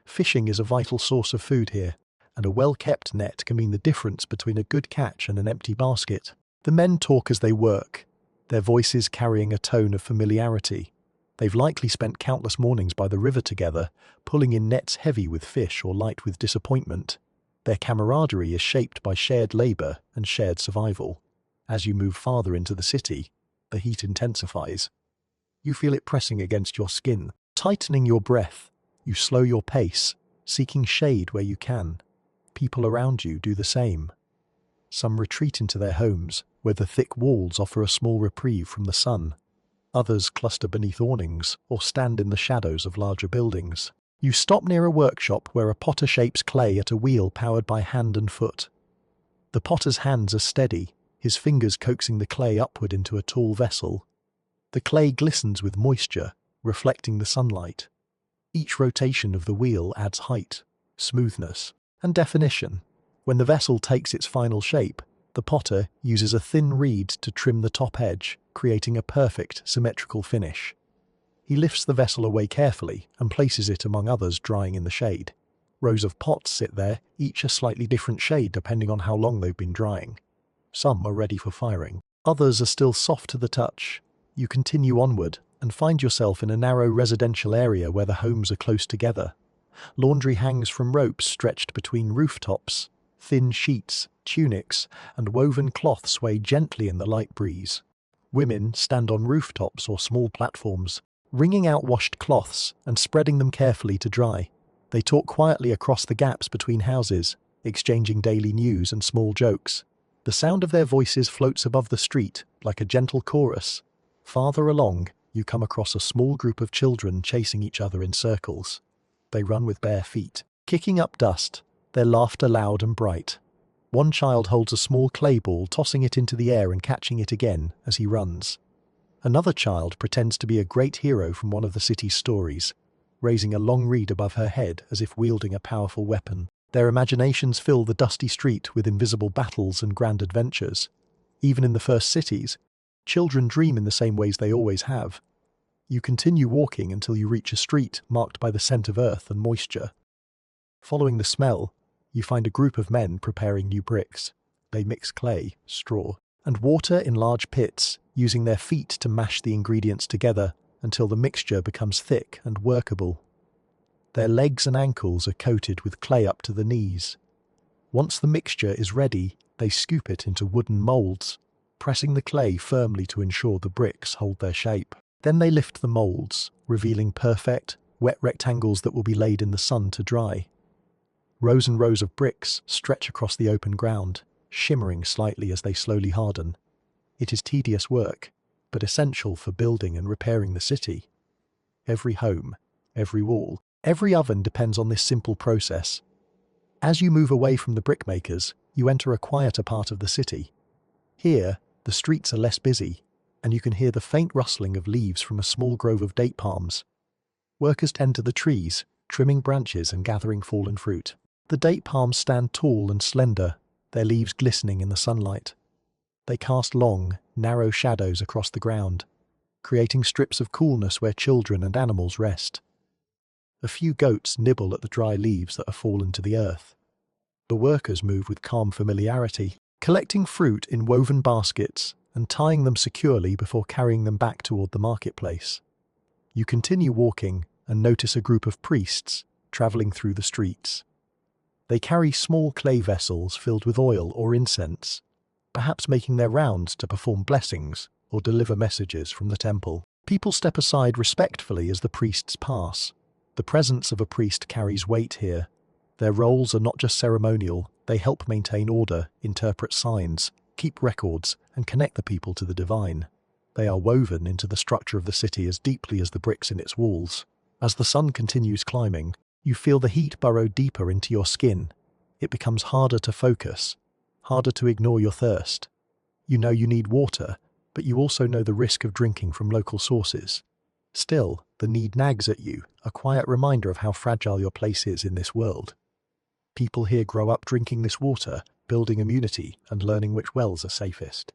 Fishing is a vital source of food here, and a well-kept net can mean the difference between a good catch and an empty basket. The men talk as they work, their voices carrying a tone of familiarity. They've likely spent countless mornings by the river together, pulling in nets heavy with fish or light with disappointment. Their camaraderie is shaped by shared labor and shared survival. As you move farther into the city, the heat intensifies. You feel it pressing against your skin, tightening your breath. You slow your pace, seeking shade where you can. People around you do the same. Some retreat into their homes, where the thick walls offer a small reprieve from the sun. Others cluster beneath awnings or stand in the shadows of larger buildings. You stop near a workshop where a potter shapes clay at a wheel powered by hand and foot. The potter's hands are steady, his fingers coaxing the clay upward into a tall vessel. The clay glistens with moisture, reflecting the sunlight. Each rotation of the wheel adds height, smoothness, And definition. When the vessel takes its final shape, the potter uses a thin reed to trim the top edge, creating a perfect, symmetrical finish. He lifts the vessel away carefully and places it among others drying in the shade. Rows of pots sit there, each a slightly different shade depending on how long they've been drying. Some are ready for firing. Others are still soft to the touch. You continue onward and find yourself in a narrow residential area where the homes are close together. Laundry hangs from ropes stretched between rooftops. Thin sheets, tunics, and woven cloth sway gently in the light breeze. Women stand on rooftops or small platforms, wringing out washed cloths and spreading them carefully to dry. They talk quietly across the gaps between houses, exchanging daily news and small jokes. The sound of their voices floats above the street like a gentle chorus. Farther along, you come across a small group of children chasing each other in circles. They run with bare feet, kicking up dust, their laughter loud and bright. One child holds a small clay ball, tossing it into the air and catching it again as he runs. Another child pretends to be a great hero from one of the city's stories, raising a long reed above her head as if wielding a powerful weapon. Their imaginations fill the dusty street with invisible battles and grand adventures. Even in the first cities, children dream in the same ways they always have. You continue walking until you reach a street marked by the scent of earth and moisture. Following the smell, you find a group of men preparing new bricks. They mix clay, straw, and water in large pits, using their feet to mash the ingredients together until the mixture becomes thick and workable. Their legs and ankles are coated with clay up to the knees. Once the mixture is ready, they scoop it into wooden molds, pressing the clay firmly to ensure the bricks hold their shape. Then they lift the molds, revealing perfect, wet rectangles that will be laid in the sun to dry. Rows and rows of bricks stretch across the open ground, shimmering slightly as they slowly harden. It is tedious work, but essential for building and repairing the city. Every home, every wall, every oven depends on this simple process. As you move away from the brickmakers, you enter a quieter part of the city. Here, the streets are less busy, and you can hear the faint rustling of leaves from a small grove of date palms. Workers tend to the trees, trimming branches and gathering fallen fruit. The date palms stand tall and slender, their leaves glistening in the sunlight. They cast long, narrow shadows across the ground, creating strips of coolness where children and animals rest. A few goats nibble at the dry leaves that have fallen to the earth. The workers move with calm familiarity, collecting fruit in woven baskets and tying them securely before carrying them back toward the marketplace. You continue walking and notice a group of priests traveling through the streets. They carry small clay vessels filled with oil or incense, perhaps making their rounds to perform blessings or deliver messages from the temple. People step aside respectfully as the priests pass. The presence of a priest carries weight here. Their roles are not just ceremonial, they help maintain order, interpret signs, keep records, and connect the people to the divine. They are woven into the structure of the city as deeply as the bricks in its walls. As the sun continues climbing, you feel the heat burrow deeper into your skin. It becomes harder to focus, harder to ignore your thirst. You know you need water, but you also know the risk of drinking from local sources. Still, the need nags at you, a quiet reminder of how fragile your place is in this world. People here grow up drinking this water, building immunity, and learning which wells are safest.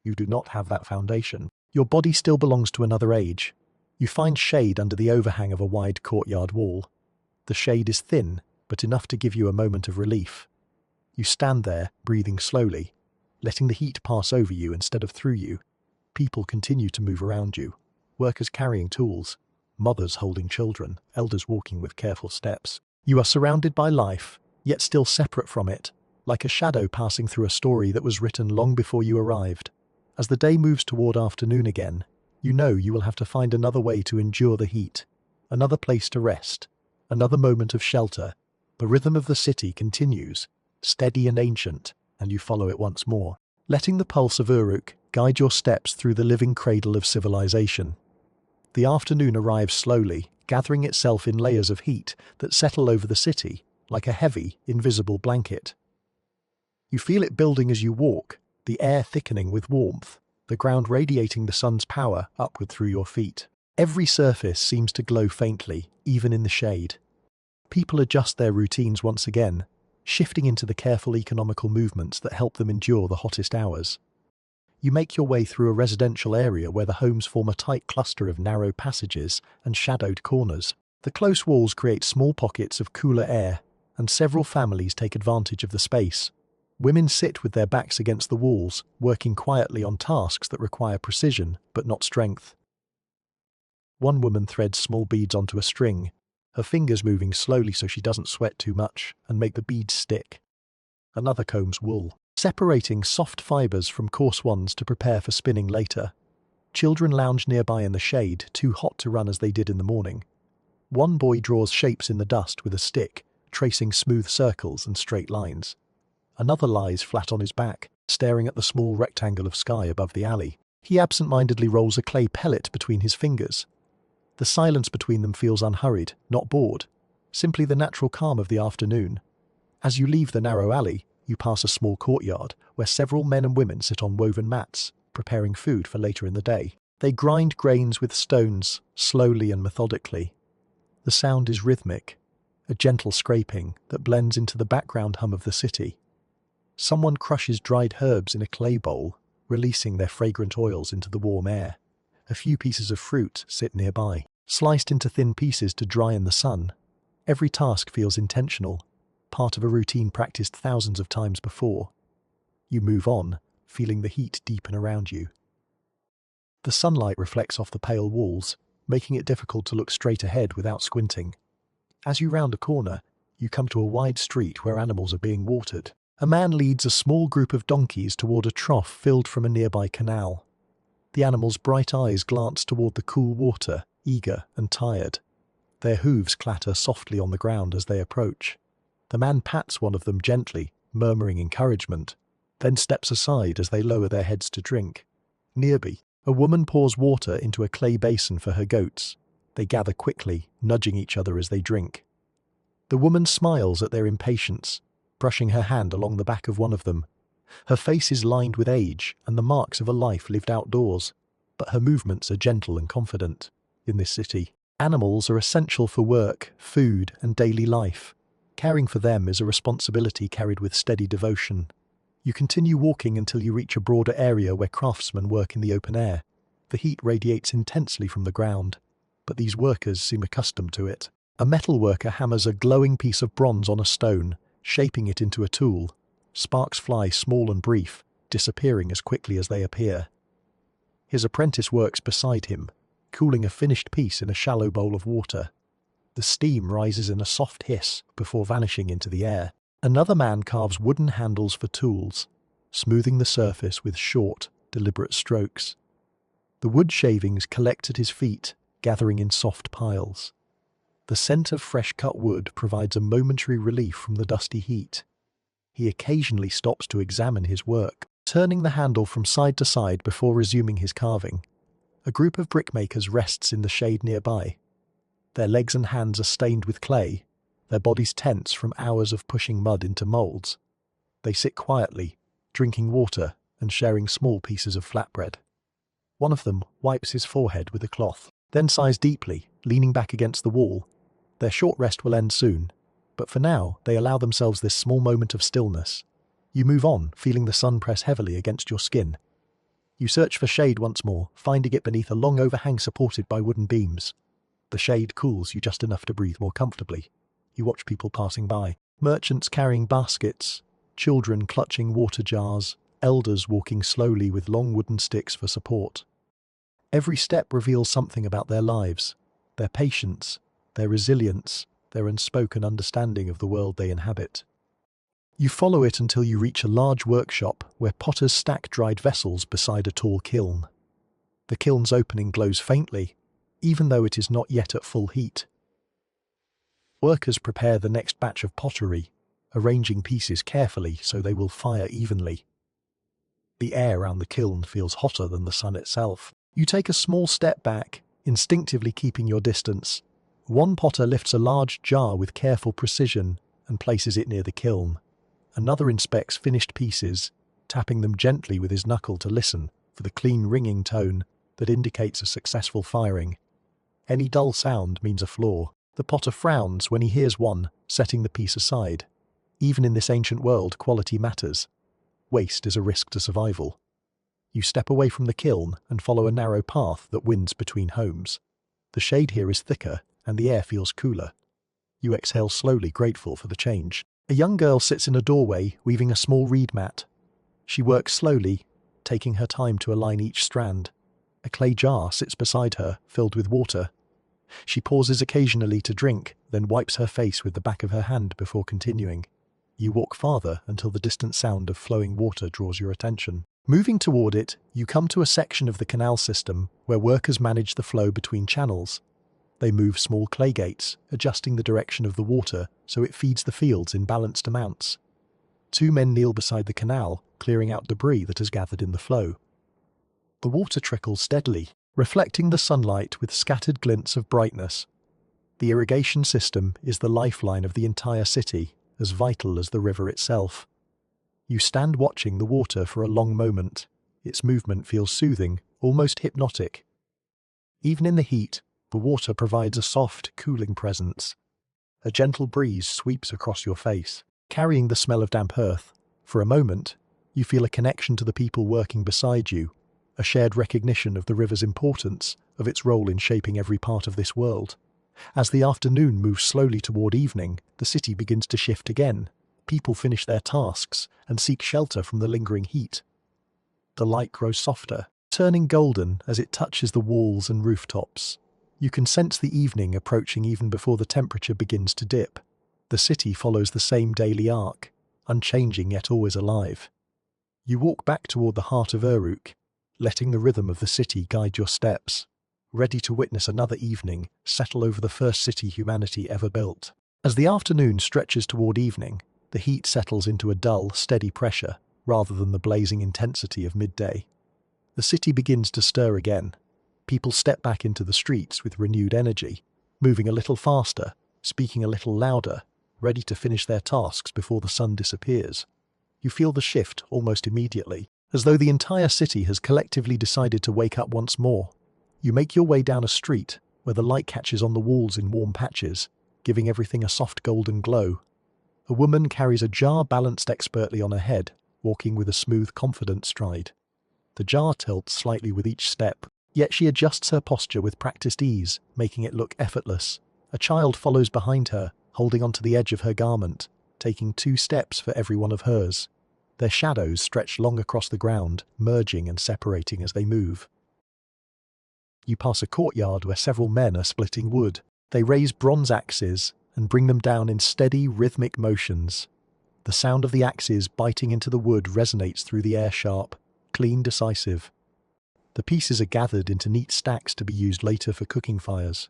You do not have that foundation. Your body still belongs to another age. You find shade under the overhang of a wide courtyard wall. The shade is thin, but enough to give you a moment of relief. You stand there, breathing slowly, letting the heat pass over you instead of through you. People continue to move around you. Workers carrying tools, mothers holding children, elders walking with careful steps. You are surrounded by life, yet still separate from it, like a shadow passing through a story that was written long before you arrived. As the day moves toward afternoon again, you know you will have to find another way to endure the heat, another place to rest, another moment of shelter. The rhythm of the city continues, steady and ancient, and you follow it once more, letting the pulse of Uruk guide your steps through the living cradle of civilization. The afternoon arrives slowly, gathering itself in layers of heat that settle over the city like a heavy, invisible blanket. You feel it building as you walk, the air thickening with warmth, the ground radiating the sun's power upward through your feet. Every surface seems to glow faintly, even in the shade. People adjust their routines once again, shifting into the careful economical movements that help them endure the hottest hours. You make your way through a residential area where the homes form a tight cluster of narrow passages and shadowed corners. The close walls create small pockets of cooler air, and several families take advantage of the space. Women sit with their backs against the walls, working quietly on tasks that require precision but not strength. One woman threads small beads onto a string, her fingers moving slowly so she doesn't sweat too much and make the beads stick. Another combs wool, separating soft fibers from coarse ones to prepare for spinning later. Children lounge nearby in the shade, too hot to run as they did in the morning. One boy draws shapes in the dust with a stick, tracing smooth circles and straight lines. Another lies flat on his back, staring at the small rectangle of sky above the alley. He absent-mindedly rolls a clay pellet between his fingers. The silence between them feels unhurried, not bored, simply the natural calm of the afternoon. As you leave the narrow alley, you pass a small courtyard where several men and women sit on woven mats, preparing food for later in the day. They grind grains with stones, slowly and methodically. The sound is rhythmic, a gentle scraping that blends into the background hum of the city. Someone crushes dried herbs in a clay bowl, releasing their fragrant oils into the warm air. A few pieces of fruit sit nearby, sliced into thin pieces to dry in the sun. Every task feels intentional, part of a routine practiced thousands of times before. You move on, feeling the heat deepen around you. The sunlight reflects off the pale walls, making it difficult to look straight ahead without squinting. As you round a corner, you come to a wide street where animals are being watered. A man leads a small group of donkeys toward a trough filled from a nearby canal. The animals' bright eyes glance toward the cool water, eager and tired. Their hooves clatter softly on the ground as they approach. The man pats one of them gently, murmuring encouragement, then steps aside as they lower their heads to drink. Nearby, a woman pours water into a clay basin for her goats. They gather quickly, nudging each other as they drink. The woman smiles at their impatience, brushing her hand along the back of one of them. Her face is lined with age and the marks of a life lived outdoors, but her movements are gentle and confident. In this city, animals are essential for work, food, and daily life. Caring for them is a responsibility carried with steady devotion. You continue walking until you reach a broader area where craftsmen work in the open air. The heat radiates intensely from the ground, but these workers seem accustomed to it. A metal worker hammers a glowing piece of bronze on a stone, shaping it into a tool. Sparks fly small and brief, disappearing as quickly as they appear. His apprentice works beside him, cooling a finished piece in a shallow bowl of water. The steam rises in a soft hiss before vanishing into the air. Another man carves wooden handles for tools, smoothing the surface with short, deliberate strokes. The wood shavings collect at his feet, gathering in soft piles. The scent of fresh-cut wood provides a momentary relief from the dusty heat. He occasionally stops to examine his work, turning the handle from side to side before resuming his carving. A group of brickmakers rests in the shade nearby. Their legs and hands are stained with clay, their bodies tense from hours of pushing mud into molds. They sit quietly, drinking water and sharing small pieces of flatbread. One of them wipes his forehead with a cloth, then sighs deeply, leaning back against the wall. Their short rest will end soon, but for now they allow themselves this small moment of stillness. You move on, feeling the sun press heavily against your skin. You search for shade once more, finding it beneath a long overhang supported by wooden beams. The shade cools you just enough to breathe more comfortably. You watch people passing by, merchants carrying baskets, children clutching water jars, elders walking slowly with long wooden sticks for support. Every step reveals something about their lives, their patience, their resilience, their unspoken understanding of the world they inhabit. You follow it until you reach a large workshop where potters stack dried vessels beside a tall kiln. The kiln's opening glows faintly, even though it is not yet at full heat. Workers prepare the next batch of pottery, arranging pieces carefully so they will fire evenly. The air around the kiln feels hotter than the sun itself. You take a small step back, instinctively keeping your distance. One potter lifts a large jar with careful precision and places it near the kiln. Another inspects finished pieces, tapping them gently with his knuckle to listen for the clean ringing tone that indicates a successful firing. Any dull sound means a flaw. The potter frowns when he hears one, setting the piece aside. Even in this ancient world, quality matters. Waste is a risk to survival. You step away from the kiln and follow a narrow path that winds between homes. The shade here is thicker and the air feels cooler. You exhale slowly, grateful for the change. A young girl sits in a doorway, weaving a small reed mat. She works slowly, taking her time to align each strand. A clay jar sits beside her, filled with water. She pauses occasionally to drink, then wipes her face with the back of her hand before continuing. You walk farther until the distant sound of flowing water draws your attention. Moving toward it, you come to a section of the canal system where workers manage the flow between channels. They move small clay gates, adjusting the direction of the water so it feeds the fields in balanced amounts. Two men kneel beside the canal, clearing out debris that has gathered in the flow. The water trickles steadily, reflecting the sunlight with scattered glints of brightness. The irrigation system is the lifeline of the entire city, as vital as the river itself. You stand watching the water for a long moment. Its movement feels soothing, almost hypnotic. Even in the heat, the water provides a soft, cooling presence. A gentle breeze sweeps across your face, carrying the smell of damp earth. For a moment, you feel a connection to the people working beside you, a shared recognition of the river's importance, of its role in shaping every part of this world. As the afternoon moves slowly toward evening, the city begins to shift again. People finish their tasks and seek shelter from the lingering heat. The light grows softer, turning golden as it touches the walls and rooftops. You can sense the evening approaching even before the temperature begins to dip. The city follows the same daily arc, unchanging yet always alive. You walk back toward the heart of Uruk, letting the rhythm of the city guide your steps, ready to witness another evening settle over the first city humanity ever built. As the afternoon stretches toward evening, the heat settles into a dull, steady pressure, rather than the blazing intensity of midday. The city begins to stir again. People step back into the streets with renewed energy, moving a little faster, speaking a little louder, ready to finish their tasks before the sun disappears. You feel the shift almost immediately, as though the entire city has collectively decided to wake up once more. You make your way down a street where the light catches on the walls in warm patches, giving everything a soft golden glow. A woman carries a jar balanced expertly on her head, walking with a smooth, confident stride. The jar tilts slightly with each step, yet she adjusts her posture with practiced ease, making it look effortless. A child follows behind her, holding onto the edge of her garment, taking 2 steps for every one of hers. Their shadows stretch long across the ground, merging and separating as they move. You pass a courtyard where several men are splitting wood. They raise bronze axes and bring them down in steady, rhythmic motions. The sound of the axes biting into the wood resonates through the air, sharp, clean, decisive. The pieces are gathered into neat stacks to be used later for cooking fires.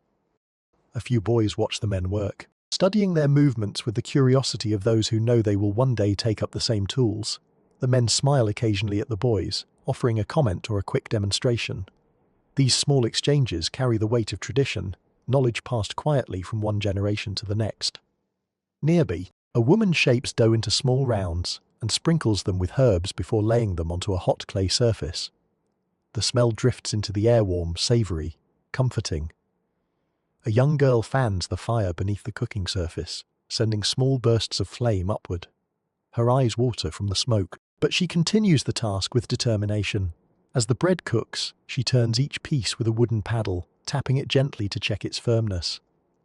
A few boys watch the men work, studying their movements with the curiosity of those who know they will one day take up the same tools. The men smile occasionally at the boys, offering a comment or a quick demonstration. These small exchanges carry the weight of tradition, knowledge passed quietly from one generation to the next. Nearby, a woman shapes dough into small rounds and sprinkles them with herbs before laying them onto a hot clay surface. The smell drifts into the air, warm, savory, comforting. A young girl fans the fire beneath the cooking surface, sending small bursts of flame upward. Her eyes water from the smoke, but she continues the task with determination. As the bread cooks, she turns each piece with a wooden paddle, tapping it gently to check its firmness.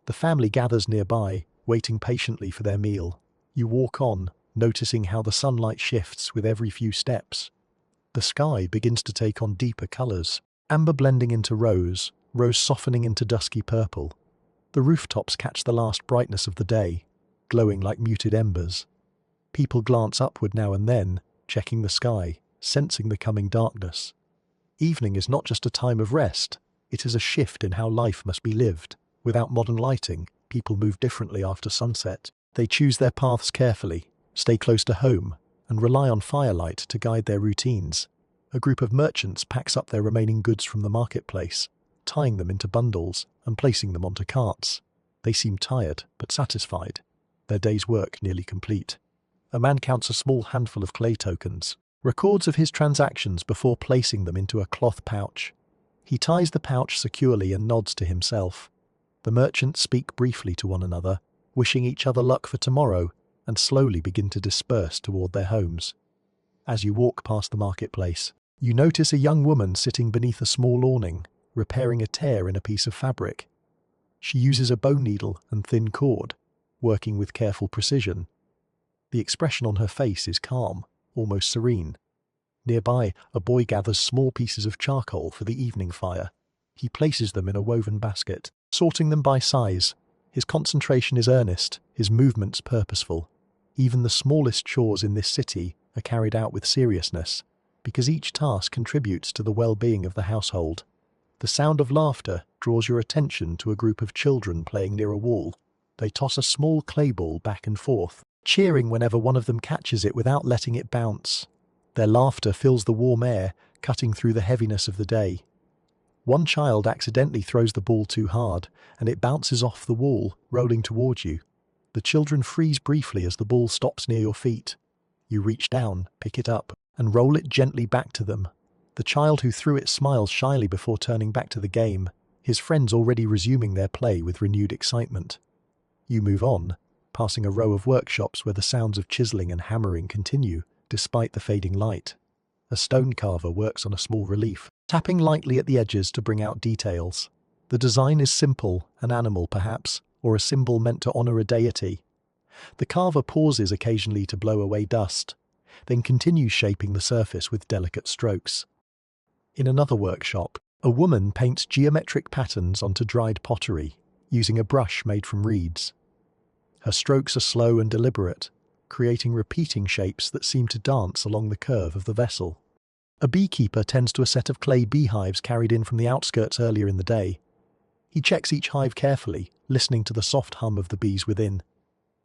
The family gathers nearby, waiting patiently for their meal. You walk on, noticing how the sunlight shifts with every few steps. The sky begins to take on deeper colors, amber blending into rose, rose softening into dusky purple. The rooftops catch the last brightness of the day, glowing like muted embers. People glance upward now and then, checking the sky, sensing the coming darkness. Evening is not just a time of rest, it is a shift in how life must be lived. Without modern lighting, people move differently after sunset. They choose their paths carefully, stay close to home, and rely on firelight to guide their routines. A group of merchants packs up their remaining goods from the marketplace, tying them into bundles and placing them onto carts. They seem tired, but satisfied, their day's work nearly complete. A man counts a small handful of clay tokens, records of his transactions before placing them into a cloth pouch. He ties the pouch securely and nods to himself. The merchants speak briefly to one another, wishing each other luck for tomorrow, and slowly begin to disperse toward their homes. As you walk past the marketplace, you notice a young woman sitting beneath a small awning, repairing a tear in a piece of fabric. She uses a bone needle and thin cord, working with careful precision. The expression on her face is calm, almost serene. Nearby, a boy gathers small pieces of charcoal for the evening fire. He places them in a woven basket, sorting them by size. His concentration is earnest, his movements purposeful. Even the smallest chores in this city are carried out with seriousness, because each task contributes to the well-being of the household. The sound of laughter draws your attention to a group of children playing near a wall. They toss a small clay ball back and forth, cheering whenever one of them catches it without letting it bounce. Their laughter fills the warm air, cutting through the heaviness of the day. One child accidentally throws the ball too hard, and it bounces off the wall, rolling towards you. The children freeze briefly as the ball stops near your feet. You reach down, pick it up, and roll it gently back to them. The child who threw it smiles shyly before turning back to the game, his friends already resuming their play with renewed excitement. You move on, passing a row of workshops where the sounds of chiseling and hammering continue, despite the fading light. A stone carver works on a small relief, tapping lightly at the edges to bring out details. The design is simple, an animal perhaps, or a symbol meant to honor a deity. The carver pauses occasionally to blow away dust, then continues shaping the surface with delicate strokes. In another workshop, a woman paints geometric patterns onto dried pottery, using a brush made from reeds. Her strokes are slow and deliberate, creating repeating shapes that seem to dance along the curve of the vessel. A beekeeper tends to a set of clay beehives carried in from the outskirts earlier in the day. He checks each hive carefully, listening to the soft hum of the bees within.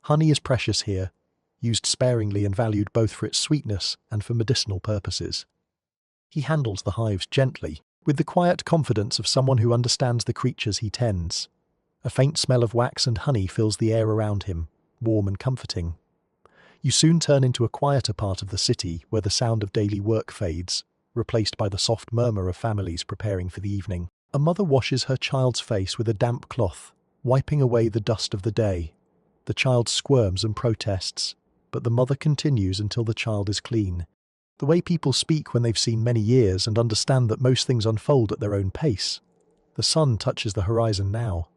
Honey is precious here, used sparingly and valued both for its sweetness and for medicinal purposes. He handles the hives gently, with the quiet confidence of someone who understands the creatures he tends. A faint smell of wax and honey fills the air around him, warm and comforting. You soon turn into a quieter part of the city where the sound of daily work fades, replaced by the soft murmur of families preparing for the evening. A mother washes her child's face with a damp cloth, wiping away the dust of the day. The child squirms and protests, but the mother continues until the child is clean. The way people speak when they've seen many years and understand that most things unfold at their own pace. The sun touches the horizon now,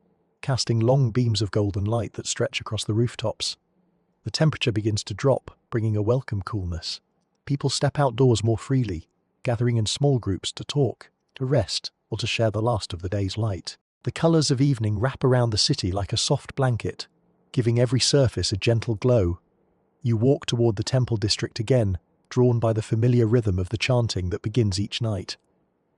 casting long beams of golden light that stretch across the rooftops. The temperature begins to drop, bringing a welcome coolness. People step outdoors more freely, gathering in small groups to talk, to rest, or to share the last of the day's light. The colors of evening wrap around the city like a soft blanket, giving every surface a gentle glow. You walk toward the temple district again, drawn by the familiar rhythm of the chanting that begins each night.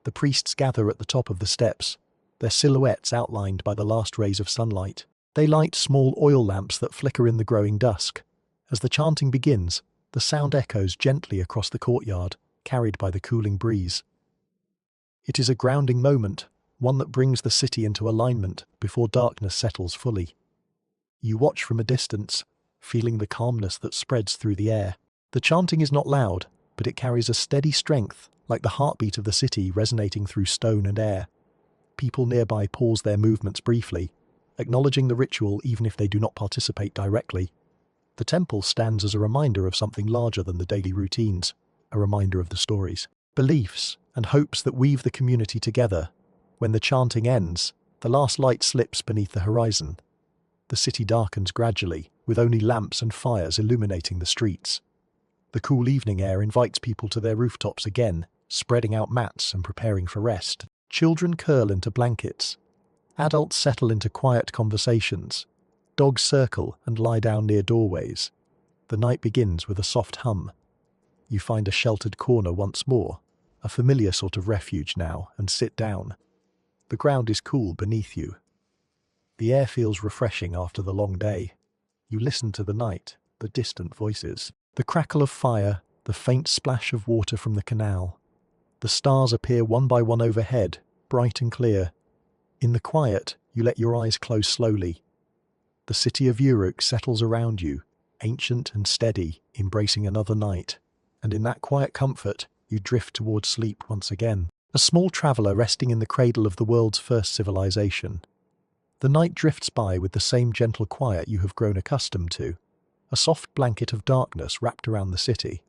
The priests gather at the top of the steps, their silhouettes outlined by the last rays of sunlight. They light small oil lamps that flicker in the growing dusk. As the chanting begins, the sound echoes gently across the courtyard, carried by the cooling breeze. It is a grounding moment, one that brings the city into alignment before darkness settles fully. You watch from a distance, feeling the calmness that spreads through the air. The chanting is not loud, but it carries a steady strength, like the heartbeat of the city resonating through stone and air. People nearby pause their movements briefly, acknowledging the ritual even if they do not participate directly. The temple stands as a reminder of something larger than the daily routines, a reminder of the stories, beliefs, and hopes that weave the community together. When the chanting ends, the last light slips beneath the horizon. The city darkens gradually, with only lamps and fires illuminating the streets. The cool evening air invites people to their rooftops again, spreading out mats and preparing for rest. Children curl into blankets. Adults settle into quiet conversations. Dogs circle and lie down near doorways. The night begins with a soft hum. You find a sheltered corner once more, a familiar sort of refuge now, and sit down. The ground is cool beneath you. The air feels refreshing after the long day. You listen to the night, the distant voices, the crackle of fire, the faint splash of water from the canal. The stars appear one by one overhead, bright and clear. In the quiet, you let your eyes close slowly. The city of Uruk settles around you, ancient and steady, embracing another night. And in that quiet comfort, you drift towards sleep once again. A small traveller resting in the cradle of the world's first civilization. The night drifts by with the same gentle quiet you have grown accustomed to. a soft blanket of darkness wrapped around the city.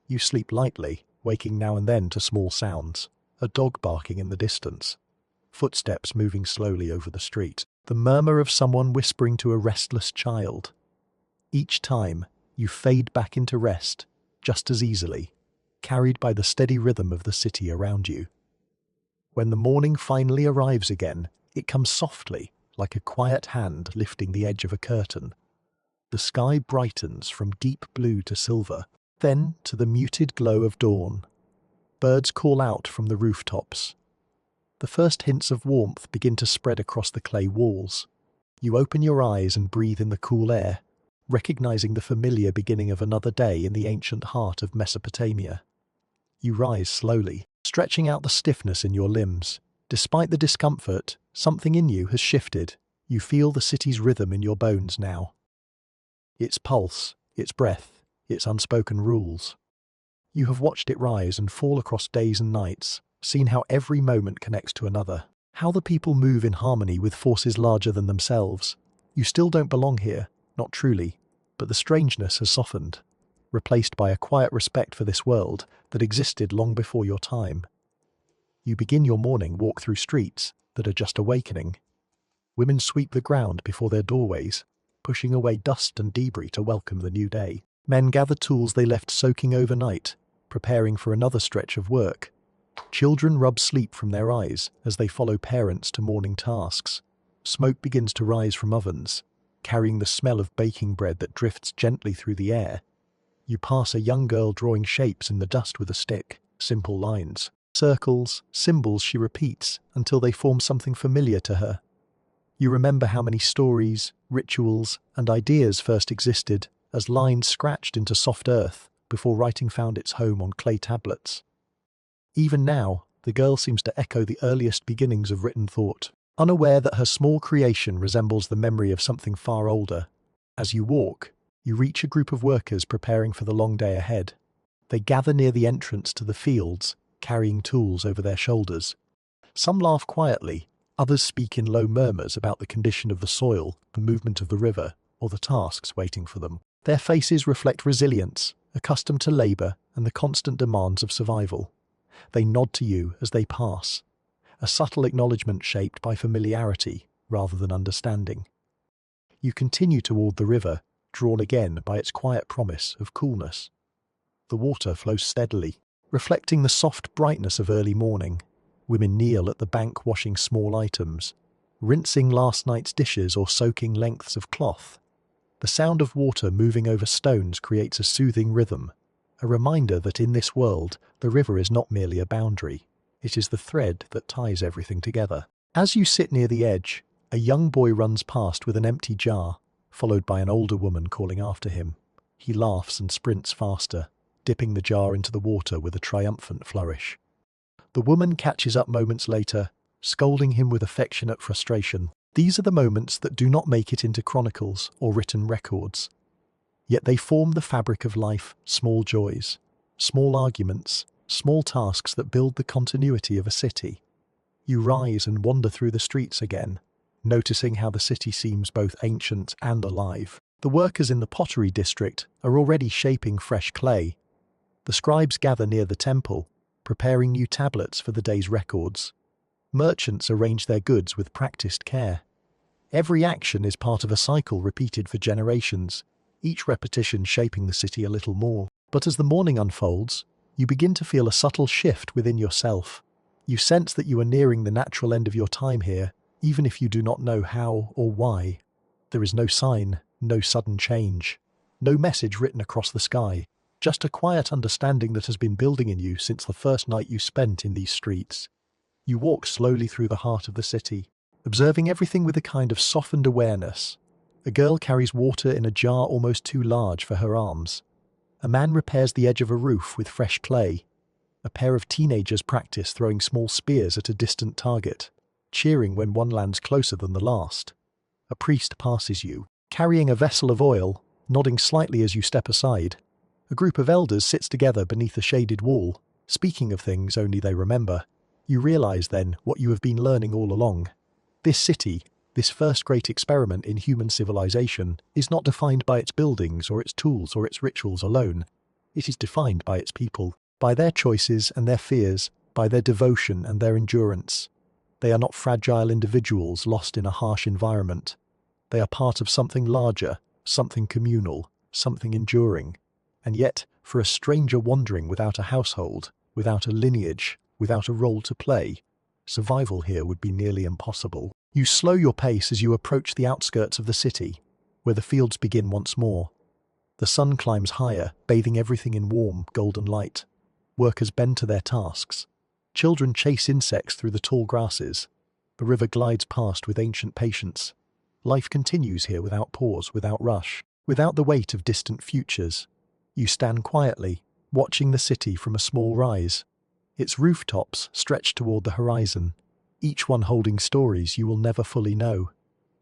You sleep lightly, waking now and then to small sounds, a dog barking in the distance, footsteps moving slowly over the street, the murmur of someone whispering to a restless child. Each time, you fade back into rest, just as easily, carried by the steady rhythm of the city around you. When the morning finally arrives again, it comes softly, like a quiet hand lifting the edge of a curtain. The sky brightens from deep blue to silver, then to the muted glow of dawn. Birds call out from the rooftops. The first hints of warmth begin to spread across the clay walls. You open your eyes and breathe in the cool air, recognizing the familiar beginning of another day in the ancient heart of Mesopotamia. You rise slowly, stretching out the stiffness in your limbs. Despite the discomfort, something in you has shifted. You feel the city's rhythm in your bones now. Its pulse, its breath, its unspoken rules. You have watched it rise and fall across days and nights, seen how every moment connects to another, how the people move in harmony with forces larger than themselves. You still don't belong here, not truly, but the strangeness has softened, replaced by a quiet respect for this world that existed long before your time. You begin your morning walk through streets that are just awakening. Women sweep the ground before their doorways, pushing away dust and debris to welcome the new day. Men gather tools they left soaking overnight, preparing for another stretch of work. Children rub sleep from their eyes as they follow parents to morning tasks. Smoke begins to rise from ovens, carrying the smell of baking bread that drifts gently through the air. You pass a young girl drawing shapes in the dust with a stick, simple lines, circles, symbols she repeats until they form something familiar to her. You remember how many stories, rituals, and ideas first existed as lines scratched into soft earth before writing found its home on clay tablets. Even now, the girl seems to echo the earliest beginnings of written thought, unaware that her small creation resembles the memory of something far older. As you walk, you reach a group of workers preparing for the long day ahead. They gather near the entrance to the fields, carrying tools over their shoulders. Some laugh quietly, others speak in low murmurs about the condition of the soil, the movement of the river, or the tasks waiting for them. Their faces reflect resilience, accustomed to labor and the constant demands of survival. They nod to you as they pass, a subtle acknowledgement shaped by familiarity rather than understanding. You continue toward the river, drawn again by its quiet promise of coolness. The water flows steadily, reflecting the soft brightness of early morning. Women kneel at the bank washing small items, rinsing last night's dishes or soaking lengths of cloth. The sound of water moving over stones creates a soothing rhythm, a reminder that in this world, the river is not merely a boundary. It is the thread that ties everything together. As you sit near the edge, a young boy runs past with an empty jar, followed by an older woman calling after him. He laughs and sprints faster, dipping the jar into the water with a triumphant flourish. The woman catches up moments later, scolding him with affectionate frustration. These are the moments that do not make it into chronicles or written records. Yet they form the fabric of life, small joys, small arguments, small tasks that build the continuity of a city. You rise and wander through the streets again, noticing how the city seems both ancient and alive. The workers in the pottery district are already shaping fresh clay. The scribes gather near the temple, preparing new tablets for the day's records. Merchants arrange their goods with practiced care. Every action is part of a cycle repeated for generations, each repetition shaping the city a little more. But as the morning unfolds, you begin to feel a subtle shift within yourself. You sense that you are nearing the natural end of your time here, even if you do not know how or why. There is no sign, no sudden change, no message written across the sky, just a quiet understanding that has been building in you since the first night you spent in these streets. You walk slowly through the heart of the city, observing everything with a kind of softened awareness. A girl carries water in a jar almost too large for her arms. A man repairs the edge of a roof with fresh clay. A pair of teenagers practice throwing small spears at a distant target, cheering when one lands closer than the last. A priest passes you, carrying a vessel of oil, nodding slightly as you step aside. A group of elders sits together beneath a shaded wall, speaking of things only they remember. You realize then what you have been learning all along. This city, This first great experiment in human civilization is not defined by its buildings or its tools or its rituals alone. It is defined by its people, by their choices and their fears, by their devotion and their endurance. They are not fragile individuals lost in a harsh environment. They are part of something larger, something communal, something enduring. And yet, for a stranger wandering without a household, without a lineage, without a role to play, survival here would be nearly impossible. You slow your pace as you approach the outskirts of the city, where the fields begin once more. The sun climbs higher, bathing everything in warm, golden light. Workers bend to their tasks. Children chase insects through the tall grasses. The river glides past with ancient patience. Life continues here without pause, without rush, without the weight of distant futures. You stand quietly, watching the city from a small rise. Its rooftops stretch toward the horizon, each one holding stories you will never fully know.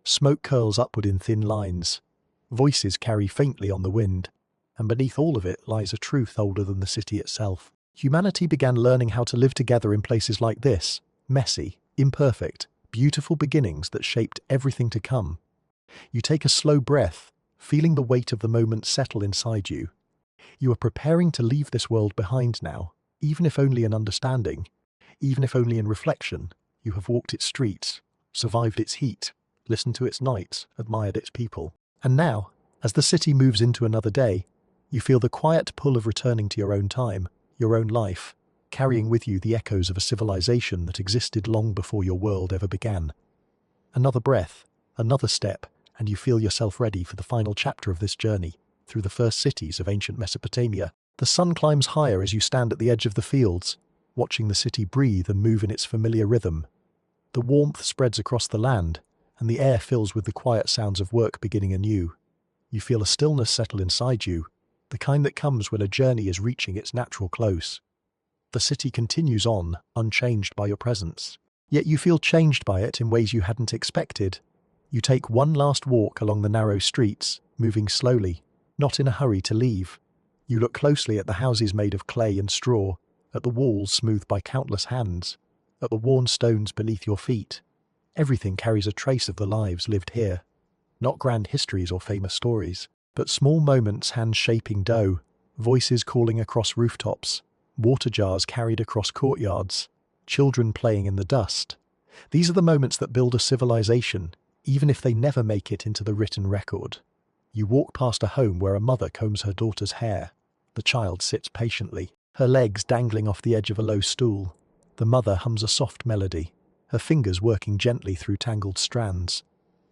Smoke curls upward in thin lines. Voices carry faintly on the wind, and beneath all of it lies a truth older than the city itself. Humanity began learning how to live together in places like this, messy, imperfect, beautiful beginnings that shaped everything to come. You take a slow breath, feeling the weight of the moment settle inside you. You are preparing to leave this world behind now, even if only in understanding, even if only in reflection. You have walked its streets, survived its heat, listened to its nights, admired its people. And now, as the city moves into another day, you feel the quiet pull of returning to your own time, your own life, carrying with you the echoes of a civilization that existed long before your world ever began. Another breath, another step, and you feel yourself ready for the final chapter of this journey, through the first cities of ancient Mesopotamia. The sun climbs higher as you stand at the edge of the fields, watching the city breathe and move in its familiar rhythm. The warmth spreads across the land, and the air fills with the quiet sounds of work beginning anew. You feel a stillness settle inside you, the kind that comes when a journey is reaching its natural close. The city continues on, unchanged by your presence. Yet you feel changed by it in ways you hadn't expected. You take one last walk along the narrow streets, moving slowly, not in a hurry to leave. You look closely at the houses made of clay and straw, at the walls smoothed by countless hands, at the worn stones beneath your feet. Everything carries a trace of the lives lived here. Not grand histories or famous stories, but small moments hand-shaping dough, voices calling across rooftops, water jars carried across courtyards, children playing in the dust. These are the moments that build a civilization, even if they never make it into the written record. You walk past a home where a mother combs her daughter's hair. The child sits patiently, her legs dangling off the edge of a low stool. The mother hums a soft melody, her fingers working gently through tangled strands.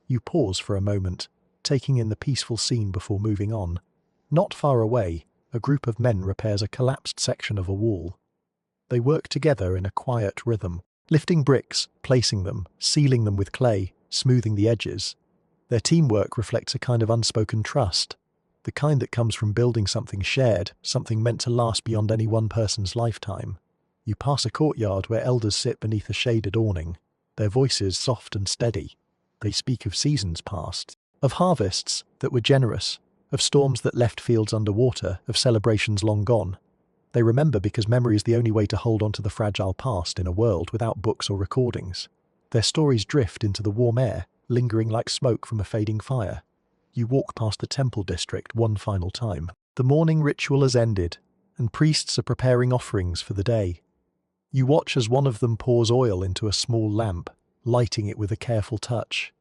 You pause for a moment, taking in the peaceful scene before moving on. Not far away, a group of men repairs a collapsed section of a wall. They work together in a quiet rhythm, lifting bricks, placing them, sealing them with clay, smoothing the edges. Their teamwork reflects a kind of unspoken trust, the kind that comes from building something shared, something meant to last beyond any one person's lifetime. You pass a courtyard where elders sit beneath a shaded awning, their voices soft and steady. They speak of seasons past, of harvests that were generous, of storms that left fields underwater, of celebrations long gone. They remember because memory is the only way to hold on to the fragile past in a world without books or recordings. Their stories drift into the warm air, lingering like smoke from a fading fire. You walk past the temple district one final time. The morning ritual has ended, and priests are preparing offerings for the day. You watch as one of them pours oil into a small lamp, lighting it with a careful touch.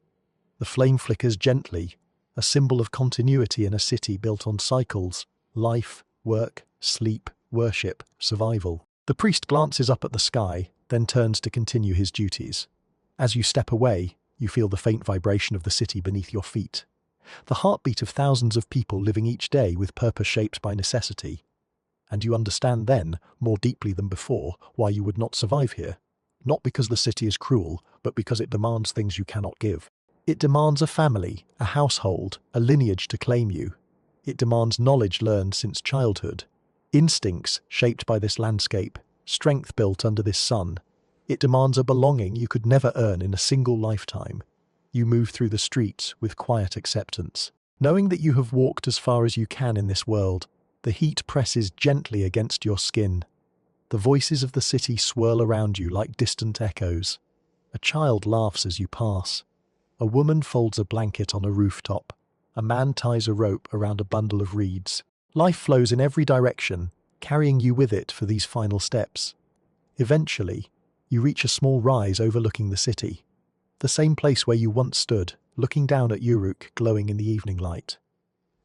The flame flickers gently, a symbol of continuity in a city built on cycles: life, work, sleep, worship, survival. The priest glances up at the sky, then turns to continue his duties. As you step away, you feel the faint vibration of the city beneath your feet. The heartbeat of thousands of people living each day with purpose shaped by necessity. And you understand then, more deeply than before, why you would not survive here. Not because the city is cruel, but because it demands things you cannot give. It demands a family, a household, a lineage to claim you. It demands knowledge learned since childhood, instincts shaped by this landscape, strength built under this sun. It demands a belonging you could never earn in a single lifetime. You move through the streets with quiet acceptance, knowing that you have walked as far as you can in this world. The heat presses gently against your skin. The voices of the city swirl around you like distant echoes. A child laughs as you pass. A woman folds a blanket on a rooftop. A man ties a rope around a bundle of reeds. Life flows in every direction, carrying you with it for these final steps. Eventually, you reach a small rise overlooking the city, the same place where you once stood, looking down at Uruk glowing in the evening light.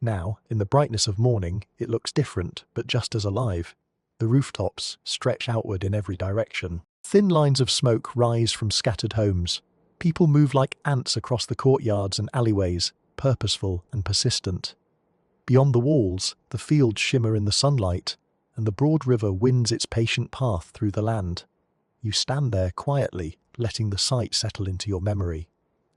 Now, in the brightness of morning, it looks different, but just as alive. The rooftops stretch outward in every direction. Thin lines of smoke rise from scattered homes. People move like ants across the courtyards and alleyways, purposeful and persistent. Beyond the walls, the fields shimmer in the sunlight, and the broad river winds its patient path through the land. You stand there quietly, letting the sight settle into your memory.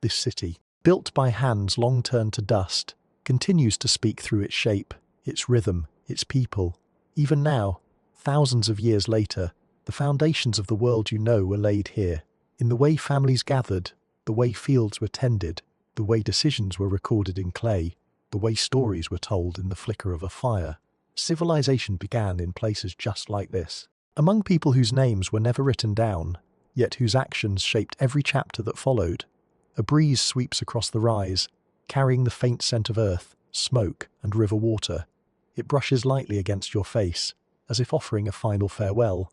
This city, built by hands long turned to dust, continues to speak through its shape, its rhythm, its people. Even now, thousands of years later, the foundations of the world you know were laid here. In the way families gathered, the way fields were tended, the way decisions were recorded in clay, the way stories were told in the flicker of a fire. Civilization began in places just like this. Among people whose names were never written down, yet whose actions shaped every chapter that followed. A breeze sweeps across the rise, carrying the faint scent of earth, smoke, and river water. It brushes lightly against your face, as if offering a final farewell.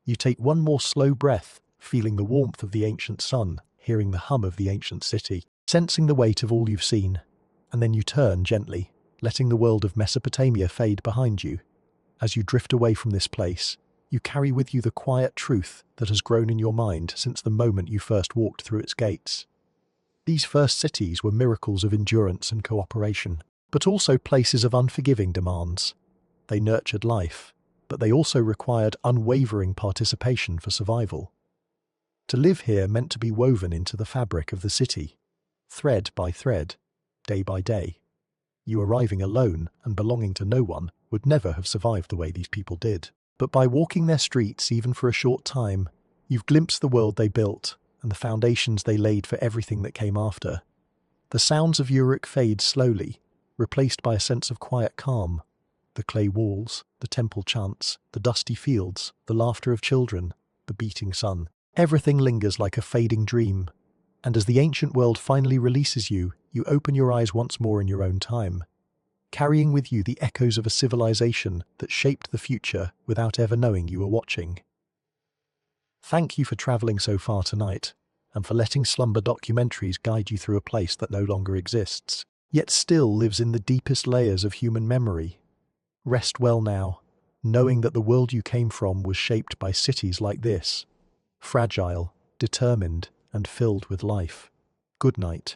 You take one more slow breath, feeling the warmth of the ancient sun, hearing the hum of the ancient city, sensing the weight of all you've seen. And then you turn gently, letting the world of Mesopotamia fade behind you. As you drift away from this place, you carry with you the quiet truth that has grown in your mind since the moment you first walked through its gates. These first cities were miracles of endurance and cooperation, but also places of unforgiving demands. They nurtured life, but they also required unwavering participation for survival. To live here meant to be woven into the fabric of the city, thread by thread, day by day. You arriving alone and belonging to no one would never have survived the way these people did. But by walking their streets even for a short time, you've glimpsed the world they built and the foundations they laid for everything that came after. The sounds of Uruk fade slowly, replaced by a sense of quiet calm. The clay walls, the temple chants, the dusty fields, the laughter of children, the beating sun. Everything lingers like a fading dream. And as the ancient world finally releases you, you open your eyes once more in your own time, carrying with you the echoes of a civilization that shaped the future without ever knowing you were watching. Thank you for traveling so far tonight, and for letting Slumber Documentaries guide you through a place that no longer exists, yet still lives in the deepest layers of human memory. Rest well now, knowing that the world you came from was shaped by cities like this, fragile, determined, and filled with life. Good night.